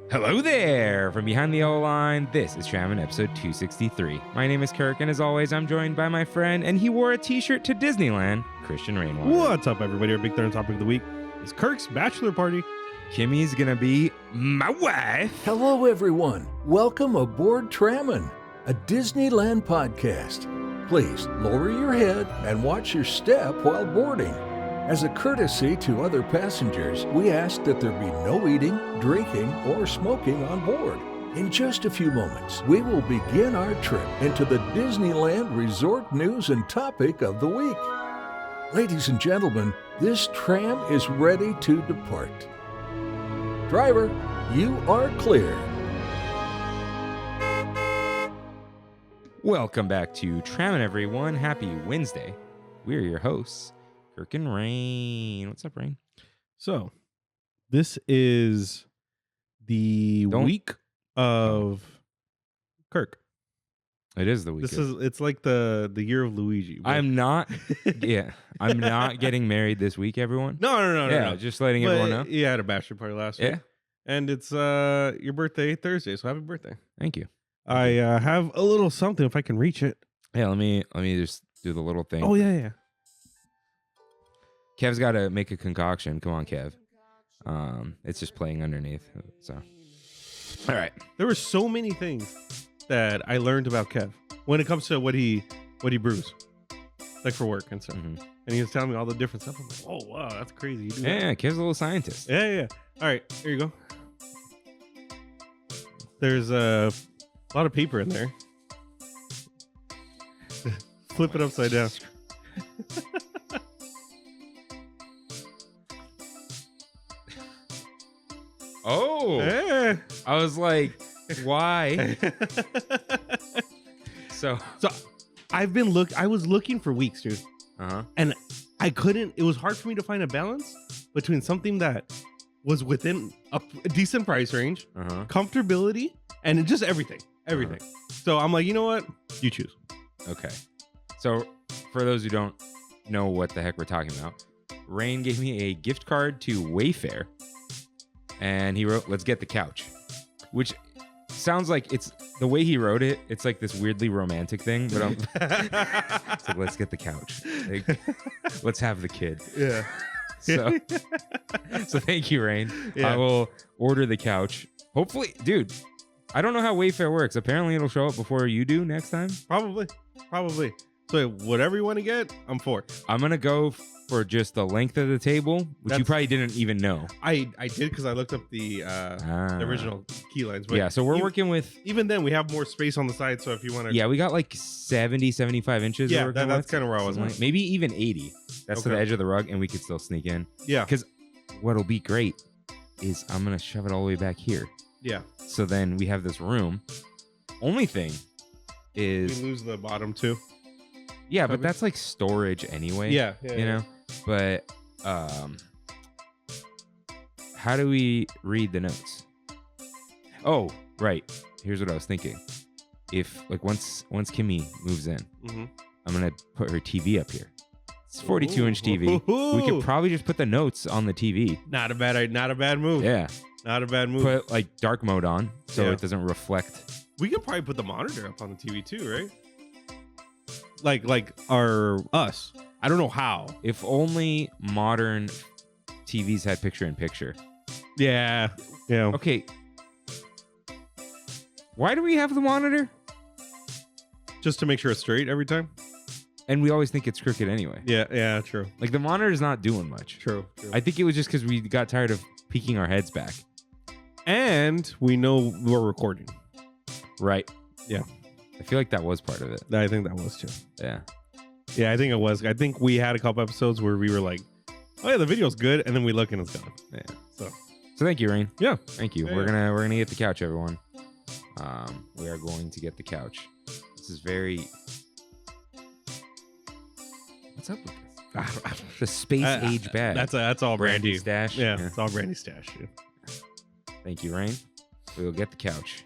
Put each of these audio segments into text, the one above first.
Hello there! From behind the yellow line, this is Trammin episode 263. My name is Kirk, and as always, I'm joined by my friend, and he wore a t-shirt to Disneyland, Christian Rainwater. What's up, everybody? Our big third topic of the week is Kirk's Bachelor Party. Kimmy's gonna be my wife. Hello, everyone. Welcome aboard Trammin, a Disneyland podcast. Please lower your head and watch your step while boarding. As a courtesy to other passengers, we ask that there be no eating, drinking, or smoking on board. In just a few moments, we will begin our trip into the Disneyland Resort news and topic of the week. Ladies and gentlemen, this tram is ready to depart. Driver, you are clear. Welcome back to Trammin, everyone. Happy Wednesday. We're your hosts, Kirk and Rain. What's up, Rain? So, this is the week of Kirk. It is the week. It's like the year of Luigi. But... I'm not getting married this week, everyone. No. Just letting everyone know. You had a bachelor party last week. Yeah. And it's your birthday Thursday, so happy birthday. Thank you. I have a little something if I can reach it. Yeah, let me just do the little thing. Oh, yeah. Kev's got to make a concoction. Come on, Kev. It's just playing underneath. So, all right. There were so many things that I learned about Kev when it comes to what he brews, like for work and stuff. Mm-hmm. And he was telling me all the different stuff. I'm like, oh wow, that's crazy. You do that? Yeah, Kev's a little scientist. Yeah. All right, here you go. There's a lot of paper in there. Flip it upside down. Oh, Yeah. I was like, why? so I was looking for weeks, dude. And I couldn't. It was hard for me to find a balance between something that was within a decent price range, comfortability, and just everything. So I'm like, you know what? You choose. Okay. So for those who don't know what the heck we're talking about, Rain gave me a gift card to Wayfair, and he wrote, "Let's get the couch," which sounds like it's the way he wrote it. It's like this weirdly romantic thing, but I'm it's like, let's get the couch. Like, let's have the kid. Yeah. So thank you, Rain. Yeah. I will order the couch. Hopefully, dude, I don't know how Wayfair works. Apparently it'll show up before you do next time. Probably. So whatever you want to get, I'm for. I'm going to go for just the length of the table, which you probably didn't even know. I did because I looked up the original key lines. But yeah, so we're working with... Even then, we have more space on the side, so if you want to... Yeah, we got like 70, 75 inches. Yeah, that's kind of where I was. Like, maybe even 80. That's to the edge of the rug, and we could still sneak in. Yeah. Because what'll be great is I'm going to shove it all the way back here. Yeah. So then we have this room. Only thing is... We lose the bottom too. Yeah, but that's like storage anyway. Yeah. You know? But how do we read the notes? Oh, right. Here's what I was thinking. If like once Kimmy moves in, I'm gonna put her TV up here. It's 42-inch TV. We could probably just put the notes on the TV. Not a bad move. Yeah. Not a bad move. Put like dark mode on so it doesn't reflect. We could probably put the monitor up on the TV too, right? Like us. I don't know how. If only modern TVs had picture-in-picture. Yeah. Okay. Why do we have the monitor? Just to make sure it's straight every time. And we always think it's crooked anyway. Yeah, true. Like the monitor's not doing much. True. I think it was just because we got tired of peeking our heads back. And we know we're recording. Right. Yeah. I feel like that was part of it. I think that was too. Yeah. Yeah, I think it was. I think we had a couple episodes where we were like, oh yeah, the video's good, and then we look and it's gone. Yeah. So thank you, Rain. Yeah. Thank you. Yeah, we're gonna get the couch, everyone. We are going to get the couch. This is very... What's up with this? The space age bag. That's all Brandy stash. Yeah, it's all Brandy stash. Yeah. Thank you, Rain. We will get the couch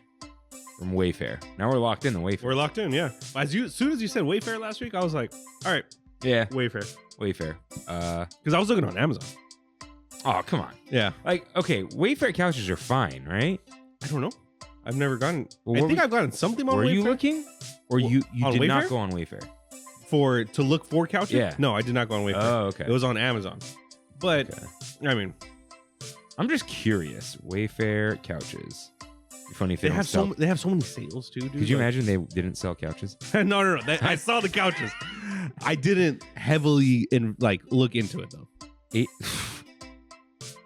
from Wayfair. Now we're locked in the Wayfair. We're locked in, yeah. As soon as you said Wayfair last week, I was like, all right, yeah, Wayfair. Because I was looking on Amazon. Oh, come on. Yeah. Like, okay, Wayfair couches are fine, right? I don't know. I've never gotten. Well, I think I've gotten something on Wayfair. Were you looking? Or you on did Wayfair? not go on Wayfair? To look for couches? Yeah. No, I did not go on Wayfair. Oh, okay. It was on Amazon. But, I mean. I'm just curious. Wayfair couches. Be funny if they have so many sales too, dude. Could you imagine they didn't sell couches? No. I saw the couches. I didn't heavily look into it though.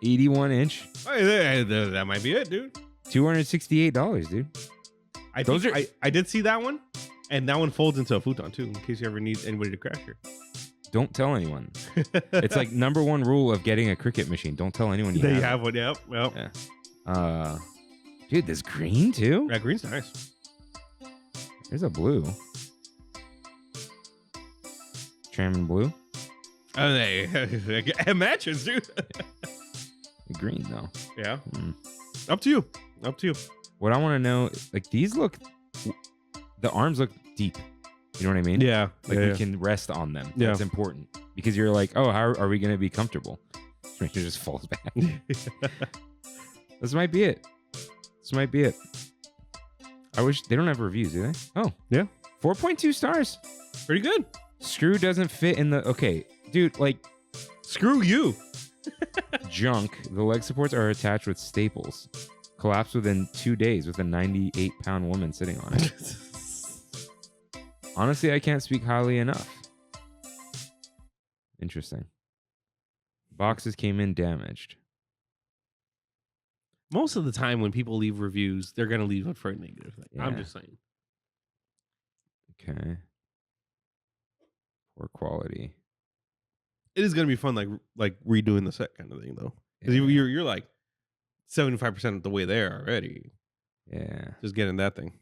81 inch. That might be it, dude. $268, dude. I did see that one, and that one folds into a futon too, in case you ever need anybody to crash here. Don't tell anyone. It's like number one rule of getting a cricket machine. Don't tell anyone you have one. Yep. Yeah. Dude, this green too? Yeah, green's nice. There's a blue. Trammin blue. Oh, it matches, dude. Green though. Yeah. Up to you. What I want to know, like the arms look deep. You know what I mean? Yeah. Like we can rest on them. Yeah. That's important because you're like, oh, how are we going to be comfortable? It just falls back. This might be it. I wish they don't have reviews, do they? Oh, yeah. 4.2 stars. Pretty good. Screw doesn't fit in the. Okay, dude, like. Screw you. Junk. The leg supports are attached with staples. Collapsed within 2 days with a 98-pound woman sitting on it. Honestly, I can't speak highly enough. Interesting. Boxes came in damaged. Most of the time when people leave reviews, they're going to leave it for a negative thing. Yeah. I'm just saying. Okay. Poor quality. It is going to be fun, like redoing the set kind of thing, though. Because you're like 75% of the way there already. Yeah. Just getting that thing.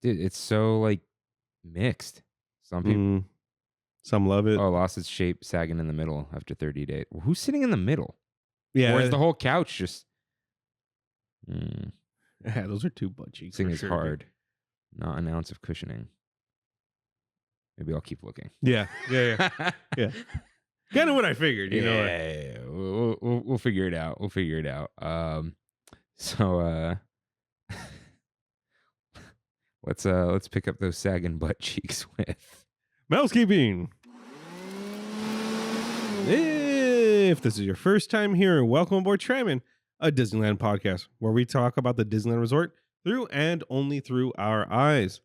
Dude, it's so like mixed. Some people. Some love it. Oh, lost its shape, sagging in the middle after 30 days. Well, who's sitting in the middle? Yeah. Or is the whole couch just. Yeah, those are two butt cheeks. Thing is hard. Not an ounce of cushioning. Maybe I'll keep looking. Yeah. Yeah. Kind of what I figured, you know. Yeah. We'll figure it out. So let's pick up those sagging butt cheeks with Mousekeeping. If this is your first time here, welcome aboard Trammin, a Disneyland podcast where we talk about the Disneyland Resort through and only through our eyes.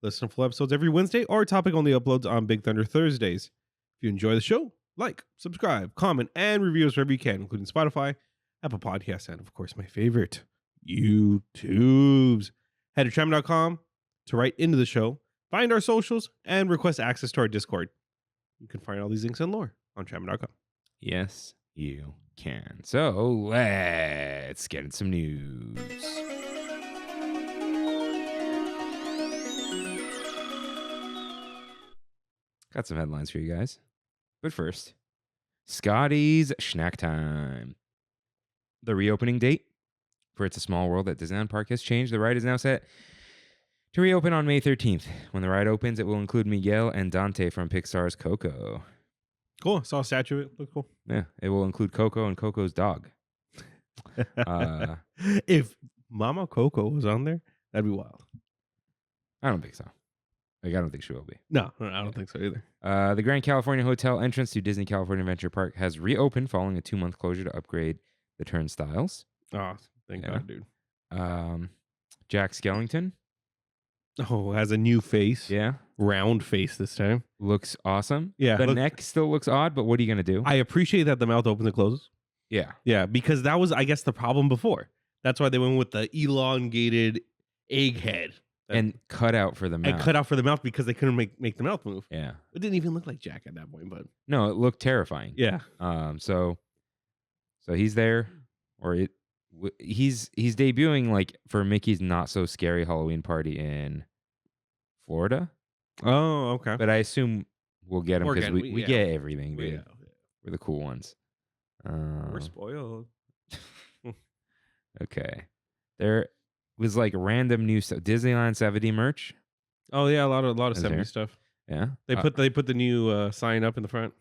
Listen to full episodes every Wednesday or topic only uploads on Big Thunder Thursdays. If you enjoy the show, like, subscribe, comment, and review us wherever you can, including Spotify, Apple Podcasts, and of course my favorite, YouTubes. Head to Trammin.com to write into the show, find our socials, and request access to our Discord. You can find all these links and lore on Trammin.com. Yes, you can. So let's get into some news. Got some headlines for you guys. But first, Scotty's Snack Time. The reopening date for It's a Small World at Disneyland Park has changed. The ride is now set to reopen on May 13th. When the ride opens, it will include Miguel and Dante from Pixar's Coco. Cool. Saw a statue. It looked cool. Yeah, it will include Coco and Coco's dog. If Mama Coco was on there, that'd be wild. I don't think so. I don't think she will be. No, I don't think so either. The Grand California Hotel entrance to Disney California Adventure Park has reopened following a 2-month closure to upgrade the turnstiles. Oh, thank God, dude. Jack Skellington. Oh, has a new face. Yeah. Round face this time. Looks awesome. Yeah. The neck still looks odd, but what are you going to do? I appreciate that the mouth opens and closes. Yeah. Yeah, because that was, I guess, the problem before. That's why they went with the elongated egg head. And cut out for the mouth. And cut out for the mouth because they couldn't make the mouth move. Yeah. It didn't even look like Jack at that point, but. No, it looked terrifying. Yeah. So he's there, or he's debuting like for Mickey's Not So Scary Halloween Party in Florida. Oh, okay. But I assume we'll get him because we get everything, dude. Yeah. We're the cool ones. We're spoiled. Okay. There was like random new stuff. Disneyland 70 merch. Oh yeah, a lot of 70 there? stuff. Yeah. They put the new sign up in the front.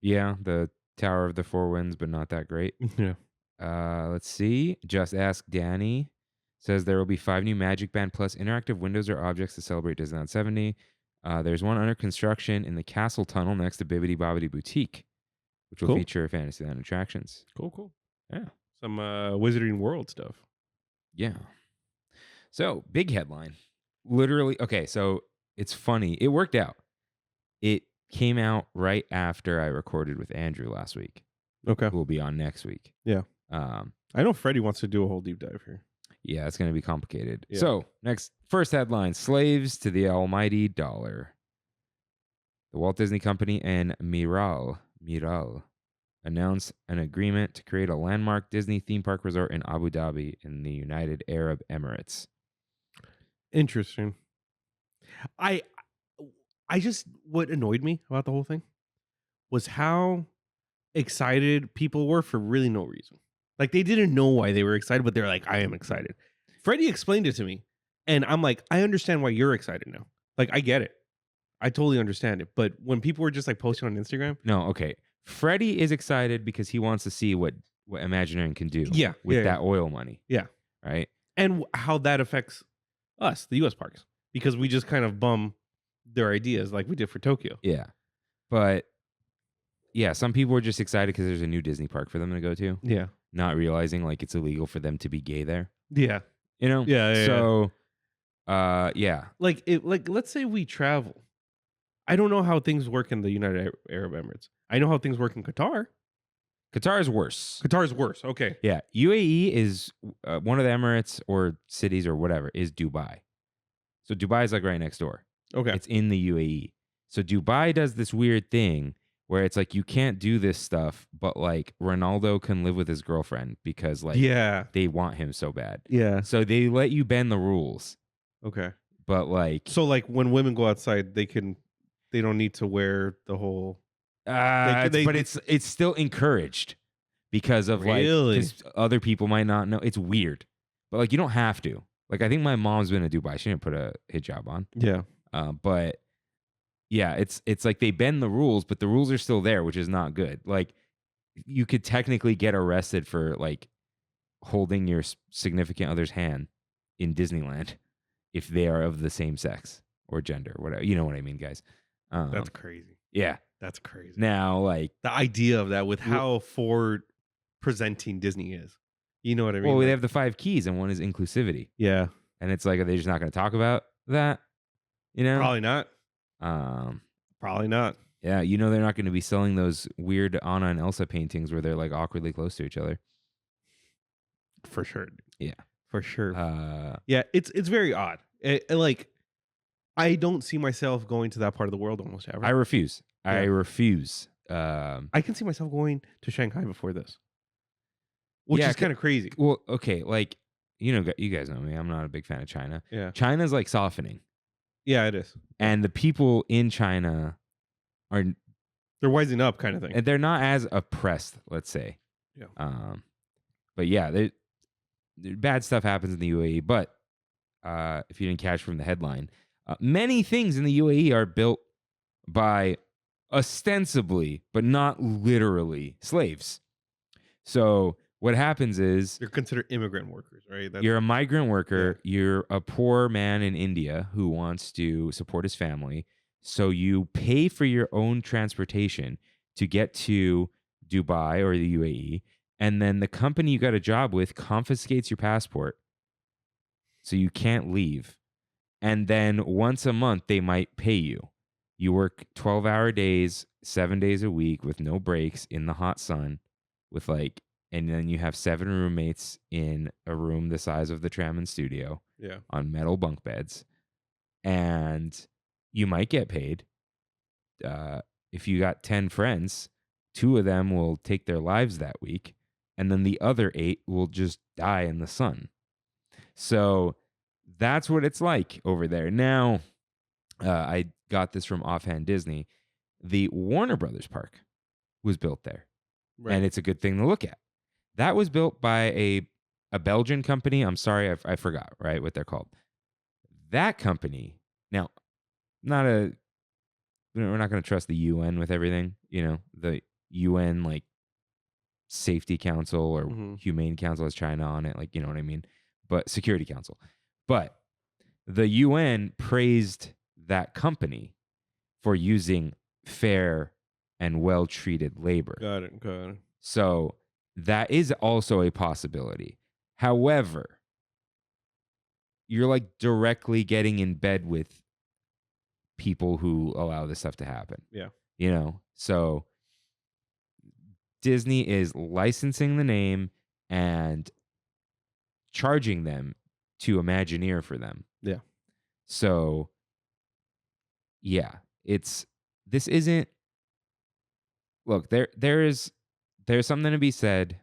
Yeah, the Tower of the Four Winds, but not that great. Yeah. Let's see. Just Ask Danny says there will be 5 new Magic Band Plus interactive windows or objects to celebrate Disneyland 70. There's one under construction in the Castle Tunnel next to Bibbidi Bobbidi Boutique, which will feature Fantasyland attractions. Cool. Yeah. Some Wizarding World stuff. Yeah. So, big headline. Literally, okay, so it's funny. It worked out. It came out right after I recorded with Andrew last week. Okay. Who will be on next week. Yeah. I know Freddie wants to do a whole deep dive here. Yeah, it's going to be complicated. Yeah. So, first headline, slaves to the almighty dollar. The Walt Disney Company and Miral announced an agreement to create a landmark Disney theme park resort in Abu Dhabi in the United Arab Emirates. Interesting. I just, what annoyed me about the whole thing was how excited people were for really no reason. Like, they didn't know why they were excited, but they're like, I am excited. Freddie explained it to me, and I'm like, I understand why you're excited now. Like, I get it. I totally understand it. But when people were just like posting on Instagram. No, okay. Freddie is excited because he wants to see what Imagineering can do with that oil money. Yeah. Right? And how that affects us, the U.S. parks, because we just kind of bum their ideas like we did for Tokyo. Yeah. But, yeah, some people were just excited because there's a new Disney park for them to go to. Yeah. Not realizing, like, it's illegal for them to be gay there. Yeah. You know? Yeah. So, yeah. Like, let's say we travel. I don't know how things work in the United Arab Emirates. I know how things work in Qatar. Qatar is worse. Qatar is worse. Okay. Yeah. UAE is one of the Emirates or cities or whatever is Dubai. So Dubai is like right next door. Okay. It's in the UAE. So Dubai does this weird thing where it's like you can't do this stuff, but like Ronaldo can live with his girlfriend because like they want him so bad. Yeah. So they let you bend the rules. Okay. But like so like when women go outside, they don't need to wear the whole but it's still encouraged because of like because other people might not know. It's weird. But like you don't have to. Like I think my mom's been to Dubai. She didn't put a hijab on. Yeah. But yeah, it's like they bend the rules, but the rules are still there, which is not good. Like you could technically get arrested for like holding your significant other's hand in Disneyland if they are of the same sex or gender, whatever. You know what I mean, guys? That's crazy. Yeah, that's crazy. Now, like the idea of that with how forward presenting Disney is. You know what I mean? Well, they have the 5 keys, and one is inclusivity. Yeah, and it's like, are they just not going to talk about that? You know, probably not. Probably not. Yeah, you know they're not going to be selling those weird Anna and Elsa paintings where they're like awkwardly close to each other. For sure. Yeah, for sure. Yeah, it's very odd. Like, I don't see myself going to that part of the world almost ever. I refuse. Yeah. I refuse. I can see myself going to Shanghai before this, which is kind of crazy. Well, okay, like you guys know me. I'm not a big fan of China. Yeah, China's like softening. Yeah, it is. And the people in China they're wising up, kind of thing. And they're not as oppressed, let's say. Yeah. But yeah, bad stuff happens in the UAE. But if you didn't catch from the headline, many things in the UAE are built by ostensibly, but not literally, slaves. So what happens is they're considered immigrant workers, right? You're a migrant worker. Yeah. You're a poor man in India who wants to support his family. So you pay for your own transportation to get to Dubai or the UAE. And then the company you got a job with confiscates your passport. So you can't leave. And then once a month, they might pay you. You work 12-hour days, 7 days a week with no breaks in the hot sun with like, and then you have 7 roommates in a room the size of the Trammin studio on metal bunk beds. And you might get paid. If you got 10 friends, 2 of them will take their lives that week. And then the other 8 will just die in the sun. So that's what it's like over there. Now, I got this from Offhand Disney. The Warner Brothers park was built there. Right. And it's a good thing to look at. That was built by a Belgian company. I'm sorry, I forgot, right, what they're called. That company, now, we're not going to trust the UN with everything. You know, the UN, like, Safety Council or Humane Council has China on it, like, you know what I mean? But Security Council. But the UN praised that company for using fair and well-treated labor. Got it. So that is also a possibility. However, you're like directly getting in bed with people who allow this stuff to happen. Yeah. You know, so Disney is licensing the name and charging them to Imagineer for them. Yeah. So, yeah, this isn't, look, there's something to be said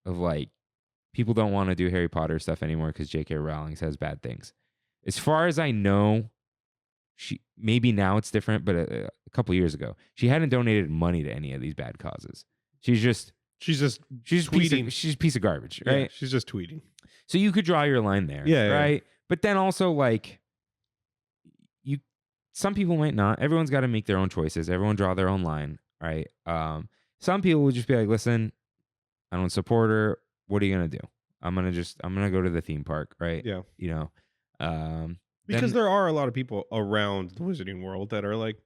of like, people don't want to do Harry Potter stuff anymore because J.K. Rowling says bad things. As far as I know, maybe now it's different, but a couple years ago, she hadn't donated money to any of these bad causes. She's just tweeting. She's a piece of garbage, right? Yeah, she's just tweeting. So you could draw your line there, right? Yeah. But then also, like, some people might not. Everyone's got to make their own choices. Everyone draw their own line, right? Some people will just be like, listen, I don't support her. What are you gonna do? I'm gonna go to the theme park, right? Yeah. You know, because there are a lot of people around the Wizarding World that are like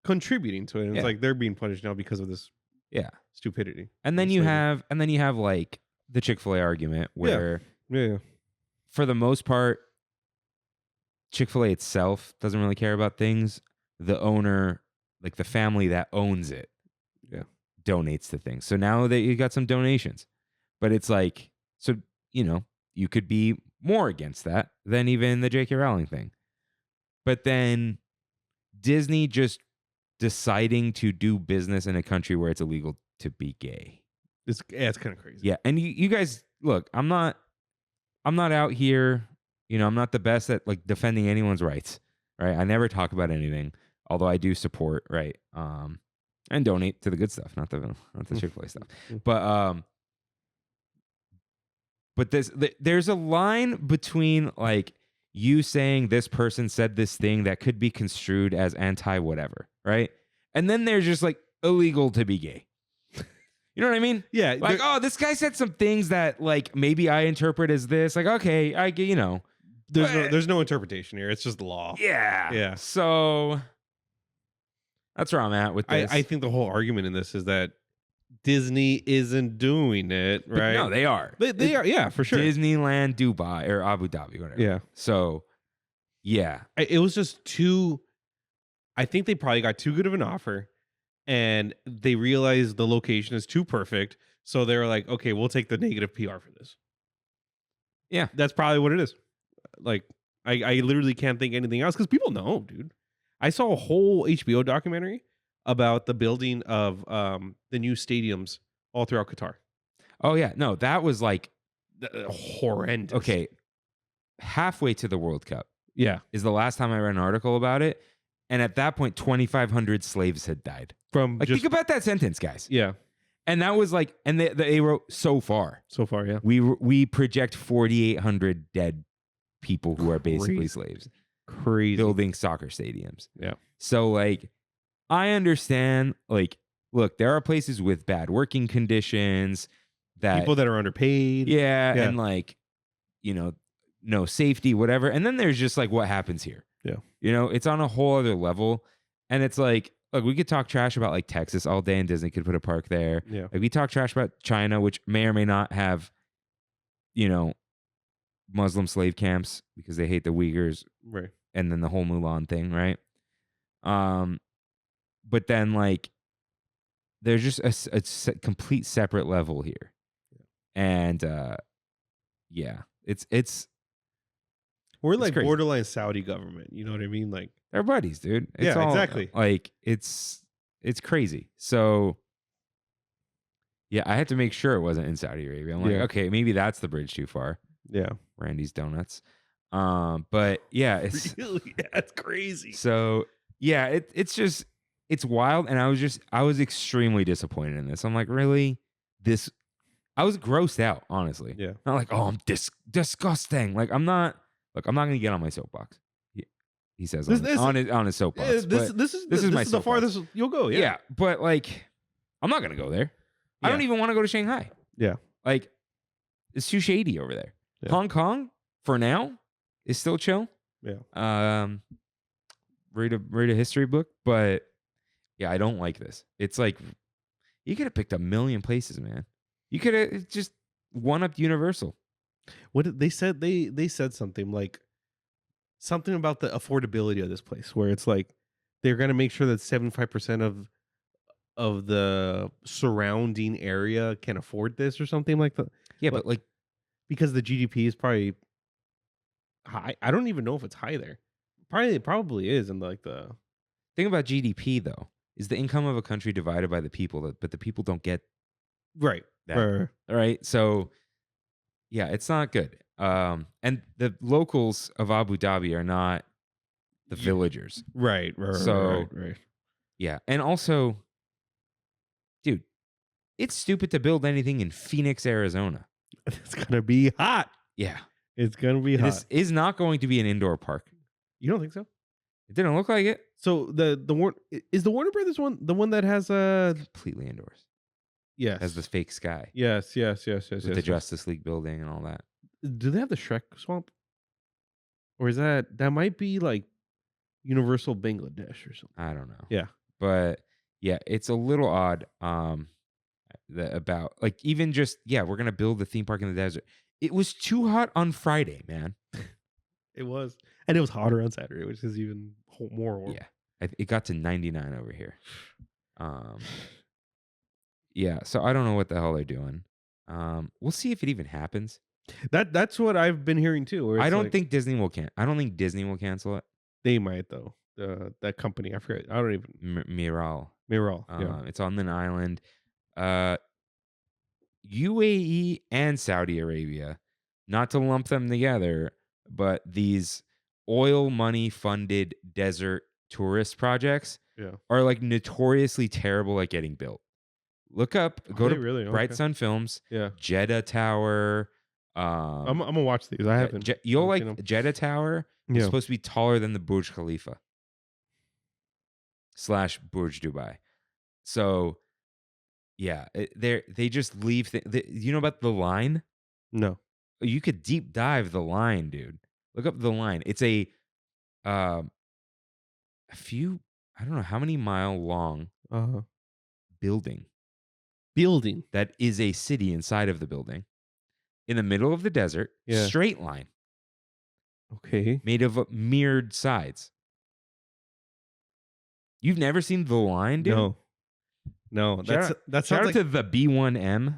contributing to it. And it's like they're being punished now because of this stupidity. And then you have like the Chick-fil-A argument where for the most part, Chick-fil-A itself doesn't really care about things. The owner, like the family that owns it, donates to things. So now that you got some donations, but it's like, so, you know, you could be more against that than even the J.K. Rowling thing. But then Disney just deciding to do business in a country where it's illegal to be gay. It's kind of crazy. Yeah. And you guys, look, I'm not out here, you know, I'm not the best at like defending anyone's rights, right? I never talk about anything, although I do support, right? And donate to the good stuff, not the Chick-fil-A stuff. But there's a line between like you saying this person said this thing that could be construed as anti-whatever, right? And then there's just like illegal to be gay. You know what I mean? Yeah. Like, oh, this guy said some things that like maybe I interpret as this. Like, okay, I get, you know. There's no interpretation here. It's just law. Yeah. Yeah. So that's where I'm at with this. I think the whole argument in this is that Disney isn't doing it, right? But no, they are. They are, yeah, for sure. Disneyland Dubai or Abu Dhabi, whatever. Yeah. So, yeah. It was just too, I think they probably got too good of an offer and they realized the location is too perfect. So they were like, okay, we'll take the negative PR for this. Yeah. That's probably what it is. Like, I literally can't think anything else because people know, dude. I saw a whole HBO documentary about the building of the new stadiums all throughout Qatar. Oh, yeah. No, that was like horrendous. Okay. Halfway to the World Cup. Yeah. Is the last time I read an article about it. And at that point, 2,500 slaves had died. From like, think about that sentence, guys. Yeah. And that was like, and they wrote so far. So far, yeah. We project 4,800 dead people who are basically slaves. Crazy. Building soccer stadiums. Yeah. So like, I understand, like, look, there are places with bad working conditions that people that are underpaid. Yeah. And like, you know, no safety, whatever. And then there's just like what happens here. Yeah. You know, it's on a whole other level. And it's like, look, we could talk trash about like Texas all day and Disney could put a park there. Yeah. Like we talk trash about China, which may or may not have, you know, Muslim slave camps because they hate the Uyghurs. Right. And then the whole Mulan thing, right? But then like there's just a complete separate level here. Yeah. And yeah, it's we're like crazy. Borderline Saudi government, you know what I mean? Like they're buddies, dude. It's yeah, all, exactly. Like it's crazy. So yeah, I had to make sure it wasn't in Saudi Arabia. I'm like, okay, maybe that's the bridge too far. Yeah. Randy's Donuts. But yeah, it's really, that's crazy. So yeah, it's just, it's wild. And I was extremely disappointed in this. I'm like, really? I was grossed out, honestly. Yeah. Not like, oh, I'm disgusting. Like, I'm not going to get on my soapbox. He says on his soapbox. This is the farthest you'll go. Yeah. Yeah. But like, I'm not going to go there. I don't even want to go to Shanghai. Yeah. Like, it's too shady over there. Yeah. Hong Kong, for now, is still chill. Yeah. Read a history book, but yeah, I don't like this. It's like you could have picked a million places, man. You could have just one-upped Universal. What they said? They said something like something about the affordability of this place, where it's like they're gonna make sure that 75% of the surrounding area can afford this or something like that. Yeah, but like because the GDP is probably high. I don't even know if it's high there. It probably is. And like the thing about GDP though is the income of a country divided by the people, but the people don't get right. that. All right, so yeah, it's not good. And the locals of Abu Dhabi are not the villagers. Right. So right. Yeah, and also, dude, it's stupid to build anything in Phoenix, Arizona. It's gonna be hot. Yeah, it's gonna be hot. This is not going to be an indoor park. You don't think so? It didn't look like it. So the Warner Brothers one, the one that has completely indoors. Yes, has the fake sky. Yes. With the Justice League building and all that. Do they have the Shrek swamp? Or is that might be like Universal Bangladesh or something? I don't know. Yeah. But yeah, it's a little odd about like even just we're going to build the theme park in the desert. It was too hot on Friday, man. It was. And it was hotter on Saturday, which is even more warm. Yeah. It got to 99 over here. Yeah, so I don't know what the hell they're doing. We'll see if it even happens. That's what I've been hearing too. I don't think Disney will cancel it. They might though. That company, I forget. I don't even. Miral. Yeah. It's on an island. UAE and Saudi Arabia, not to lump them together, but these oil money funded desert tourist projects are like notoriously terrible at getting built. Look up, go to Bright Sun Films. Yeah. Jeddah Tower. I'm gonna watch these. I haven't. You'll like Jeddah Tower. Yeah. It's supposed to be taller than the Burj Khalifa / Burj Dubai. So, yeah, they just leave. You know about the line? No. You could deep dive the line, dude. Look up the line. It's a few. I don't know how many mile long building that is a city inside of the building in the middle of the desert. Yeah. Straight line. Okay. Made of mirrored sides. You've never seen the line, dude? No. That sounds shout out like to the B1M.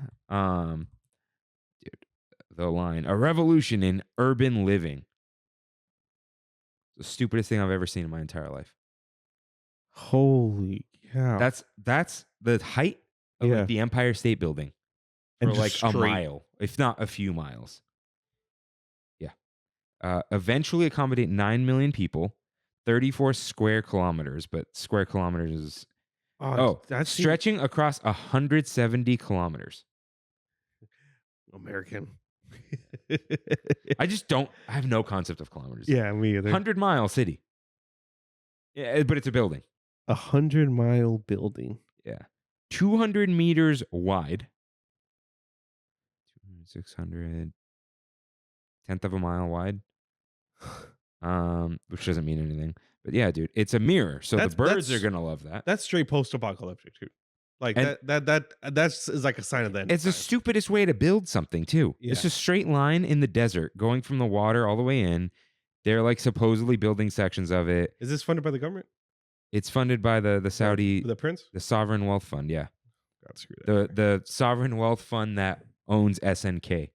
Dude, the line. A revolution in urban living. The stupidest thing I've ever seen in my entire life. Holy cow. That's the height of like the Empire State Building. For And like just a mile, if not a few miles. Yeah. Eventually accommodate 9 million people, 34 square kilometers, but square kilometers is that's stretching across 170 kilometers. American. I have no concept of kilometers. Yeah, me either. 100-mile city. Yeah, but it's a building. 100-mile building. Yeah. 200 meters wide. 600. 10th of a mile wide. Which doesn't mean anything. But yeah, dude, it's a mirror. So the birds are gonna love that. That's straight post-apocalyptic, dude. Like that's is like a sign of that. It's the stupidest way to build something too. Yeah. It's a straight line in the desert going from the water all the way in. They're like supposedly building sections of it. Is this funded by the government? It's funded by the Saudi, the prince, the Sovereign Wealth Fund. Yeah, God, screw that. The Sovereign Wealth Fund that owns SNK.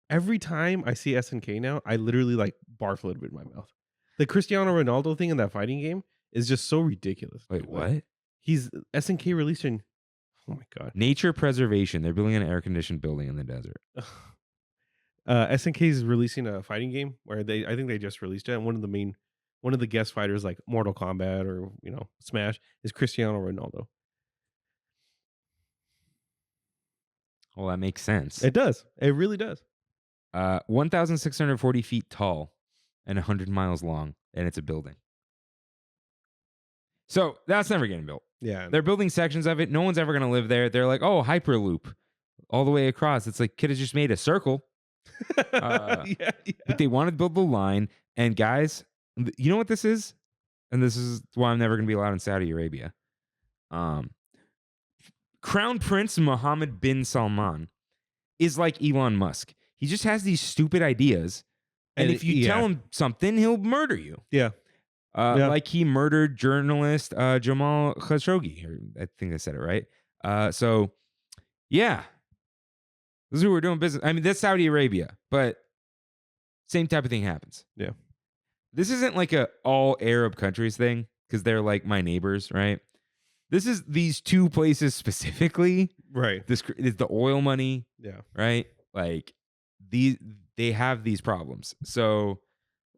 Every time I see SNK now, I literally like barf a little bit in my mouth. The Cristiano Ronaldo thing in that fighting game is just so ridiculous. Wait, what? He's SNK released in. Oh my god! Nature preservation. They're building an air-conditioned building in the desert. SNK is releasing a fighting game where I think they just released it, and one of the guest fighters like Mortal Kombat or Smash is Cristiano Ronaldo. Well, that makes sense. It does. It really does. 1,640 feet tall and 100 miles long, and it's a building. So that's never getting built. Yeah. They're building sections of it. No one's ever going to live there. They're like, oh, Hyperloop all the way across. It's like, could have just made a circle. Yeah. But they wanted to build the line. And guys, you know what this is? And this is why I'm never going to be allowed in Saudi Arabia. Crown Prince Mohammed bin Salman is like Elon Musk. He just has these stupid ideas. And if you tell him something, he'll murder you. Yeah. Like he murdered journalist Jamal Khashoggi. Or I think I said it right. So, yeah. This is who we're doing business. I mean, that's Saudi Arabia, but same type of thing happens. Yeah. This isn't like a all Arab countries thing because they're like my neighbors, right? This is these two places specifically. Right. This is the oil money. Yeah. Right. Like they have these problems. So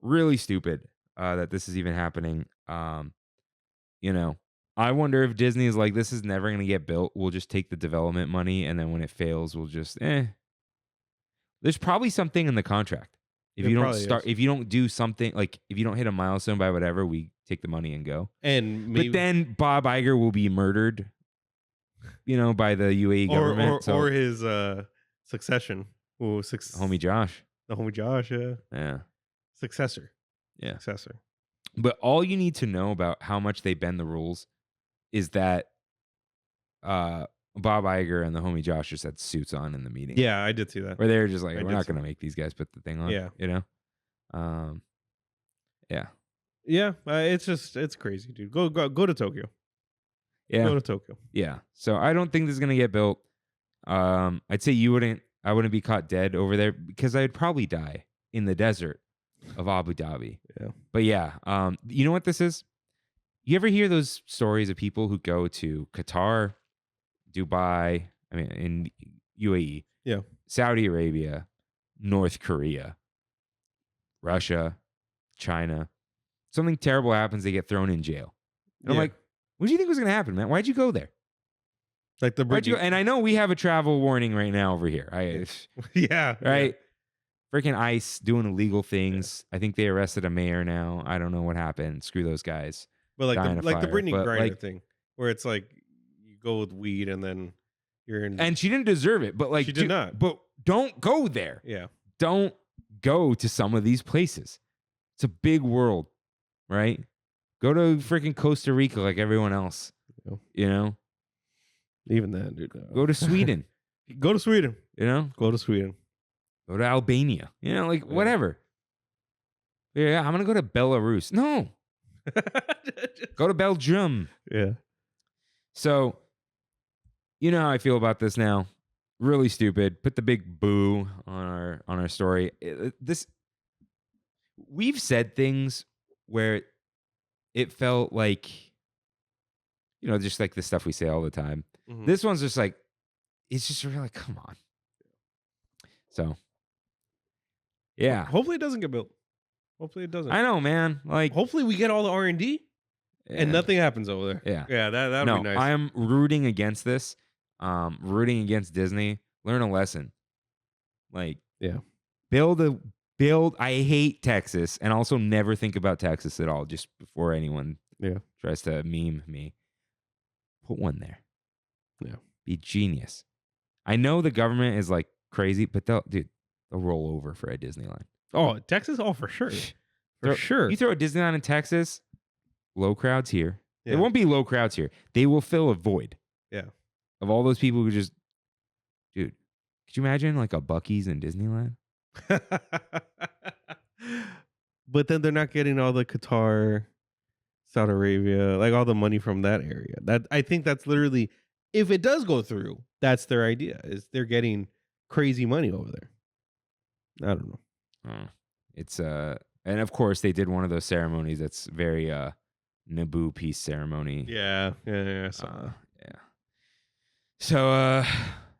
really stupid that this is even happening. You know, I wonder if Disney is like, this is never going to get built. We'll just take the development money. And then when it fails, we'll just, There's probably something in the contract. If you don't do something, like if you don't hit a milestone by whatever, we take the money and go. And but then Bob Iger will be murdered, by the UAE government. Or his succession. Homie Josh. The homie Josh, yeah. Yeah. Successor. Yeah. Successor. But all you need to know about how much they bend the rules is that Bob Iger and the homie Josh just had suits on in the meeting. Yeah, I did see that. Where they were just like, we're not going to make these guys put the thing on. Yeah. Yeah. Yeah, it's crazy, dude. Go to Tokyo. Yeah. Go to Tokyo. Yeah. So I don't think this is going to get built. I'd say I wouldn't be caught dead over there because I'd probably die in the desert of Abu Dhabi. Yeah. But yeah, you know what this is? You ever hear those stories of people who go to Qatar, Dubai, in UAE, yeah, Saudi Arabia, North Korea, Russia, China. Something terrible happens, they get thrown in jail. And I'm like, what do you think was going to happen, man? Why'd you go there? Like and I know we have a travel warning right now over here. Yeah. Right? Freaking ICE doing illegal things. Yeah. I think they arrested a mayor now. I don't know what happened. Screw those guys. But the Brittany Griner thing, where it's like you go with weed and then you're in. And she didn't deserve it, but she did not. But don't go there. Yeah. Don't go to some of these places. It's a big world, right? Go to freaking Costa Rica like everyone else. Even that, dude. Go to Sweden. Go to Sweden. Go to Sweden. Go to Albania. Whatever. Yeah, I'm gonna go to Belarus. No. Go to Belgium. Yeah. So, you know how I feel about this now. Really stupid. Put the big boo on our story. We've said things where it felt like, just like the stuff we say all the time. Mm-hmm. This one's just like, it's just really like, come on. So, yeah. Hopefully it doesn't get built. Hopefully it doesn't. I know, man. Like, hopefully we get all the R&D and nothing happens over there. Yeah. Yeah, that would be nice. I am rooting against this. Rooting against Disney. Learn a lesson. Build. I hate Texas, and also never think about Texas at all. Just before anyone tries to meme me, put one there. Yeah, be genius. I know the government is like crazy, but they'll roll over for a Disneyland. Oh, Texas? Oh, for sure. For sure. You throw a Disneyland in Texas, low crowds here. Yeah. There won't be low crowds here. They will fill a void. Yeah. Of all those people who just, dude, could you imagine like a Buc-ee's in Disneyland? But then they're not getting all the Qatar, Saudi Arabia, like all the money from that area. I think that's literally, if it does go through, that's their idea, is they're getting crazy money over there. I don't know. It's and of course they did one of those ceremonies that's very Naboo peace ceremony. Yeah. Yeah. So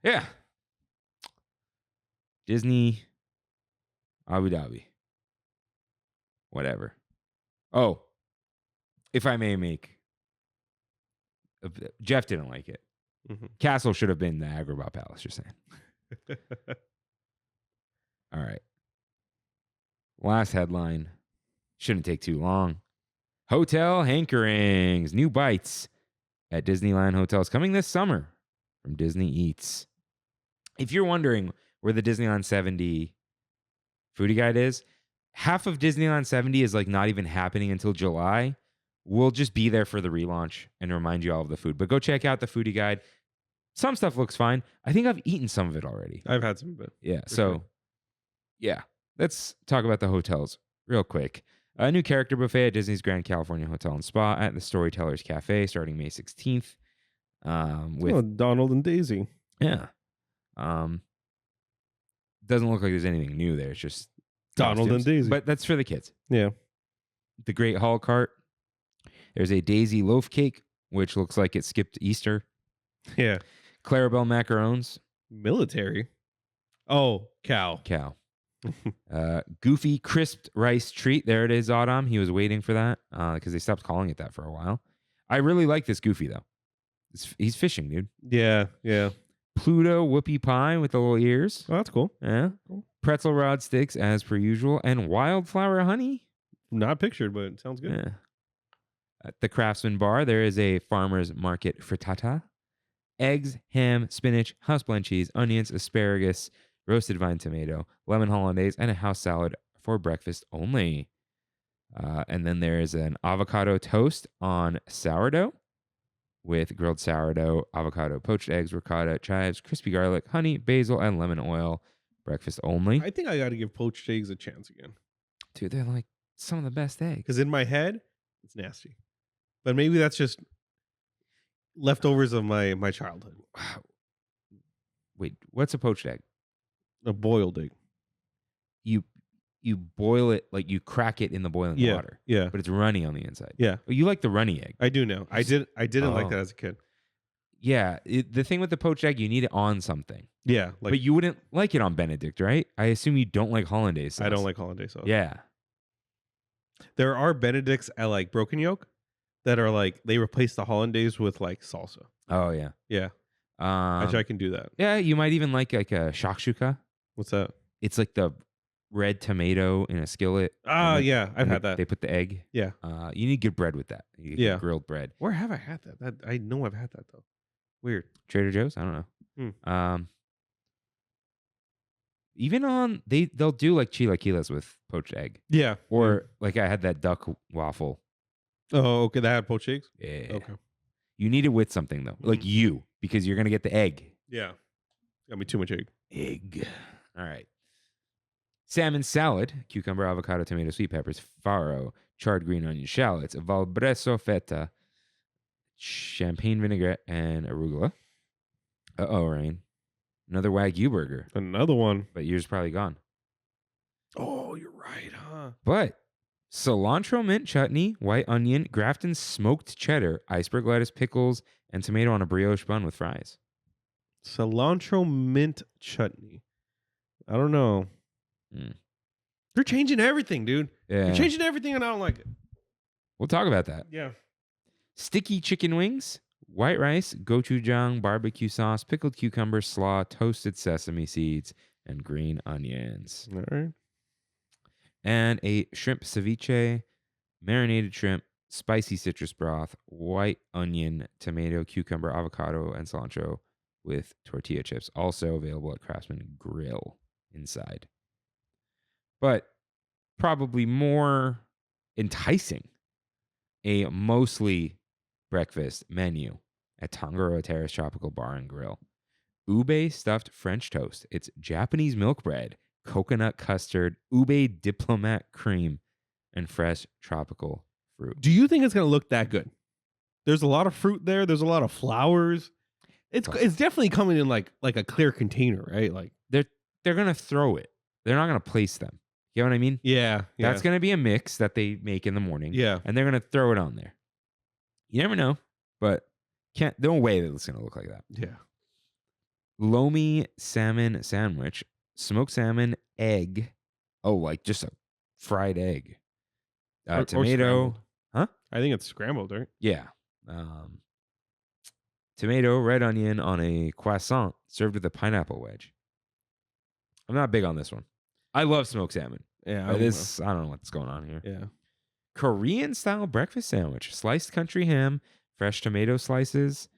yeah. Disney, Abu Dhabi. Whatever. Oh, if I may make, Jeff didn't like it. Mm-hmm. Castle should have been the Agrabah Palace, you're saying. All right. Last headline. Shouldn't take too long. Hotel hankerings, new bites at Disneyland hotels coming this summer from Disney Eats. If you're wondering where the Disneyland 70 foodie guide is, half of Disneyland 70 is like not even happening until July. We'll just be there for the relaunch and remind you all of the food. But go check out the foodie guide. Some stuff looks fine. I think I've eaten some of it already. I've had some of it. Yeah. So, yeah. Let's talk about the hotels real quick. A new character buffet at Disney's Grand California Hotel and Spa at the Storytellers Cafe starting May 16th. With Donald and Daisy. Yeah. Doesn't look like there's anything new there. It's just Donald costumes. and Daisy. But that's for the kids. Yeah. The Great Hall Cart. There's a Daisy loaf cake, which looks like it skipped Easter. Yeah. Clarabelle macarons. Military. Oh, cow. Goofy crisped rice treat. There it is, Autumn. He was waiting for that because they stopped calling it that for a while. I really like this Goofy, though. He's fishing, dude. Yeah. Pluto whoopie pie with the little ears. Oh, that's cool. Yeah. Cool. Pretzel rod sticks as per usual. And wildflower honey. Not pictured, but it sounds good. Yeah. At the Craftsman Bar, there is a farmer's market frittata. Eggs, ham, spinach, house blend cheese, onions, asparagus, roasted vine tomato, lemon hollandaise, and a house salad for breakfast only. And then there is an avocado toast on sourdough with grilled sourdough, avocado, poached eggs, ricotta, chives, crispy garlic, honey, basil, and lemon oil. Breakfast only. I think I got to give poached eggs a chance again. Dude, they're like some of the best eggs. Because in my head, it's nasty. But maybe that's just leftovers of my childhood. Wait, what's a poached egg? A boiled egg. You boil it, like you crack it in the boiling water. Yeah. But it's runny on the inside. Yeah. Oh, you like the runny egg. I do now. I didn't like that as a kid. Yeah. The thing with the poached egg, you need it on something. Yeah. But you wouldn't like it on Benedict, right? I assume you don't like hollandaise sauce. I don't like hollandaise sauce. Yeah. There are Benedicts at like Broken Yolk that are like, they replace the hollandaise with like salsa. Oh, yeah. Yeah. Actually, I can do that. Yeah, you might even like a shakshuka. What's that? It's like the red tomato in a skillet. Yeah. I've had that. They put the egg. Yeah. You need good bread with that. You get Yeah. grilled bread. Where have I had that? I know I've had that though. Weird. Trader Joe's? I don't know. Even on they'll do like chilaquiles with poached egg. Yeah. Or like I had that duck waffle. Oh, okay. That had poached eggs? Yeah. Okay. You need it with something though. Like because you're gonna get the egg. Yeah. Got me too much egg. Egg. All right. Salmon salad, cucumber, avocado, tomato, sweet peppers, farro, charred green onion, shallots, valbresso feta, champagne vinaigrette, and arugula. Rain. Another Wagyu burger. Another one. But yours probably gone. Oh, you're right, huh? But cilantro mint chutney, white onion, Grafton smoked cheddar, iceberg lettuce, pickles, and tomato on a brioche bun with fries. Cilantro mint chutney. I don't know. They're changing everything, dude. Yeah. They're changing everything, and I don't like it. We'll talk about that. Yeah. Sticky chicken wings, white rice, gochujang, barbecue sauce, pickled cucumber, slaw, toasted sesame seeds, and green onions. All right. And a shrimp ceviche, marinated shrimp, spicy citrus broth, white onion, tomato, cucumber, avocado, and cilantro with tortilla chips. Also available at Craftsman Grill inside. But probably more enticing, a mostly breakfast menu at Tangaroa Terrace Tropical Bar and Grill. Ube stuffed French toast. It's Japanese milk bread, coconut custard, ube diplomat cream, and fresh tropical fruit. Do you think it's going to look that good? There's a lot of fruit there. There's a lot of flowers. It's definitely coming in like a clear container, right? Like they're going to throw it. They're not going to place them. You know what I mean? Yeah. That's going to be a mix that they make in the morning. Yeah. And they're going to throw it on there. You never know, but no way that it's going to look like that. Yeah. Lomi salmon sandwich, smoked salmon, egg. Oh, like just a fried egg. Or Tomato. Huh? I think it's scrambled, right? Yeah. Tomato, red onion on a croissant served with a pineapple wedge. I'm not big on this one. I love smoked salmon. Yeah. I don't know what's going on here. Yeah. Korean-style breakfast sandwich. Sliced country ham, fresh tomato slices,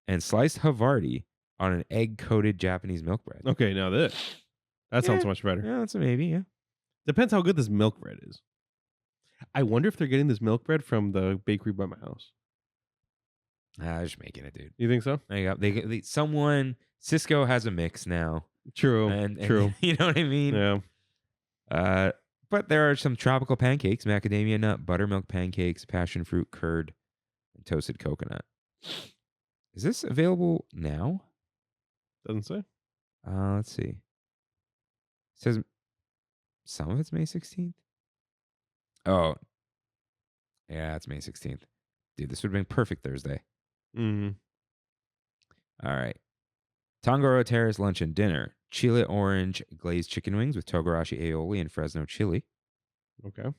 and sliced Havarti on an egg-coated Japanese milk bread. Okay, now that sounds much better. Yeah, that's a maybe, yeah. Depends how good this milk bread is. I wonder if they're getting this milk bread from the bakery by my house. I'm just making it, dude. You think so? There you go. Cisco has a mix now. True. And True. You know what I mean? Yeah. But there are some tropical pancakes, macadamia nut, buttermilk pancakes, passion fruit, curd, and toasted coconut. Is this available now? Doesn't say. Let's see. It says some of it's May 16th. Oh. Yeah, it's May 16th. Dude, this would have been perfect Thursday. Mm-hmm. All right. Tongoro Terrace lunch and dinner. Chile orange glazed chicken wings with togarashi aioli and Fresno chili. Okay.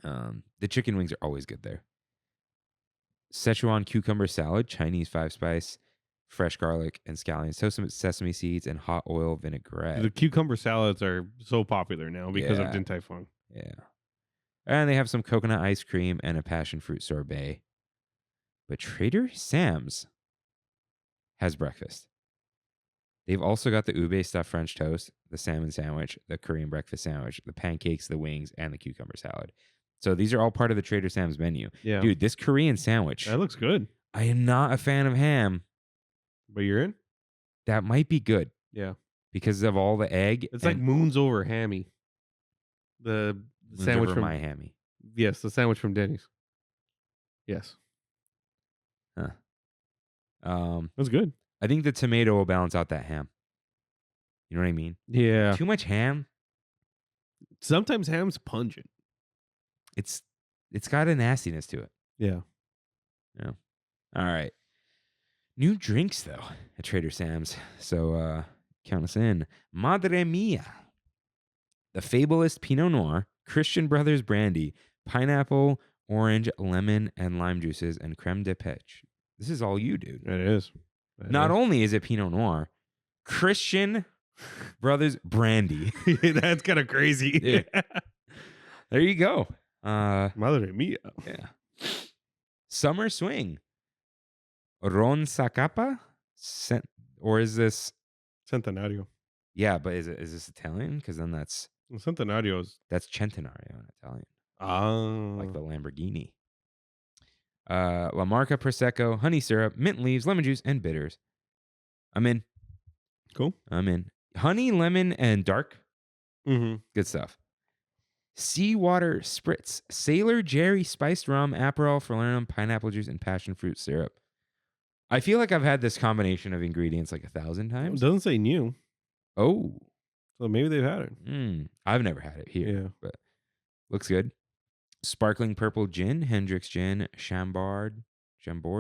The chicken wings are always good there. Szechuan cucumber salad, Chinese 5-spice, fresh garlic and scallions, toasted with sesame seeds and hot oil vinaigrette. The cucumber salads are so popular now because of Yeah. Din Tai Fung. Yeah. And they have some coconut ice cream and a passion fruit sorbet. But Trader Sam's has breakfast. They've also got the ube stuffed French toast, the salmon sandwich, the Korean breakfast sandwich, the pancakes, the wings, and the cucumber salad. So these are all part of the Trader Sam's menu. Yeah. Dude, this Korean sandwich, That looks good. I am not a fan of ham. But you're in? That might be good Yeah. because of all the egg. It's like moons over hammy. The sandwich from my hammy. Yes, the sandwich from Denny's. Yes. That's good. I think the tomato will balance out that ham. You know what I mean? Yeah. Too much ham. Sometimes ham's pungent. It's got a nastiness to it. Yeah. Yeah. All right. New drinks though at Trader Sam's. So count us in. Madre Mia. The Fabulous Pinot Noir, Christian Brothers Brandy, pineapple, orange, lemon, and lime juices, and creme de pêche. This is all you, dude. It is. Not only is it Pinot Noir, Christian Brothers Brandy. That's kind of crazy. Yeah. There you go. Madre mia. Yeah. Summer Swing. Ron Zacapa? Or is this... Centenario. Yeah, but is this Italian? Because then that's Centenario's. Centenario in Italian. Oh. Like the Lamborghini. La Marca Prosecco, honey syrup, mint leaves, lemon juice, and bitters. I'm in. Cool. I'm in. Honey, lemon, and dark. Mm-hmm. Good stuff. Seawater Spritz, Sailor Jerry spiced rum, Aperol, Falernum, pineapple juice, and passion fruit syrup. I feel like I've had this combination of ingredients like 1,000 It times. doesn't say new. Oh. So maybe they've had it. I've never had it here. Yeah. But looks good. Sparkling purple gin, Hendrick's gin, Chambord, I don't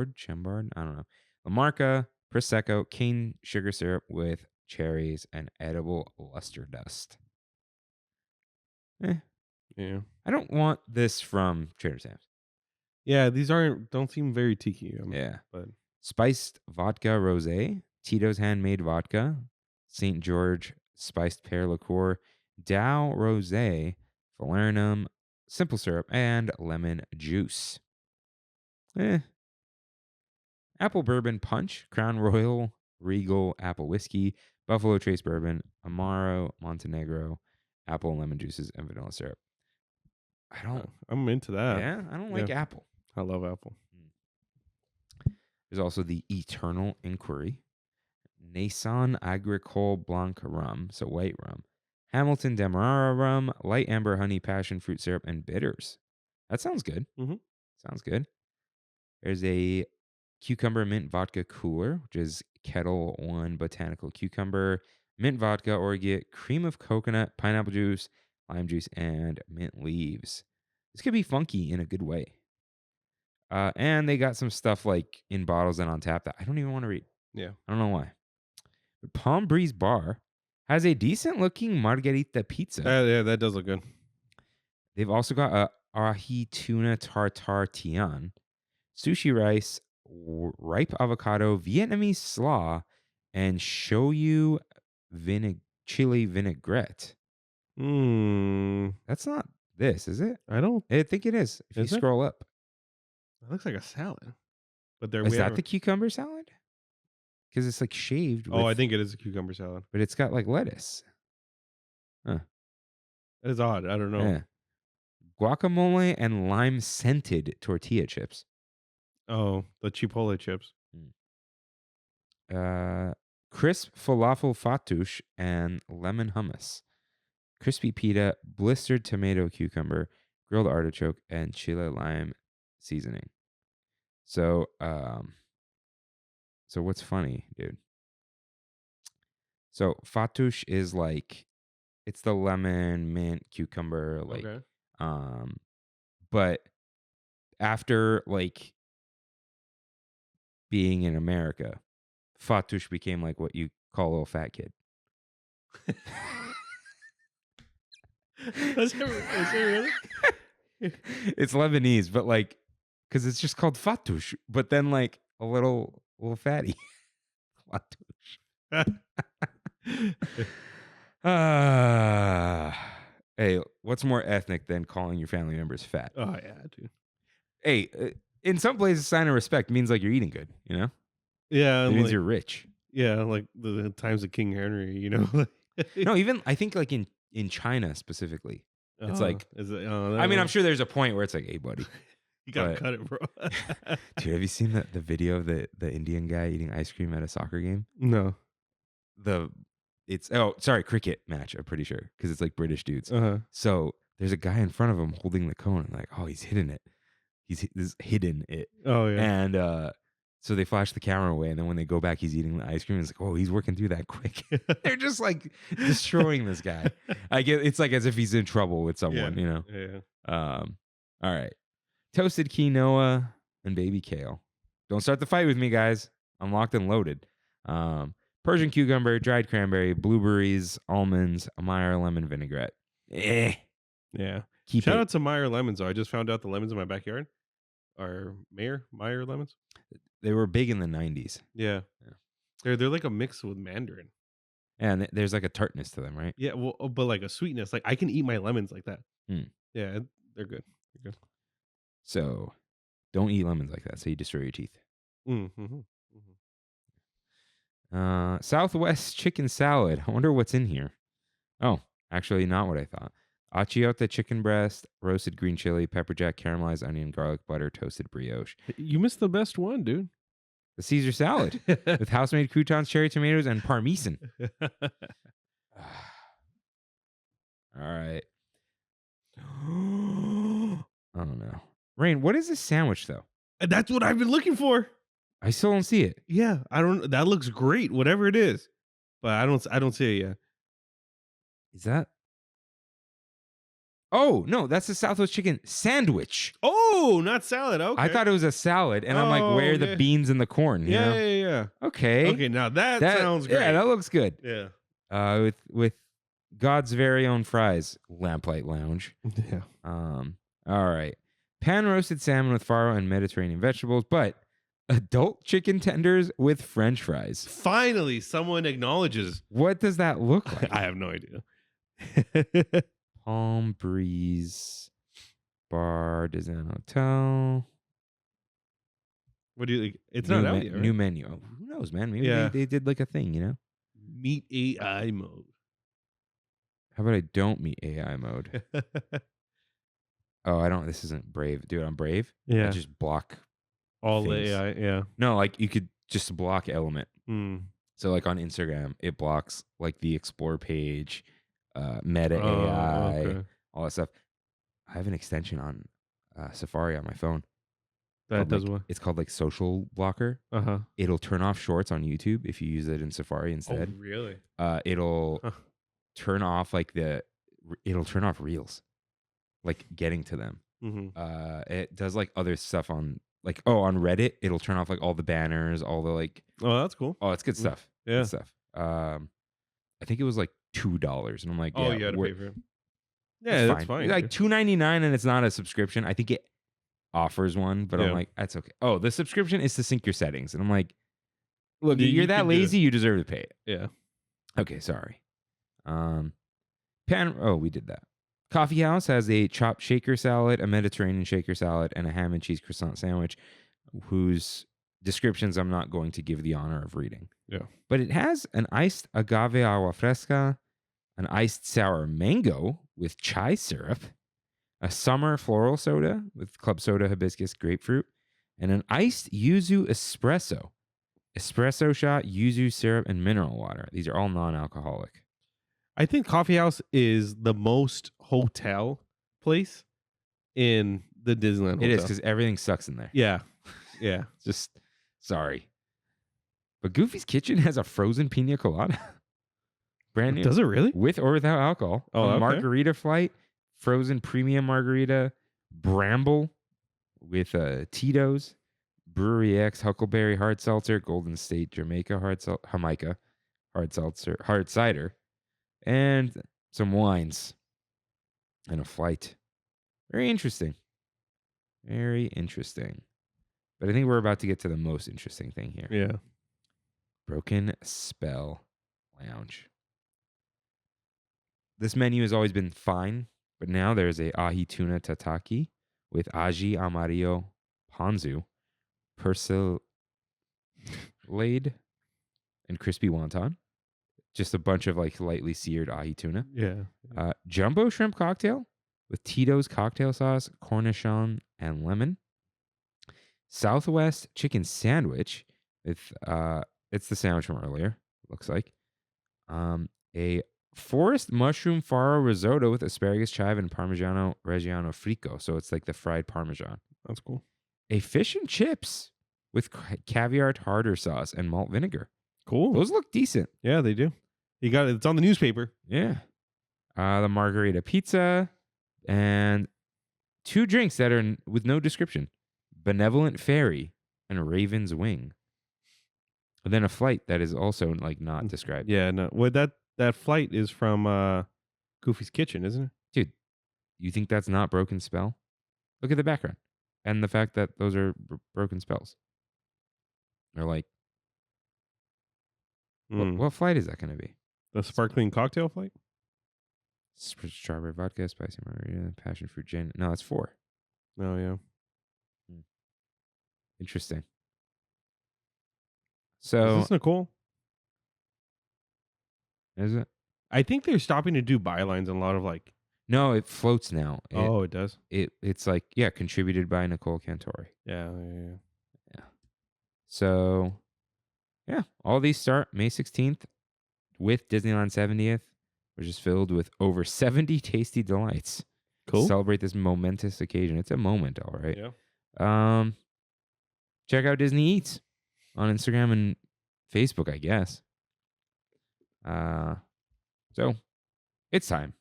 know. La Marca, Prosecco, cane sugar syrup with cherries and edible luster dust. Yeah. I don't want this from Trader Sam's. Yeah, these don't seem very tiki. Yeah. But Spiced vodka rosé, Tito's handmade vodka, St. George spiced pear liqueur, Dow rosé, falernum, simple syrup, and lemon juice. Apple bourbon punch, Crown Royal, Regal apple whiskey, Buffalo Trace bourbon, Amaro, Montenegro, apple and lemon juices, and vanilla syrup. I'm into that. Yeah, I don't like apple. I love apple. There's also the Eternal Inquiry, Nason Agricole Blanc rum, so white rum, Hamilton Demerara rum, light amber honey, passion fruit syrup, and bitters. That sounds good. Mhm. Sounds good. There's a cucumber mint vodka cooler, which is Kettle One botanical cucumber, mint vodka, orgeat, cream of coconut, pineapple juice, lime juice, and mint leaves. This could be funky in a good way. And they got some stuff like in bottles and on tap that I don't even want to read. Yeah. I don't know why. But Palm Breeze Bar has a decent looking margarita pizza. Yeah, that does look good. They've also got a ahi tuna tartare tian, sushi rice, ripe avocado, Vietnamese slaw, and shoyu chili vinaigrette. Mm. That's not this, is it? I don't. I think it is. If Is you it? scroll up. It looks like a salad. But there Is we that have. the cucumber salad? Because it's like shaved. Oh, I with- think it is a cucumber salad. But it's got like lettuce. That is odd. I don't know. Yeah. Guacamole and lime scented tortilla chips. Oh, the Chipotle chips. Crisp falafel fattoush and lemon hummus. Crispy pita, blistered tomato cucumber, grilled artichoke, and chile lime seasoning. So what's funny, dude? So fattoush is like, it's the lemon, mint, cucumber, like, Okay. but after like being in America, fattoush became like what you call a little fat kid. Is it really? It's Lebanese, but like, because it's just called fattoush, but then like a little fatty. Fattoush. Hey, what's more ethnic than calling your family members fat? Oh yeah, dude. Hey, in some places, sign of respect means like you're eating good. You know, Yeah, it means like, you're rich. yeah, like the times of King Henry. You know. No, even I think like in China specifically, it's like. Is it? I mean, I'm sure there's a point where it's like, hey, buddy. you gotta but- cut it, bro. Dude, have you seen the video of the Indian guy eating ice cream at a soccer game? No. Cricket match, I'm pretty sure, because it's like British dudes. Uh huh. So there's a guy in front of him holding the cone, and like, oh, he's hidden it. He's hidden it. Oh yeah. And so they flash the camera away, and then when they go back, he's eating the ice cream. And it's like, oh, he's working through that quick. They're just like destroying this guy. It's like as if he's in trouble with someone, you know. Yeah. All right. Toasted quinoa and baby kale. Don't start the fight with me, guys. I'm locked and loaded. Persian cucumber, dried cranberry, blueberries, almonds, a Meyer lemon vinaigrette. Yeah. Keep Shout it. out to Meyer lemons. Though I just found out the lemons in my backyard are Meyer lemons. They were big in the 90s. Yeah. They're like a mix with mandarin. And there's like a tartness to them, right? Yeah, well, but like a sweetness. Like I can eat my lemons like that. Yeah, they're good. They're good. So don't eat lemons like that so you destroy your teeth. Mm-hmm. Southwest chicken salad. I wonder what's in here. Oh, actually not what I thought. Achiote chicken breast, roasted green chili, pepper jack, caramelized onion, garlic butter, toasted brioche. You missed the best one, dude. The Caesar salad with house-made croutons, cherry tomatoes, and parmesan. All right. Oh no. Rain, what is this sandwich though? That's what I've been looking for. I still don't see it. Yeah, I don't. That looks great, whatever it is, but I don't see it yet. Is that? Oh no, that's the Southwest chicken sandwich. Oh, not salad. Okay, I thought it was a salad, and I'm like, where are the okay. beans and the corn? You know? Yeah. Okay. Okay, now that sounds great. Yeah, that looks good. Yeah. With God's very own fries, Lamplight Lounge. Yeah. All right. Pan roasted salmon with farro and Mediterranean vegetables, but adult chicken tenders with French fries. Finally, someone acknowledges. What does that look like? I have no idea. Palm Breeze Bar, Disneyland Hotel. What do you think? It's not out yet, right? New menu. Oh, who knows, man? Maybe Yeah. they did like a thing, you know? Meet AI mode. How about I don't meet AI mode? Oh, I don't. This isn't Brave. Dude, I'm Brave. Yeah. I just block All things. AI. Yeah. No, like you could just block Element. Mm. So like on Instagram, it blocks like the explore page, Meta AI, Okay. all that stuff. I have an extension on Safari on my phone. That called, does like, what? It's called like Social Blocker. Uh-huh. It'll turn off shorts on YouTube if you use it in Safari instead. Oh, really? It'll Huh. turn off it'll turn off reels, like getting to them. Mm-hmm. It does like other stuff on on Reddit. It'll turn off like all the banners, all the like. Oh, that's cool. Oh, it's good stuff. Yeah. Good stuff. I think it was like $2, and I'm like, Oh, yeah, you had to we're- pay for it. Yeah, that's fine. It's like $2.99, and it's not a subscription. I think it offers one, but I'm Yeah. like, that's okay. Oh, the subscription is to sync your settings, and I'm like, look, You you're that can do it. lazy, you deserve to pay it. Yeah. Okay, sorry. We did that. Coffee House has a chopped shaker salad, a Mediterranean shaker salad, and a ham and cheese croissant sandwich, whose descriptions I'm not going to give the honor of reading. Yeah. But it has an iced agave agua fresca, an iced sour mango with chai syrup, a summer floral soda with club soda, hibiscus, grapefruit, and an iced yuzu espresso. Espresso shot, yuzu syrup, and mineral water. These are all non-alcoholic. I think Coffee House is the most hotel place in the Disneyland hotel. It is because everything sucks in there. Yeah. Yeah. Just sorry. But Goofy's Kitchen has a frozen pina colada. Brand new. Does it really? With or without alcohol. Oh, a okay. margarita flight, frozen premium margarita, Bramble with Tito's, Brewery X, Huckleberry hard seltzer, Golden State Jamaica Jamaica hard seltzer, hard cider, and some wines and a flight. Very interesting. Very interesting. But I think we're about to get to the most interesting thing here. Yeah. Broken Spell Lounge. This menu has always been fine, but now there's a ahi tuna tataki with aji amarillo ponzu, persilade, and crispy wonton. Just a bunch of like lightly seared ahi tuna. Yeah. Jumbo shrimp cocktail with Tito's cocktail sauce, cornichon, and lemon. Southwest chicken sandwich with it's the sandwich from earlier, looks like. A forest mushroom farro risotto with asparagus, chive, and Parmigiano Reggiano Frico. So it's like the fried Parmesan. That's cool. A fish and chips with caviar tartar sauce and malt vinegar. Cool. Those look decent. Yeah, they do. You got it. It's on the newspaper. Yeah. The margarita pizza and 2 drinks that are with no description. Benevolent Fairy and Raven's Wing. And then a flight that is also like not described. Yeah, no. Well, that flight is from Goofy's Kitchen, isn't it? Dude, you think that's not Broken Spell? Look at the background. And the fact that those are broken spells. They're like, what flight is that going to be? The sparkling cocktail flight? Strawberry vodka, spicy margarita, passion fruit gin. No, it's 4. Oh, yeah. Interesting. So, Is this Nicole? Is it? I think they're stopping to do bylines and a lot of like. No, it floats now. It does. It's like, yeah, contributed by Nicole Cantori. Yeah. So, yeah, all these start May 16th with Disneyland 70th, which is filled with over 70 tasty delights. Cool. Celebrate this momentous occasion. It's a moment, all right. Yeah. Check out Disney Eats on Instagram and Facebook, I guess. So it's time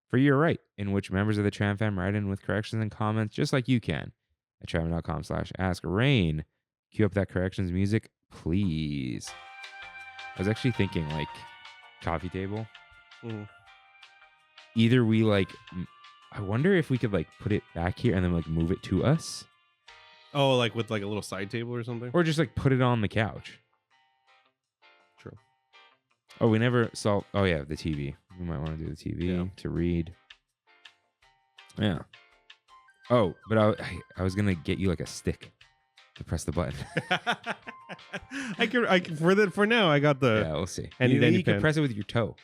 for You're Right, in which members of the Tram fam write in with corrections and comments just like you can at trammin.com/ask-rain. Cue up that corrections music, please. I was actually thinking like coffee table. Either we like, I wonder if we could like put it back here and then like move it to us. Oh, like with like a little side table or something? Or just like put it on the couch. True. Oh, we never saw. Oh, yeah, the TV. We might want to do the TV to read. Yeah. Oh, but I was going to get you like a stick to press the button. I can for now, I got the. Yeah, we'll see. You can press it with your toe.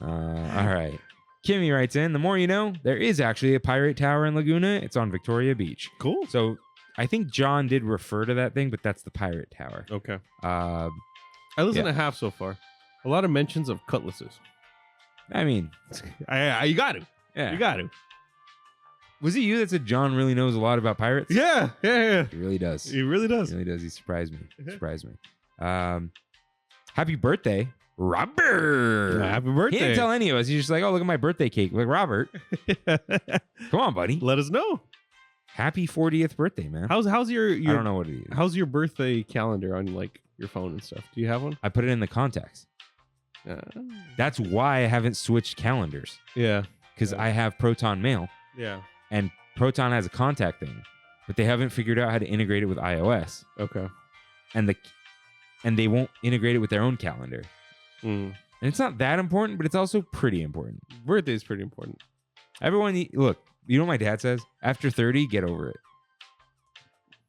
All right. Kimmy writes in, the more you know, there is actually a pirate tower in Laguna. It's on Victoria Beach. Cool. So I think John did refer to that thing, but that's the pirate tower. Okay. I listened to half so far. A lot of mentions of cutlasses. I mean, you got to. Yeah. You got to. Was it you that said John really knows a lot about pirates? Yeah. He really does. He really does. He really does. He surprised me. Happy birthday, Robert. Happy birthday. He didn't tell any of us. He's just like, oh, look at my birthday cake. Like, Robert. Come on, buddy. Let us know. Happy 40th birthday, man. How's your I don't know what it is. How's your birthday calendar on like your phone and stuff? Do you have one? I put it in the contacts. That's why I haven't switched calendars. Yeah. Because I have Proton Mail. Yeah. And Proton has a contact thing, but they haven't figured out how to integrate it with iOS. Okay. And they won't integrate it with their own calendar. And it's not that important, but it's also pretty important. Birthday is pretty important. Everyone, look, you know what my dad says? After 30, get over it.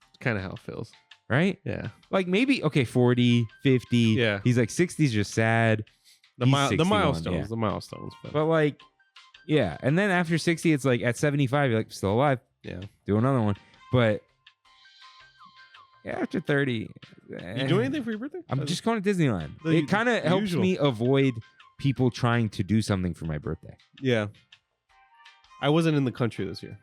It's kind of how it feels. Right? Yeah. Like maybe, 40, 50. Yeah. He's like 60's just sad. The milestones. The milestones. But like, yeah. And then after 60, it's like at 75, you're like, still alive. Yeah. Do another one. But after 30. You do anything for your birthday? I'm just going to Disneyland. It kind of helps me avoid people trying to do something for my birthday. Yeah. I wasn't in the country this year.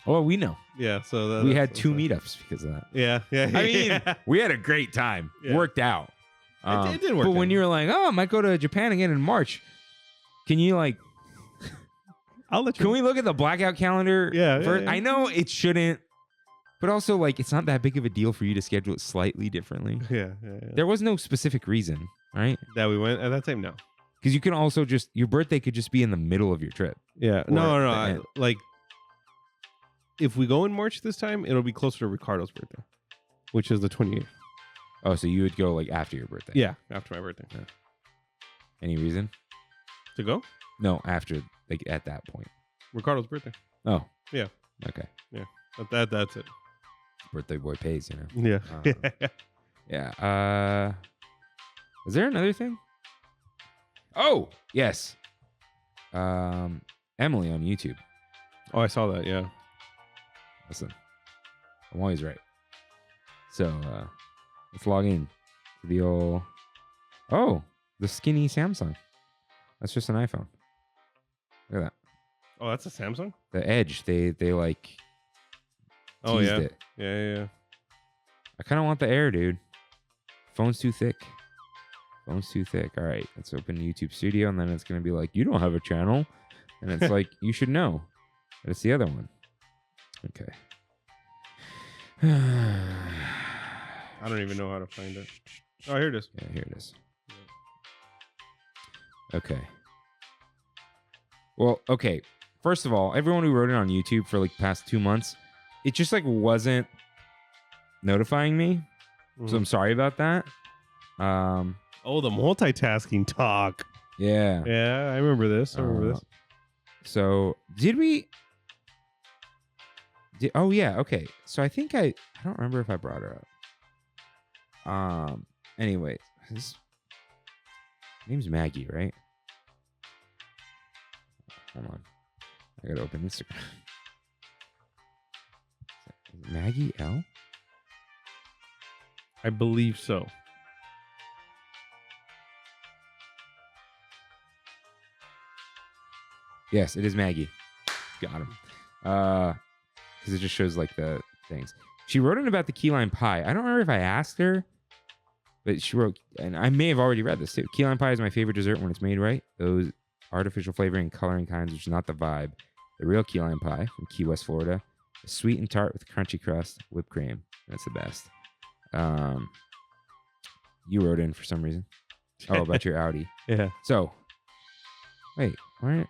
Oh, we know. Yeah. So we had 2 meetups because of that. Yeah. Yeah. I mean, we had a great time. Yeah. Worked out. It did work But out. when you were like, I might go to Japan again in March, can you like... I'll let you. Can we look at the blackout calendar? Yeah. I know it shouldn't, but also like it's not that big of a deal for you to schedule it slightly differently. Yeah. There was no specific reason, right? That we went at that time. No. Because you can also just your birthday could just be in the middle of your trip. Yeah. No. Like, if we go in March this time, it'll be closer to Ricardo's birthday, which is the 28th. Oh, so you would go like after your birthday? Yeah, after my birthday. Yeah. Any reason To go? No, after like at that point. Ricardo's birthday. Oh. Yeah. Okay. Yeah. That's it. Birthday boy pays, you know. Yeah. Yeah. Is there another thing? Oh, yes. Emily on YouTube. Oh, I saw that. Yeah. Listen, I'm always right. So let's log in to the old. Oh, the skinny Samsung. That's just an iPhone. Look at that. Oh, that's a Samsung? The Edge. They like. Oh teased yeah. It. Yeah. I kind of want the Air, dude. Phone's too thick. Phone's too thick. All right, let's open YouTube Studio, and then it's gonna be like, you don't have a channel, and it's like, you should know. But it's the other one. Okay. I don't even know how to find it. Oh, here it is. Yeah, here it is. Okay. Well, okay. First of all, everyone who wrote it on YouTube for like the past 2 months, it just like wasn't notifying me. So I'm sorry about that. Oh, the multitasking talk. Yeah. Yeah, I remember this. So did we? Oh yeah. Okay. So I think I don't remember if I brought her up. Anyway, his name's Maggie, right? Hold on. I gotta open Instagram. Maggie L? I believe so. Yes, it is Maggie. Got him. Because it just shows like the things. She wrote in about the key lime pie. I don't remember if I asked her, but she wrote, and I may have already read this too. Key lime pie is my favorite dessert when it's made right. Those artificial flavoring and coloring kinds, which is not the vibe. The real key lime pie from Key West, Florida. Sweet and tart with crunchy crust, whipped cream. That's the best. You wrote in for some reason. Oh, about your Audi. Yeah. So, wait, why?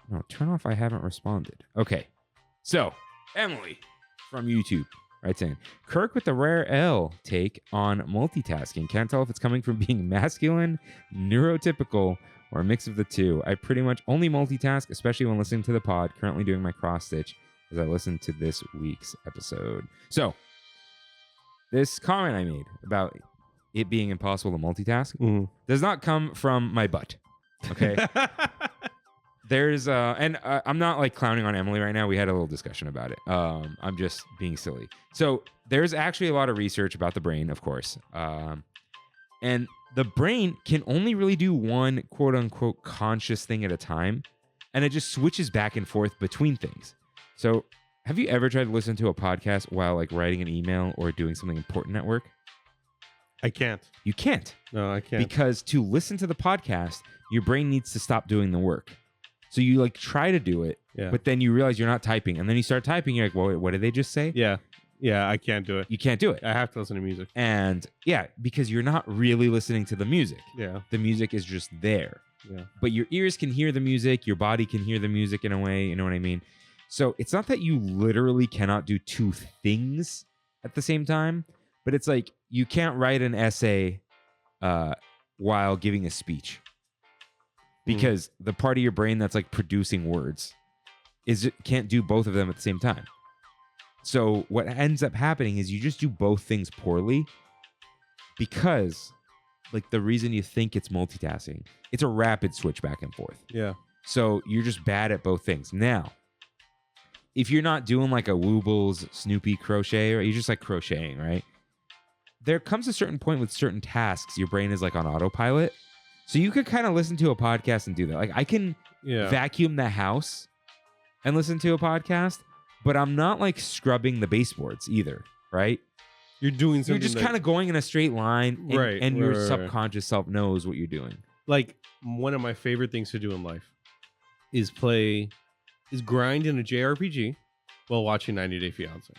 No, turn off I haven't responded. Okay. So, Emily from YouTube writes in, Kirk with the rare L take on multitasking. Can't tell if it's coming from being masculine, neurotypical, or a mix of the two. I pretty much only multitask, especially when listening to the pod, currently doing my cross stitch as I listen to this week's episode. So, this comment I made about it being impossible to multitask does not come from my butt. Okay. There's and I'm not like clowning on Emily right now. We had a little discussion about it. I'm just being silly. So there's actually a lot of research about the brain, of course. And the brain can only really do one quote unquote conscious thing at a time. And it just switches back and forth between things. So have you ever tried to listen to a podcast while like writing an email or doing something important at work? I can't. You can't. No, I can't. Because to listen to the podcast, your brain needs to stop doing the work. So you like try to do it, but then you realize you're not typing. And then you start typing, you're like, well, what did they just say? Yeah. Yeah, I can't do it. You can't do it. I have to listen to music. And yeah, because you're not really listening to the music. Yeah. The music is just there. Yeah. But your ears can hear the music. Your body can hear the music in a way. You know what I mean? So it's not that you literally cannot do two things at the same time, but it's like you can't write an essay while giving a speech. because the part of your brain that's like producing words can't do both of them at the same time. So what ends up happening is you just do both things poorly because like the reason you think it's multitasking, it's a rapid switch back and forth. Yeah. So you're just bad at both things. Now, if you're not doing like a Woobles Snoopy crochet, or you're just like crocheting, right? There comes a certain point with certain tasks, your brain is like on autopilot. So you could kind of listen to a podcast and do that. Like I can vacuum the house and listen to a podcast, but I'm not like scrubbing the baseboards either, right? You're doing something. You're just kind of going in a straight line, and, and your subconscious self knows what you're doing. Like one of my favorite things to do in life is grind in a JRPG while watching 90 Day Fiancé.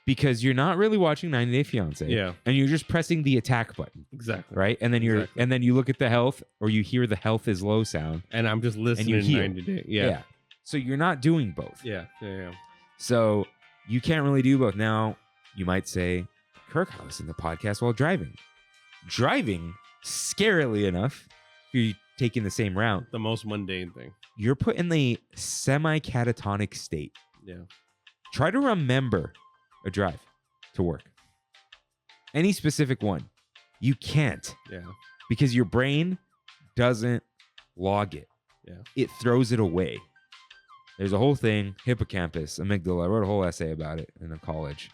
Because you're not really watching 90 Day Fiancé. Yeah. And you're just pressing the attack button. Exactly. Right? And then and then you look at the health, or you hear the health is low sound. And I'm just listening to 90 Day. Yeah. So you're not doing both. Yeah. So you can't really do both. Now, you might say, Kirk, I listen to podcasts while driving. Driving, scarily enough, you're taking the same route. The most mundane thing. You're put in the semi-catatonic state. Yeah. Try to remember a drive to work. Any specific one. You can't. Yeah. Because your brain doesn't log it. Yeah. It throws it away. There's a whole thing, hippocampus, amygdala. I wrote a whole essay about it in college.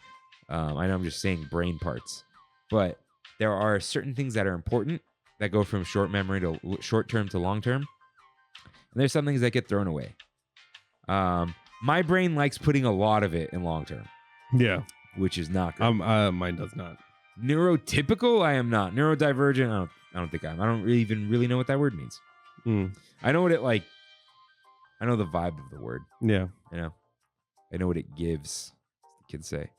I know I'm just saying brain parts. But there are certain things that are important that go from short memory to short-term to long-term. And there's some things that get thrown away. My brain likes putting a lot of it in long-term. Yeah. Which is not good. Mine does not. Neurotypical, I am not. Neurodivergent, I don't think I am. I don't even really know what that word means. I know what it like. I know the vibe of the word. Yeah. You know? I know what it gives, the kids say.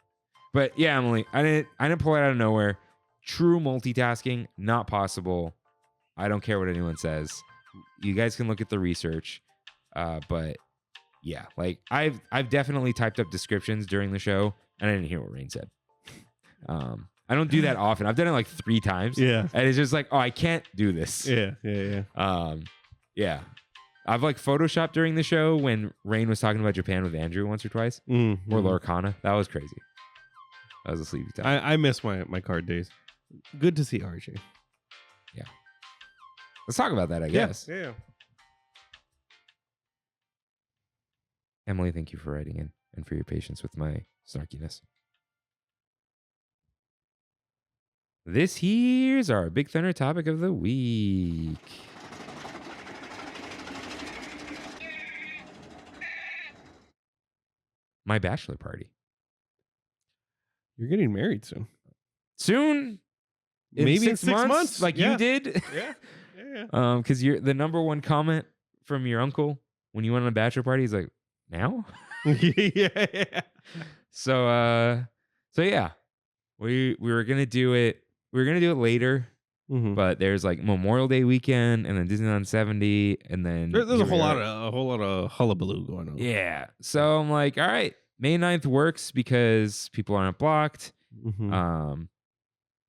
But yeah, Emily, I didn't pull it out of nowhere. True multitasking, not possible. I don't care what anyone says. You guys can look at the research. But yeah, like I've definitely typed up descriptions during the show, and I didn't hear what Rain said. I don't do that often. I've done it like 3 times. Yeah. And it's just like, oh, I can't do this. Yeah. Yeah. I've like photoshopped during the show when Rain was talking about Japan with Andrew once or twice. Or Lorcana. That was crazy. That was a sleepy time. I miss my card days. Good to see RJ. Yeah. Let's talk about that, I guess. Yeah. Emily, thank you for writing in and for your patience with my snarkiness. This here's our Big Thunder topic of the week. My bachelor party. You're getting married soon. Soon? Maybe in 6 months? Like you did? Yeah. Because you're the number one comment from your uncle when you went on a bachelor party is like, now? Yeah. So yeah. We were gonna do it. We were gonna do it later. But there's like Memorial Day weekend and then Disneyland 70 and then there's a whole lot of hullabaloo going on. Yeah. So I'm like, all right, May 9th works because people aren't blocked.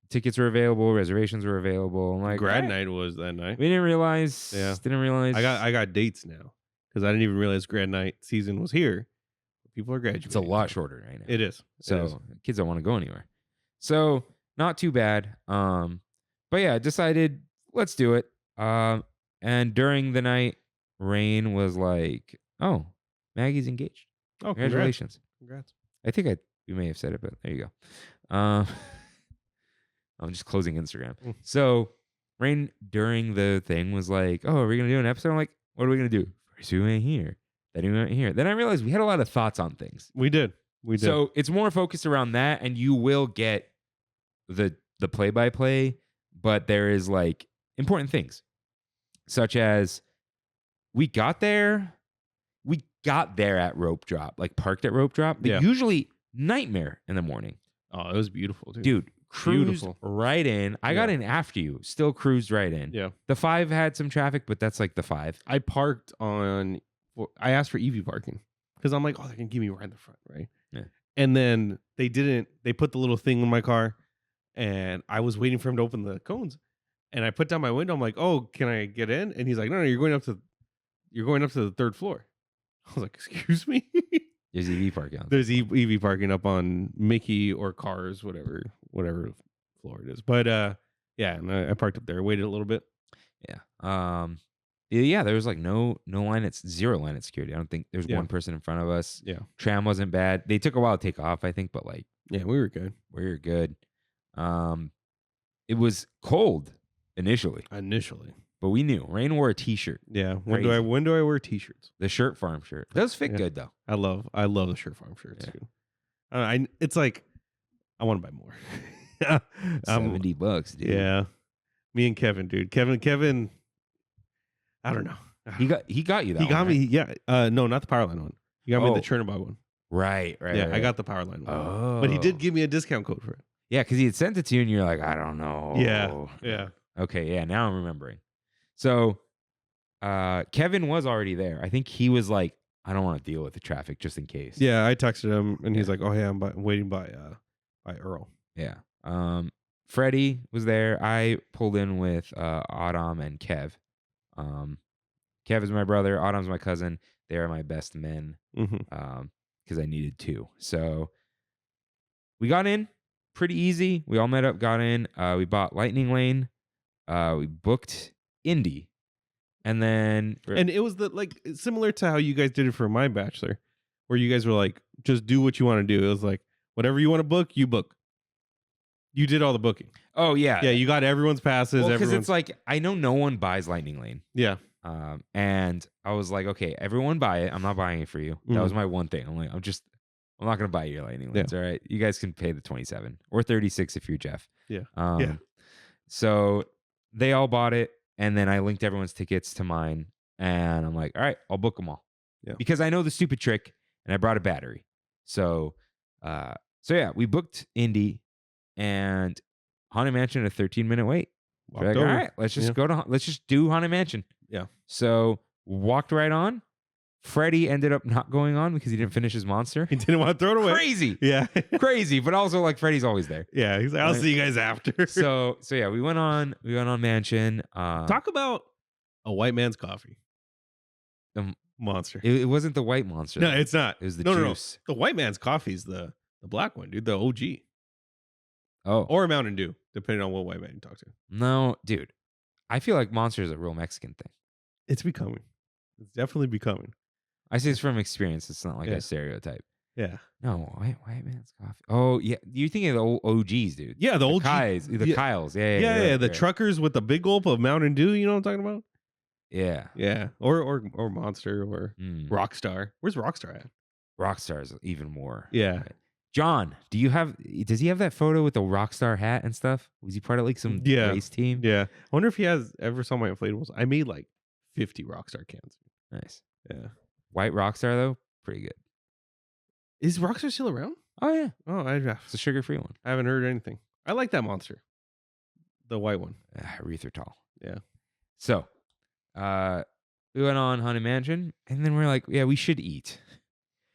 Tickets were available, reservations were available. I'm like, grad night was that night. We didn't realize. Yeah. Didn't realize. I got dates now because I didn't even realize grad night season was here. People are graduating. It's a lot shorter right now. It is. So kids don't want to go anywhere. So not too bad. But yeah, decided let's do it. And during the night, Rain was like, "Oh, Maggie's engaged. Oh, congratulations! Congrats. I think we may have said it, but there you go. I'm just closing Instagram. So Rain during the thing was like, "Oh, are we gonna do an episode?" I'm like, "What are we gonna do? First we went here, then we went here." Then I realized we had a lot of thoughts on things. We did. So it's more focused around that, and you will get the play-by-play. But there is like important things, such as we got there at rope drop, like parked at rope drop. But usually nightmare in the morning. Oh, it was beautiful, dude. Cruised right in. I got in after you. Still cruised right in. Yeah. The 5 had some traffic, but that's like the 5. I parked I asked for EV parking because I'm like, oh, they can give me right in the front, right? Yeah. And then they didn't. They put the little thing in my car. And I was waiting for him to open the cones. And I put down my window. I'm like, "Oh, can I get in?" And he's like, "No, you're going up to the third floor." I was like, "Excuse me." There's EV parking. There's EV parking up on Mickey or Cars, whatever floor it is. But yeah, and I parked up there, waited a little bit. Yeah. Yeah, there was like zero line at security. I don't think there's one person in front of us. Yeah. Tram wasn't bad. They took a while to take off, I think, but like Yeah, we were good. we were good. It was cold initially, but we knew. Rain wore a t-shirt. Yeah. When do I wear t-shirts? The shirt farm shirt. Those fit good though. I love the shirt farm shirts too. It's like I want to buy more. $70, dude. Yeah. Me and Kevin, dude. Kevin, I don't know. He got you that. He got one, me. right? Yeah. No, not the Powerline one. He got me the Chernobyl one. Right. Yeah, right. I got the Powerline one. Oh. But he did give me a discount code for it. Yeah, because he had sent it to you, and you're like, I don't know. Yeah. Okay. Yeah. Now I'm remembering. So, Kevin was already there. I think he was like, I don't want to deal with the traffic just in case. Yeah, I texted him, and he's like, "Oh yeah, I'm waiting by Earl." Yeah. Freddie was there. I pulled in with Autumn and Kev. Kev is my brother. Autumn's my cousin. They are my best men. Because I needed two. So we got in pretty easy. We all met up, got in. We bought Lightning Lane. We booked Indy. And then it was similar to how you guys did it for my Bachelor, where you guys were like, just do what you want to do. It was like, whatever you want to book, you book. You did all the booking. Oh yeah. Yeah, you got everyone's passes. Because it's like, I know no one buys Lightning Lane. Yeah. And I was like, okay, everyone buy it. I'm not buying it for you. That was my one thing. I'm like, I'm not gonna buy your Lightning Lanes. All right. You guys can pay the 27 or 36 if you're Jeff. Yeah. So they all bought it. And then I linked everyone's tickets to mine. And I'm like, all right, I'll book them all. Yeah. Because I know the stupid trick and I brought a battery. So yeah, we booked Indy and Haunted Mansion, a 13-minute wait. Like, all right, let's just let's just do Haunted Mansion. Yeah. So walked right on. Freddie ended up not going on because he didn't finish his monster. He didn't want to throw it away. Crazy. Yeah. Crazy. But also like Freddie's always there. Yeah. He's like, I'll see you guys after. So yeah, we went on Mansion. Talk about a white man's coffee. Monster. It wasn't the white monster. No, it's not. It was the No. juice. The white man's coffee is the black one, dude. The OG. Oh. Or a Mountain Dew, depending on what white man you talk to. No, dude. I feel like Monster is a real Mexican thing. It's becoming. It's definitely becoming. I say it's from experience. It's not like a stereotype. Yeah. No, white man's coffee. Oh, yeah. You're thinking of the old OGs, dude. Yeah, the old Kyles. The Kyles. Yeah. The truckers with the big gulp of Mountain Dew. You know what I'm talking about? Yeah. Yeah. Or Monster or Rockstar. Where's Rockstar at? Rockstar is even more. Yeah. Right. John, does he have that photo with the Rockstar hat and stuff? Was he part of like some race team? Yeah. I wonder if he ever saw my inflatables. I made like 50 Rockstar cans. Nice. Yeah. White Rockstar though, pretty good. Is Rockstar still around? Oh yeah. Oh, it's a sugar-free one. I haven't heard anything. I like that Monster. The white one. Erythritol. Yeah. So, we went on Haunted Mansion, and then we're like, yeah, we should eat.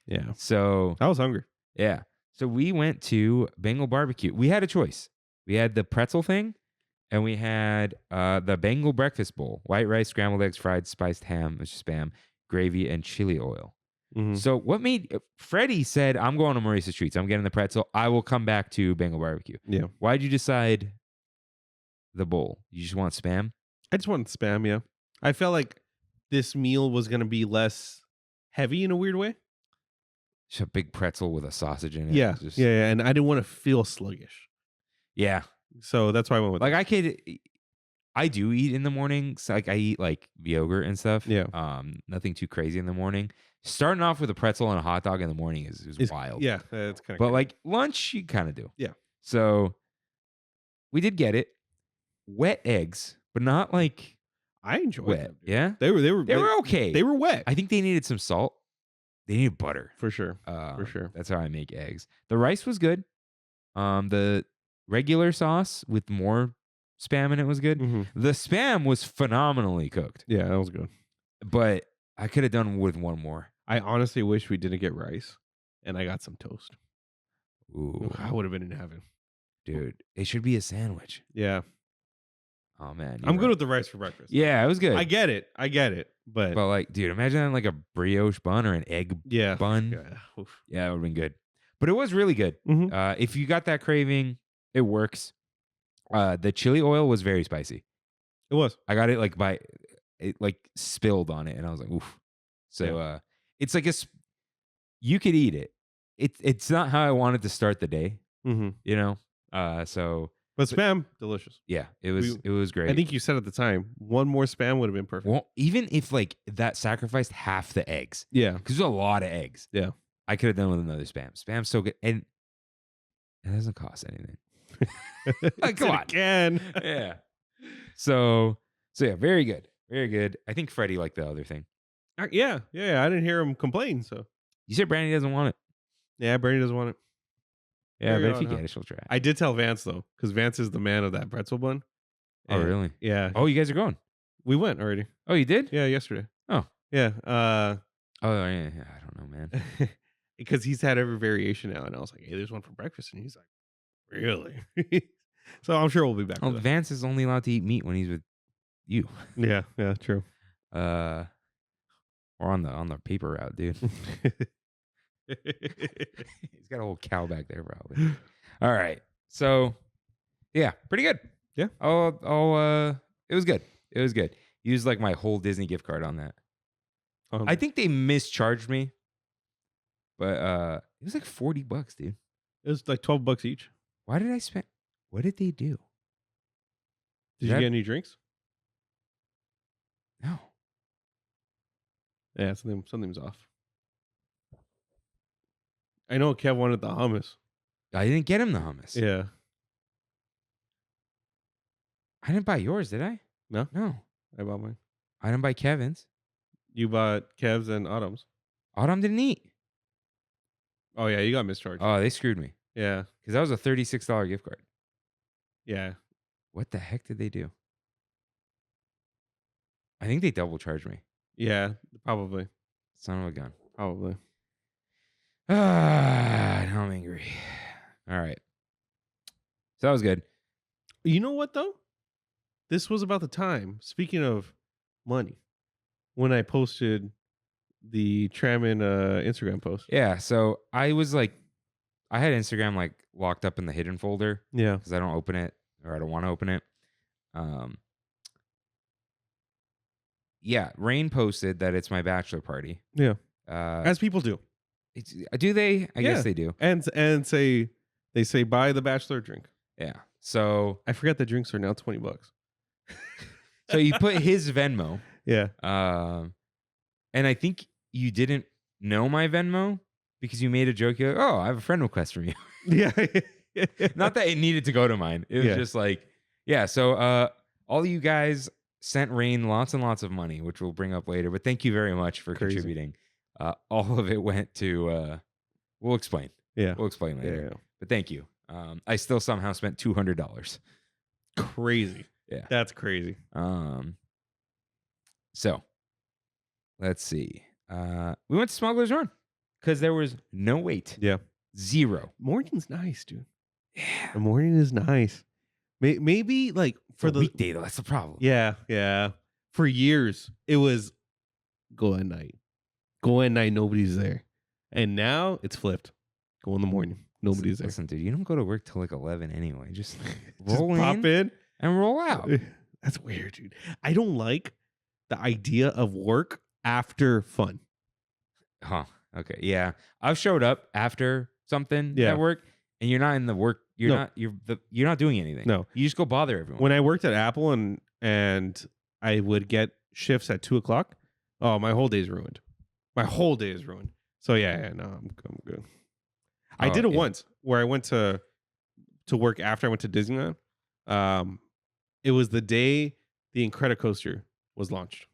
Yeah. So I was hungry. Yeah. So we went to Bengal Barbecue. We had a choice. We had the pretzel thing, and we had the Bengal breakfast bowl: white rice, scrambled eggs, fried spiced ham, which is spam, gravy, and chili oil. So what made Freddie said, I'm going to Maurice's Treats. I'm getting the pretzel. I will come back to Bengal Barbecue. Yeah. Why'd you decide the bowl? You just want spam? I just wanted spam, yeah. I felt like this meal was going to be less heavy in a weird way. Just a big pretzel with a sausage in it. Yeah. Yeah. And I didn't want to feel sluggish. Yeah. So that's why I went with I do eat in the mornings. Like I eat like yogurt and stuff. Yeah. Nothing too crazy in the morning. Starting off with a pretzel and a hot dog in the morning is wild. Yeah. It's kind of But like lunch, you kind of do. Yeah. So we did get it. Wet eggs, but not like I enjoyed wet. them. Yeah. They were okay. They were wet. I think they needed some salt. They needed butter. For sure. For sure. That's how I make eggs. The rice was good. The regular sauce with more spam in it was good. The spam was phenomenally cooked. Yeah, that was good. But I could have done with one more. I honestly wish we didn't get rice and I got some toast. Ooh. I would have been in heaven. Dude, it should be a sandwich. Yeah. Oh man, I'm good with the rice for breakfast. Yeah, it was good. I get it. But like, dude, imagine having like a brioche bun or an egg bun. Yeah, it would have been good. But it was really good. Mm-hmm. If you got that craving, it works. The chili oil was very spicy. It was. I got it it like spilled on it, and I was like, oof. So it's like you could eat it. It's not how I wanted to start the day. Mm-hmm. You know. But spam, delicious. Yeah, it was great. I think you said at the time, one more spam would have been perfect. Well, even if like that sacrificed half the eggs. Yeah. Because there's a lot of eggs. Yeah. I could have done with another spam. Spam's so good. And it doesn't cost anything. Like, come on. Again. Yeah. So yeah, very good. Very good. I think Freddie liked the other thing. Yeah. I didn't hear him complain. So You said Brandy doesn't want it. yeah, Brandy doesn't want it. Yeah, but if you get it, she'll try it. I did tell Vance though, because Vance is the man of that pretzel bun. Oh, really? Yeah. Oh, you guys are going? We went already. Oh, you did? Yeah, yesterday. Oh. Yeah. Oh, yeah. I don't know, man. Because he's had every variation now, and I was like, "Hey, there's one for breakfast," and he's like, "Really?" So I'm sure we'll be back. Oh, Vance is only allowed to eat meat when he's with you. Yeah, true. Or on the paper route, dude. He's got a whole cow back there, probably. All right. So, yeah, pretty good. Yeah. It was good. It was good. Used like my whole Disney gift card on that. I think they mischarged me, but it was like $40, dude. It was like $12 each. Why did I spend? What did they do? Did you get any drinks? No. Yeah, something's off. I know Kev wanted the hummus. I didn't get him the hummus. Yeah. I didn't buy yours, did I? No. I bought mine. I didn't buy Kevin's. You bought Kev's and Autumn's. Autumn didn't eat. Oh, yeah, you got mischarged. Oh, they screwed me. Yeah. Because that was a $36 gift card. Yeah. What the heck did they do? I think they double charged me. Yeah, probably. Son of a gun. Probably. Now I'm angry. All right. So that was good. You know what, though? This was about the time, speaking of money, when I posted the Trammin Instagram post. Yeah, so I was like, I had Instagram like locked up in the hidden folder. Yeah. Because I don't open it, or I don't want to open it. Yeah, Rain posted that it's my bachelor party. Yeah. As people do. Do they? I guess they do. And they say buy the bachelor drink. Yeah. So I forget the drinks are now $20. So you put his Venmo. Yeah. And I think you didn't know my Venmo because you made a joke. You're like, oh, I have a friend request from you. Yeah. Not that it needed to go to mine. It was just like, yeah. So all of you guys sent Rain lots and lots of money, which we'll bring up later. But thank you very much for contributing. All of it went to, we'll explain. Yeah. We'll explain later. Yeah. But thank you. I still somehow spent $200. Crazy. Yeah. That's crazy. So let's see. We went to Smuggler's Run because there was no wait. Yeah. 0. Morning's nice, dude. Yeah. The morning is nice. Maybe like for the weekday though, that's the problem. Yeah. For years, it was go at night. Go at night, nobody's there. And now it's flipped. Go in the morning. Nobody's there. Listen, dude, you don't go to work till like 11 anyway. Just Just roll pop in and roll out. That's weird, dude. I don't like the idea of work after fun. Huh. Okay. Yeah. I've showed up after something at work and you're not in the work. You're not doing anything. No. You just go bother everyone. When I worked at Apple and I would get shifts at 2:00, oh, my whole day's ruined. My whole day is ruined. So no, I'm good. I did it once where I went to work after I went to Disneyland. It was the day the Incredicoaster was launched.